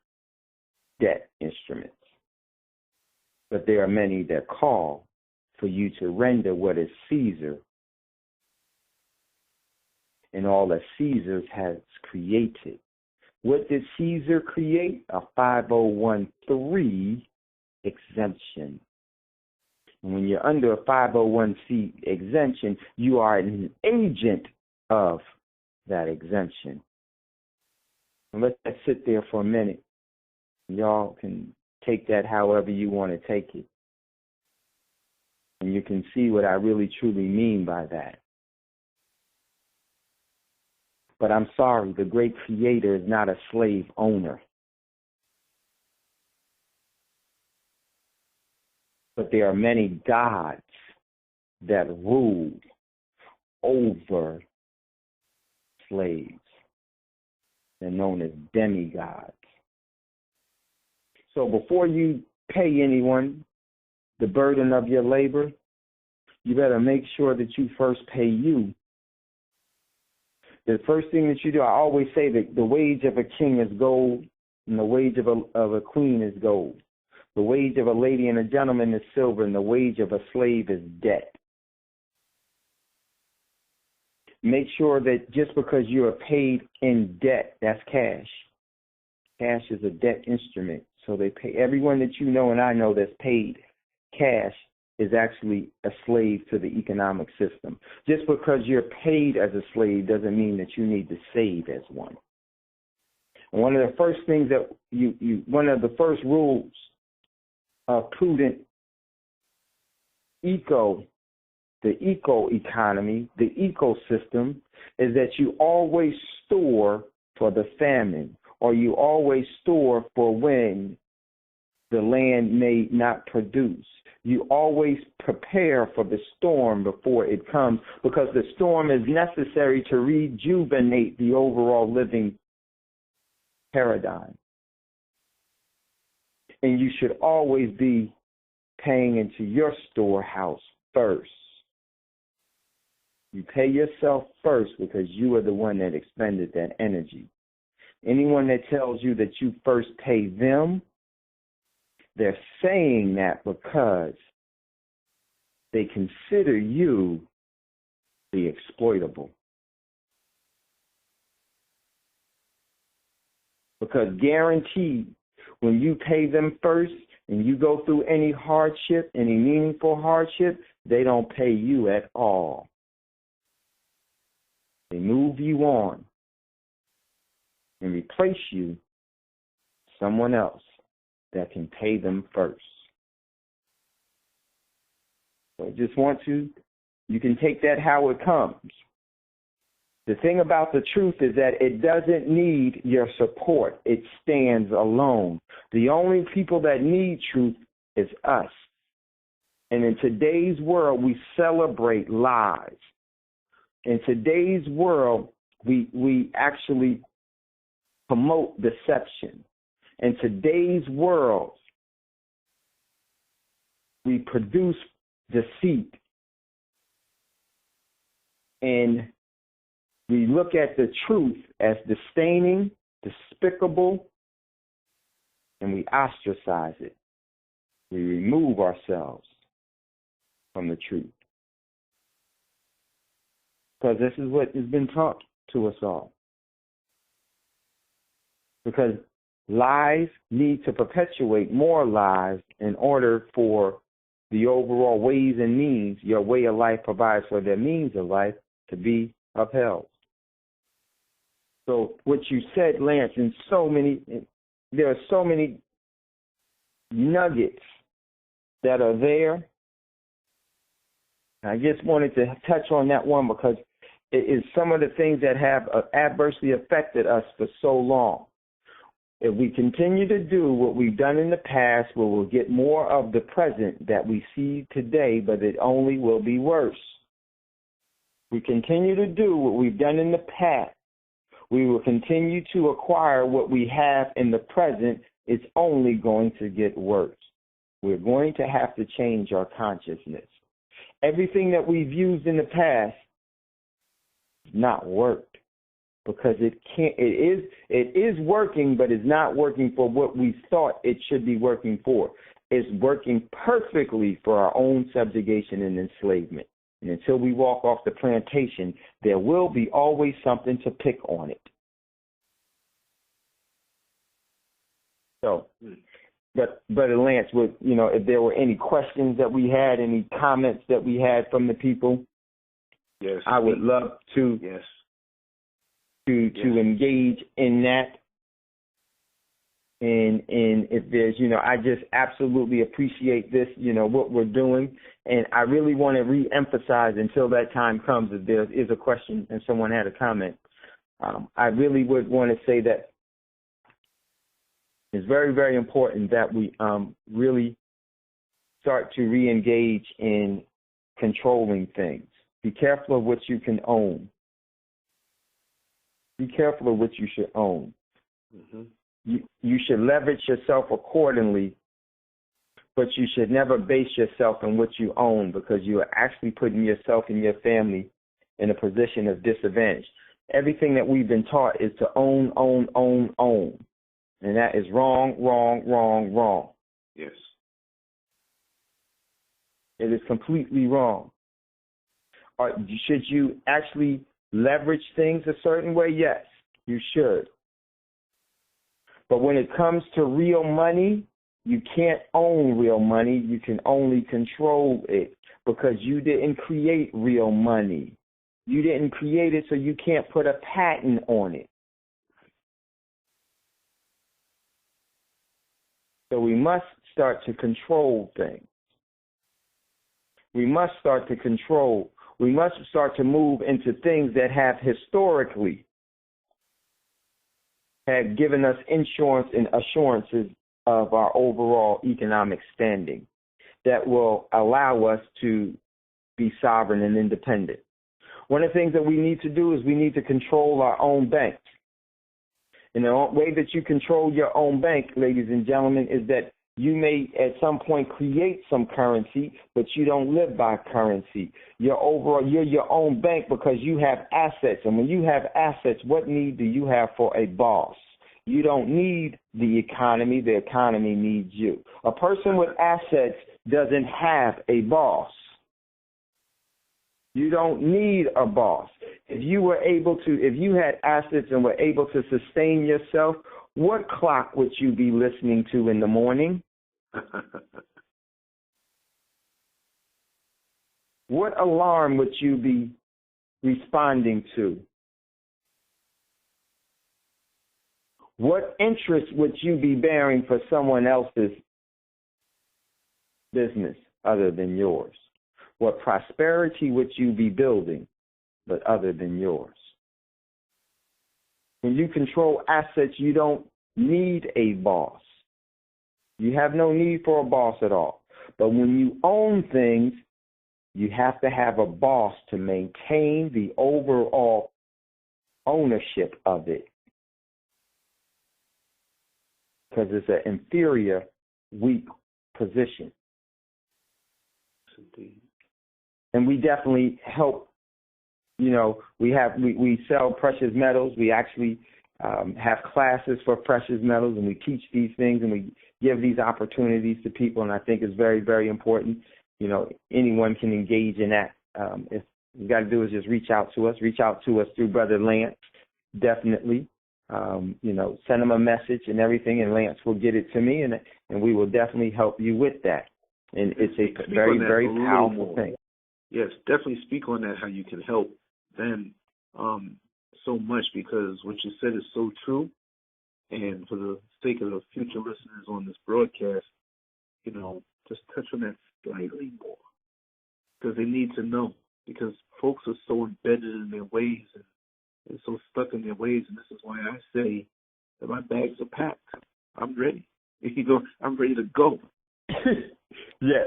debt instruments, but there are many that call for you to render what is Caesar and all that Caesar has created. What did Caesar create? A 501(c) exemption. And when you're under a 501(c) exemption, you are an agent of that exemption. And let that sit there for a minute. Y'all can take that however you want to take it. And you can see what I really truly mean by that. But I'm sorry, the great creator is not a slave owner. But there are many gods that rule over slaves. They're known as demigods. So before you pay anyone the burden of your labor, you better make sure that you first pay you. The first thing that you do, I always say that the wage of a king is gold, and the wage of a queen is gold. The wage of a lady and a gentleman is silver, and the wage of a slave is debt. Make sure that just because you are paid in debt, that's cash. Cash is a debt instrument. So they pay everyone that you know and I know that's paid cash is actually a slave to the economic system. Just because you're paid as a slave doesn't mean that you need to save as one. And one of the first things that one of the first rules of prudent the eco-economy, the ecosystem, is that you always store for the famine, or you always store for when the land may not produce. You always prepare for the storm before it comes, because the storm is necessary to rejuvenate the overall living paradigm. And you should always be paying into your storehouse first. You pay yourself first because you are the one that expended that energy. Anyone that tells you that you first pay them, they're saying that because they consider you the exploitable. Because guaranteed, when you pay them first and you go through any hardship, any meaningful hardship, they don't pay you at all. They move you on and replace you with someone else that can pay them first. So I just want you can take that how it comes. The thing about the truth is that it doesn't need your support. It stands alone. The only people that need truth is us. And in today's world, we celebrate lies. In today's world, we actually promote deception. In today's world, we produce deceit. And we look at the truth as disdaining, despicable, and we ostracize it. We remove ourselves from the truth. Because this is what has been taught to us all. Because lies need to perpetuate more lies in order for the overall ways and means your way of life provides for their means of life to be upheld. So what you said, Lance, there are so many nuggets that are there. I just wanted to touch on that one because it is some of the things that have adversely affected us for so long. If we continue to do what we've done in the past, we will get more of the present that we see today, but it only will be worse. We continue to do what we've done in the past, we will continue to acquire what we have in the present. It's only going to get worse. We're going to have to change our consciousness. Everything that we've used in the past has not worked because it is working, but it's not working for what we thought it should be working for. It's working perfectly for our own subjugation and enslavement. And until we walk off the plantation, there will be always something to pick on it. So, but Lance, if there were any questions that we had, any comments that we had from the people, yes, I would love to to engage in that. And if there's, I just absolutely appreciate this, what we're doing. And I really want to reemphasize until that time comes, if there is a question and someone had a comment, I really would want to say that it's very, very important that we really start to reengage in controlling things. Be careful of what you can own. Be careful of what you should own. Mm-hmm. You should leverage yourself accordingly, but you should never base yourself on what you own, because you are actually putting yourself and your family in a position of disadvantage. Everything that we've been taught is to own, own, own, own. And that is wrong, wrong, wrong, wrong. Yes. It is completely wrong. Should you actually leverage things a certain way? Yes, you should. But when it comes to real money, you can't own real money. You can only control it, because you didn't create real money. You didn't create it, so you can't put a patent on it. So we must start to control things. We must start to control. We must start to move into things that have historically have given us insurance and assurances of our overall economic standing that will allow us to be sovereign and independent. One of the things that we need to do is we need to control our own banks. And the way that you control your own bank, ladies and gentlemen, is that you may at some point create some currency, but you don't live by currency. You're your own bank because you have assets. And when you have assets, what need do you have for a boss? You don't need the economy needs you. A person with assets doesn't have a boss. You don't need a boss. If you had assets and were able to sustain yourself, what clock would you be listening to in the morning? What alarm would you be responding to? What interest would you be bearing for someone else's business other than yours? What prosperity would you be building but other than yours? When you control assets, you don't need a boss. You have no need for a boss at all. But when you own things, you have to have a boss to maintain the overall ownership of it, because it's an inferior, weak position. And we definitely help. You know, we sell precious metals. We actually have classes for precious metals, and we teach these things, and we give these opportunities to people. And I think it's very, very important. You know, anyone can engage in that. If you got to do is just reach out to us. Reach out to us through Brother Lance. Definitely. You know, send him a message and everything, and Lance will get it to me, and we will definitely help you with that. And it's a very, very powerful thing. Yes, definitely speak on that, how you can help them so much, because what you said is so true. And for the sake of the future listeners on this broadcast, you know, just touch on that slightly more, because they need to know, because folks are so embedded in their ways and so stuck in their ways. And this is why I say that my bags are packed. I'm ready. You know, I'm ready to go. Yeah,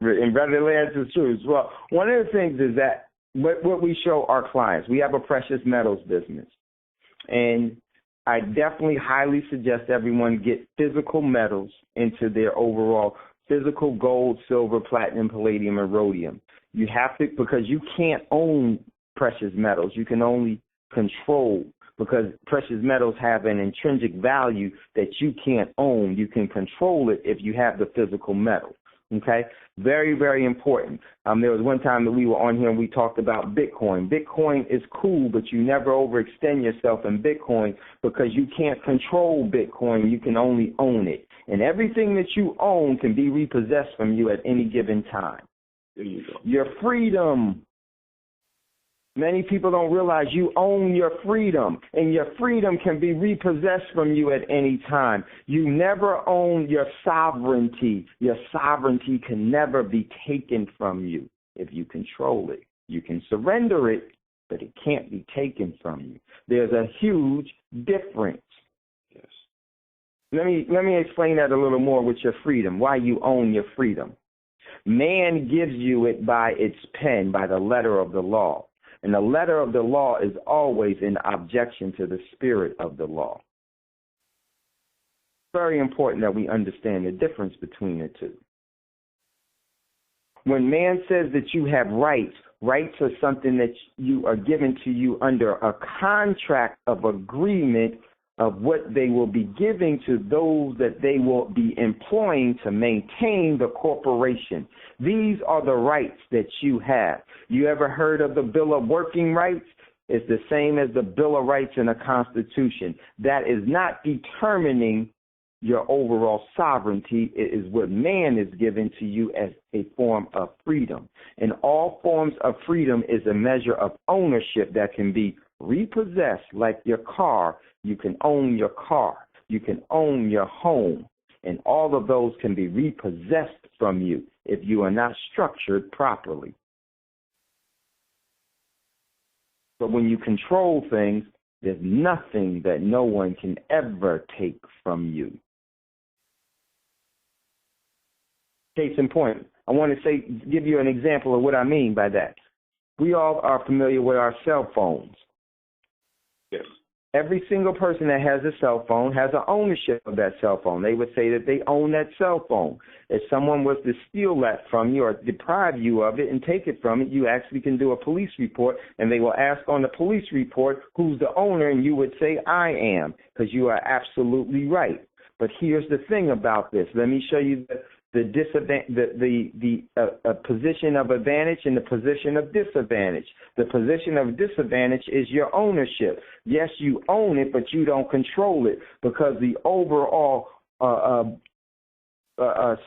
and Brother Lance is true. Well, one of the things is that what we show our clients, we have a precious metals business, and I definitely highly suggest everyone get physical metals into their overall physical gold, silver, platinum, palladium, and rhodium. You have to, because you can't own precious metals. You can only control, because precious metals have an intrinsic value that you can't own. You can control it if you have the physical metal. Okay? Very, very important. There was one time that we were on here and we talked about Bitcoin. Bitcoin is cool, but you never overextend yourself in Bitcoin, because you can't control Bitcoin. You can only own it. And everything that you own can be repossessed from you at any given time. There you go. Your freedom. Many people don't realize you own your freedom, and your freedom can be repossessed from you at any time. You never own your sovereignty. Your sovereignty can never be taken from you if you control it. You can surrender it, but it can't be taken from you. There's a huge difference. Yes. Let me explain that a little more with your freedom, why you own your freedom. Man gives you it by its pen, by the letter of the law. And the letter of the law is always in objection to the spirit of the law. Very important that we understand the difference between the two. When man says that you have rights, rights are something that you are given to you under a contract of agreement of what they will be giving to those that they will be employing to maintain the corporation. These are the rights that you have. You ever heard of the Bill of Working Rights? It's the same as the Bill of Rights in the Constitution. That is not determining your overall sovereignty. It is what man is given to you as a form of freedom. And all forms of freedom is a measure of ownership that can be repossessed, like your car. You can own your car. You can own your home. And all of those can be repossessed from you if you are not structured properly. But when you control things, there's nothing that no one can ever take from you. Case in point, I want to give you an example of what I mean by that. We all are familiar with our cell phones. Yes. Every single person that has a cell phone has an ownership of that cell phone. They would say that they own that cell phone. If someone was to steal that from you or deprive you of it and take it from it, you actually can do a police report, and they will ask on the police report who's the owner, and you would say, I am, because you are absolutely right. But here's the thing about this. Let me show you the position of advantage and the position of disadvantage. The position of disadvantage is your ownership. Yes, you own it, but you don't control it, because the overall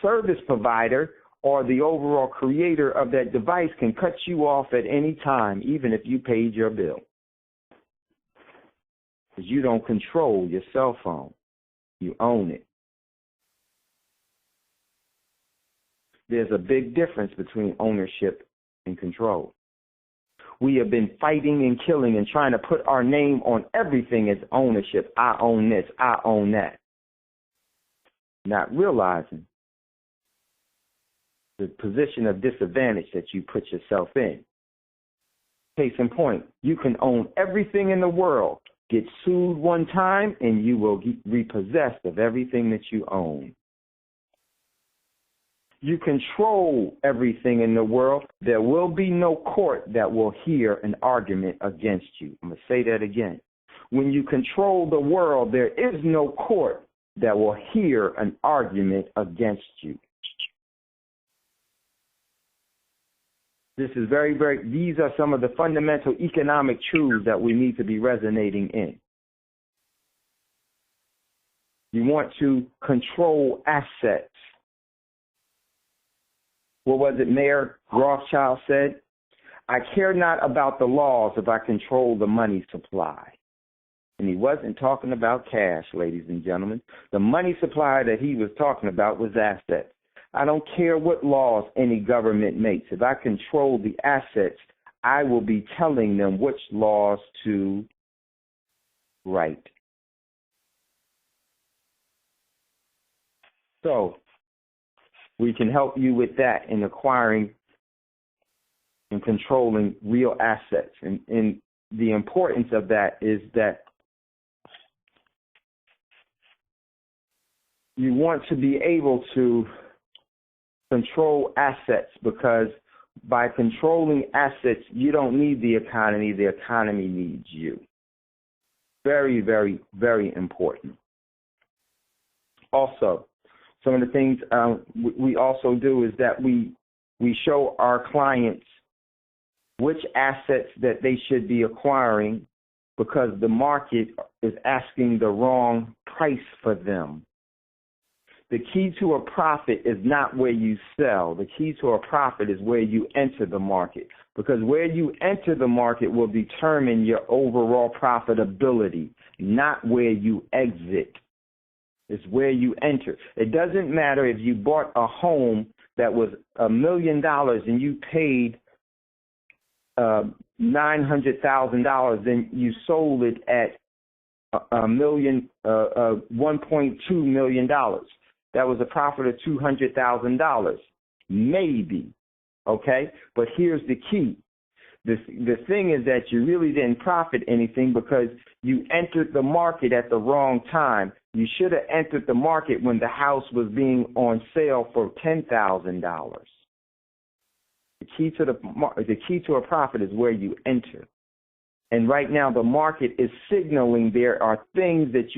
service provider or the overall creator of that device can cut you off at any time, even if you paid your bill. Because you don't control your cell phone. You own it. There's a big difference between ownership and control. We have been fighting and killing and trying to put our name on everything as ownership. I own this, I own that. Not realizing the position of disadvantage that you put yourself in. Case in point, you can own everything in the world, get sued one time, and you will be repossessed of everything that you own. You control everything in the world. There will be no court that will hear an argument against you. I'm going to say that again. When you control the world, there is no court that will hear an argument against you. This is these are some of the fundamental economic truths that we need to be resonating in. You want to control assets. What was it Mayor Rothschild said? I care not about the laws if I control the money supply. And he wasn't talking about cash, ladies and gentlemen. The money supply that he was talking about was assets. I don't care what laws any government makes. If I control the assets, I will be telling them which laws to write. So we can help you with that in acquiring and controlling real assets. And the importance of that is that you want to be able to control assets, because by controlling assets, you don't need the economy needs you. Very, very, very important. Also, some of the things we also do is that we show our clients which assets that they should be acquiring, because the market is asking the wrong price for them. The key to a profit is not where you sell. The key to a profit is where you enter the market, because where you enter the market will determine your overall profitability, not where you exit. It's where you enter. It doesn't matter if you bought a home that was $1 million and you paid $900,000, then you sold it at $1.2 million. That was a profit of $200,000, maybe, okay? But here's the key. The thing is that you really didn't profit anything because you entered the market at the wrong time. You should have entered the market when the house was being on sale for $10,000. The key to a profit is where you enter. And right now the market is signaling there are things that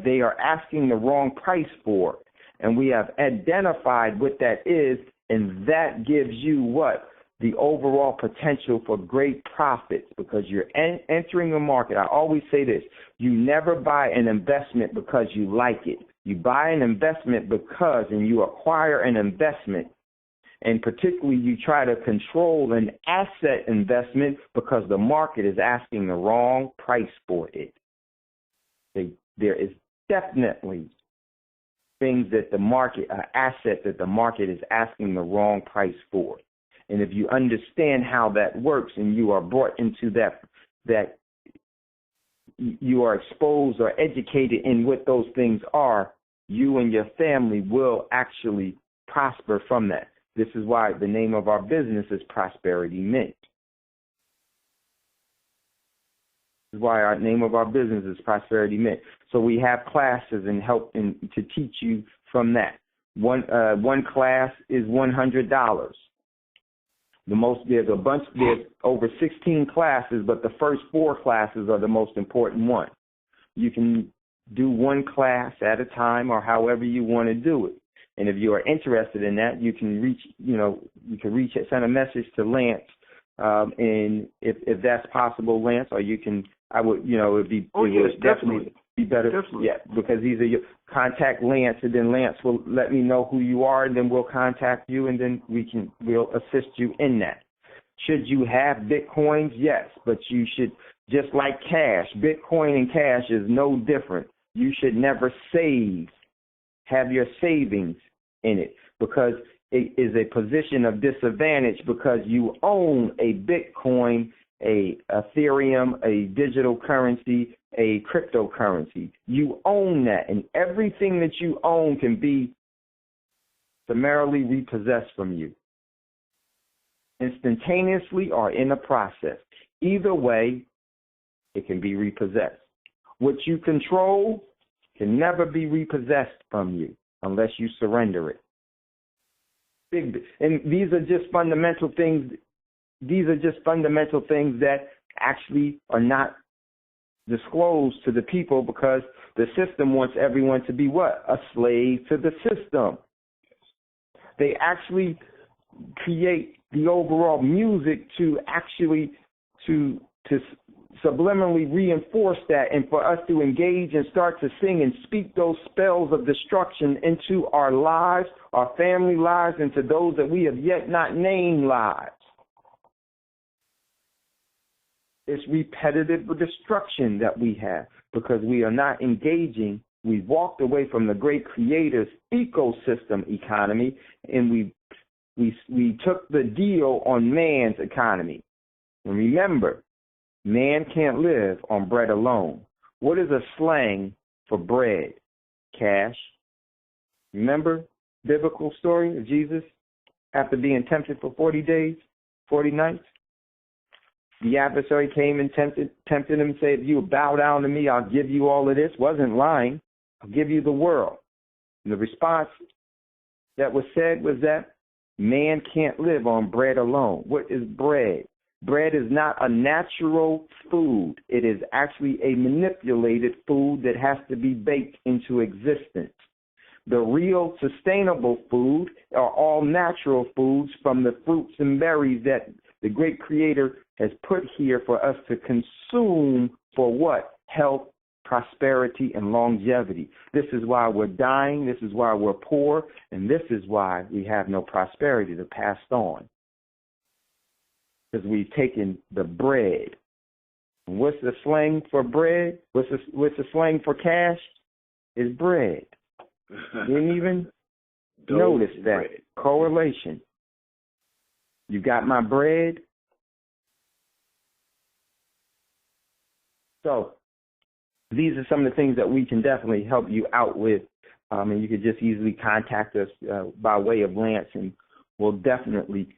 they are asking the wrong price for. And we have identified what that is, and that gives you what? The overall potential for great profits, because you're entering a market. I always say this: you never buy an investment because you like it. You buy an investment because, and you acquire an investment, and particularly you try to control an asset investment because the market is asking the wrong price for it. There is definitely things that the market, an asset that the market is asking the wrong price for. And if you understand how that works and you are brought into that you are exposed or educated in what those things are, you and your family will actually prosper from that. This is why the name of our business is Prosperity Mint. This is why our name of our business is Prosperity Mint. So we have classes and help to teach you from that. One class is $100. There's over 16 classes, but the first 4 classes are the most important one. You can do one class at a time or however you want to do it. And if you are interested in that, you can send a message to Lance, and if that's possible, Lance, or it would definitely be better. Definitely. Yeah, because either you contact Lance, and then Lance will let me know who you are, and then we'll contact you, and then we'll assist you in that. Should you have Bitcoins? Yes, but you should, just like cash, Bitcoin and cash is no different. You should never have your savings in it, because it is a position of disadvantage, because you own a Bitcoin, a Ethereum, a digital currency, a cryptocurrency. You own that, and everything that you own can be summarily repossessed from you, instantaneously or in a process. Either way, it can be repossessed. What you control can never be repossessed from you unless you surrender it. And these are just fundamental things. These are just fundamental things that actually are not disclosed to the people because the system wants everyone to be what? A slave to the system. They actually create the overall music to actually to subliminally reinforce that, and for us to engage and start to sing and speak those spells of destruction into our lives, our family lives, and to those that we have yet not named lives. It's repetitive destruction that we have because we are not engaging. We walked away from the great creator's ecosystem economy, and we took the deal on man's economy. And remember, man can't live on bread alone. What is a slang for bread? Cash. Remember biblical story of Jesus after being tempted for 40 days, 40 nights? The adversary came and tempted him and said, if you bow down to me, I'll give you all of this. Wasn't lying. I'll give you the world. And the response that was said was that man can't live on bread alone. What is bread? Bread is not a natural food. It is actually a manipulated food that has to be baked into existence. The real sustainable food are all natural foods from the fruits and berries that the great creator has put here for us to consume for what? Health, prosperity, and longevity. This is why we're dying. This is why we're poor. And this is why we have no prosperity to pass on. Because we've taken the bread. And what's the slang for bread? What's the slang for cash? Is bread. Didn't even notice that bread correlation. You got my bread? So these are some of the things that we can definitely help you out with. And you can just easily contact us by way of Lance, and we'll definitely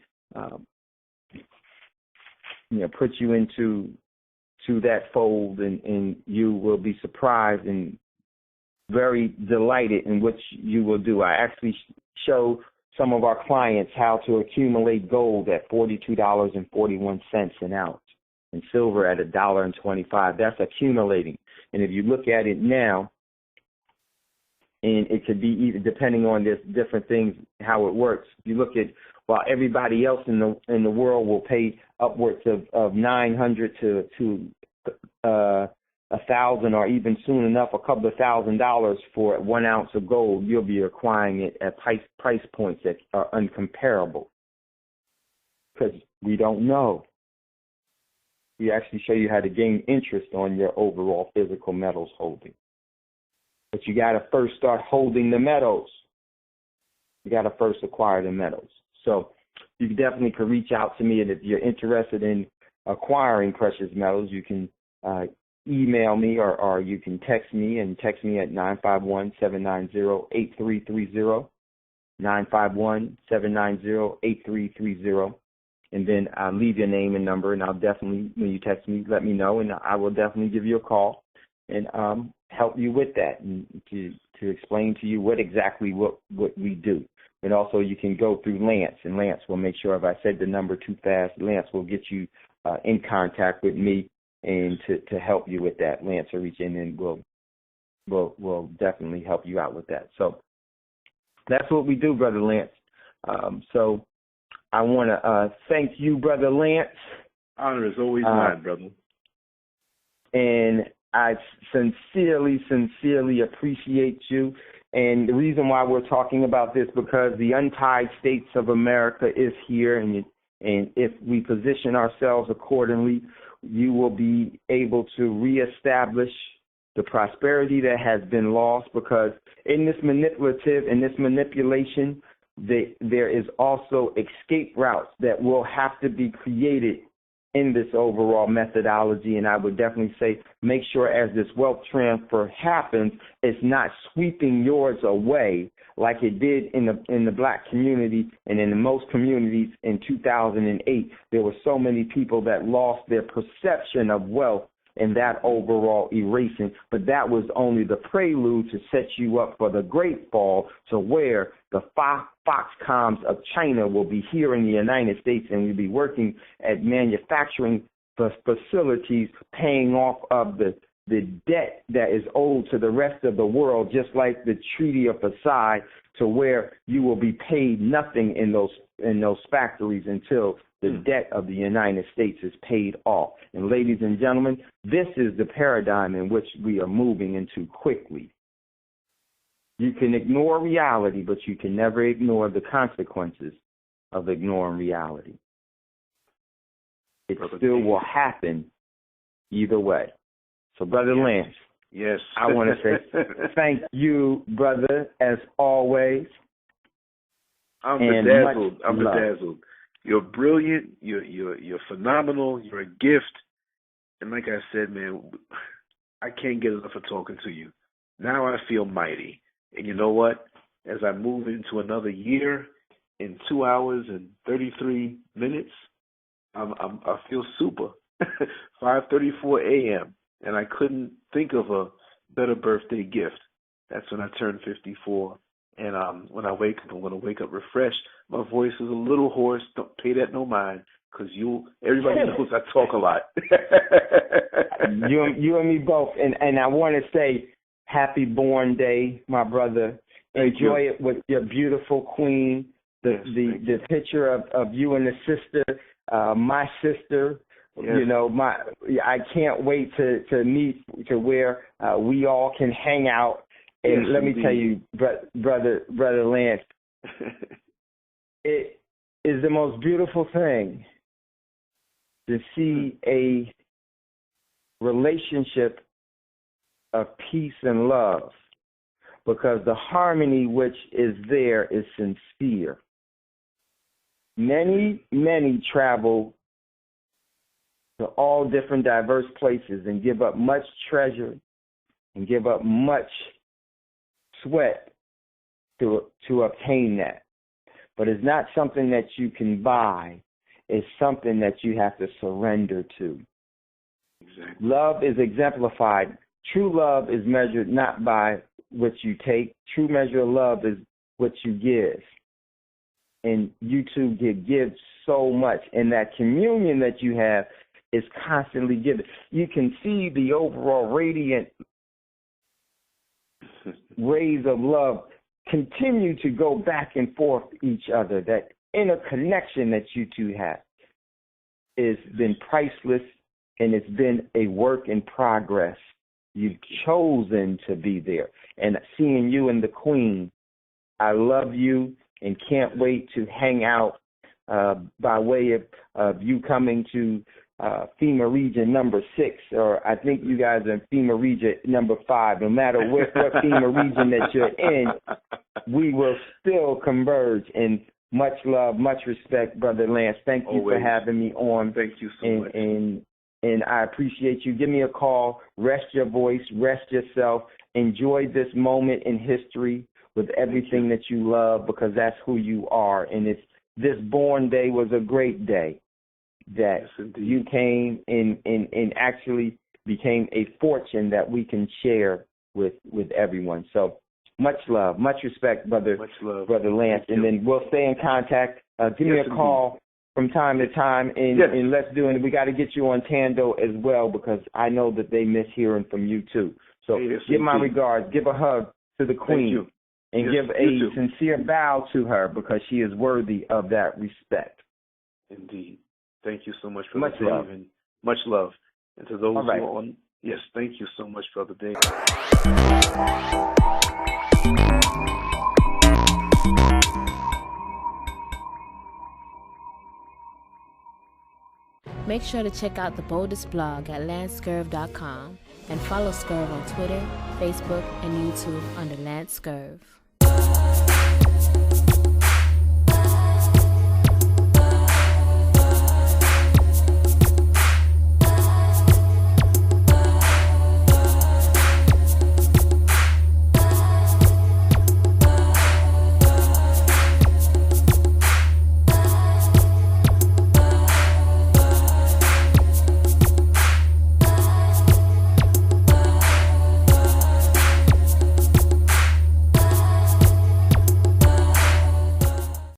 put you into that fold, and you will be surprised and very delighted in what you will do. I actually show some of our clients how to accumulate gold at $42.41 an ounce and silver at $1.25. That's accumulating. And if you look at it now, and it could be either, depending on this different things, how it works. You look at, while everybody else in the world will pay upwards of $900 to $1,000, or even soon enough a couple of $1,000 for 1 ounce of gold, you'll be acquiring it at price points that are uncomparable because we don't know. We actually show you how to gain interest on your overall physical metals holding. But you got to first start holding the metals. You got to first acquire the metals. So you definitely can reach out to me, and if you're interested in acquiring precious metals, you can email me or you can text me at 951-790-8330, 951-790-8330. And then I'll leave your name and number, and I'll definitely, when you text me, let me know, and I will definitely give you a call and help you with that, and to explain to you what we do. And also you can go through Lance, and Lance will make sure if I said the number too fast, Lance will get you in contact with me and to help you with that. Lance will reach in and will definitely help you out with that. So that's what we do, Brother Lance. So I want to thank you, Brother Lance. Honor is always mine, brother. And I sincerely appreciate you. And the reason why we're talking about this, because the untied states of America is here, and if we position ourselves accordingly, you will be able to reestablish the prosperity that has been lost, because in this manipulation, there is also escape routes that will have to be created in this overall methodology, and I would definitely say make sure as this wealth transfer happens, it's not sweeping yours away like it did in the black community and in most communities in 2008. There were so many people that lost their perception of wealth and that overall erasing, but that was only the prelude to set you up for the great fall, to where the Foxcoms of China will be here in the United States, and we'll be working at manufacturing facilities, paying off of the debt that is owed to the rest of the world, just like the Treaty of Versailles, to where you will be paid nothing in those factories until the debt of the United States is paid off. And ladies and gentlemen, this is the paradigm in which we are moving into quickly. You can ignore reality, but you can never ignore the consequences of ignoring reality. It still will happen either way. So, Brother Lance, yes, I want to say thank you, brother, as always. I'm bedazzled. You're brilliant. You're phenomenal. You're a gift. And like I said, man, I can't get enough of talking to you. Now I feel mighty. And you know what? As I move into another year, in 2 hours and 33 minutes, I feel super. 5:34 a.m. And I couldn't think of a better birthday gift. That's when I turn 54. And when I wake up, I'm going to wake up refreshed. My voice is a little hoarse. Don't pay that no mind, because everybody knows I talk a lot. you and me both. And I want to say happy born day, my brother. Enjoy it with your beautiful queen. The picture of you and the sister, my sister. Yes. You know, I can't wait to meet to where we all can hang out. And yes, let me tell you, brother Lance, it is the most beautiful thing to see a relationship of peace and love, because the harmony which is there is sincere. Many travel to all different diverse places and give up much treasure and give up much sweat to obtain that. But it's not something that you can buy. It's something that you have to surrender to. Exactly. Love is exemplified. True love is measured not by what you take. True measure of love is what you give. And you two give so much. And that communion that you have is constantly given. You can see the overall radiant rays of love continue to go back and forth each other. That inner connection that you two have has been priceless, and it's been a work in progress. You've chosen to be there. And seeing you and the Queen, I love you and can't wait to hang out by way of you coming to FEMA region number 6, or I think you guys are in FEMA region number 5. No matter what FEMA region that you're in, we will still converge. And much love, much respect, Brother Lance. Thank you for having me on. Thank you so much. And I appreciate you. Give me a call. Rest your voice. Rest yourself. Enjoy this moment in history with everything that you love, because that's who you are. And this born day was a great day that you came and actually became a fortune that we can share with everyone. So much love, much respect, Brother Lance. And then we'll stay in contact. Give me a call from time to time, and let's do it. We got to get you on Tando as well, because I know that they miss hearing from you too. So give my regards. Give a hug to the Queen. And give a sincere bow to her, because she is worthy of that respect. Indeed. Thank you so much for much love. And much love. And to those who are on, yes, thank you so much, Brother Dave. Make sure to check out the boldest blog at LanceScurv.com and follow Scurv on Twitter, Facebook, and YouTube under LanceScurv.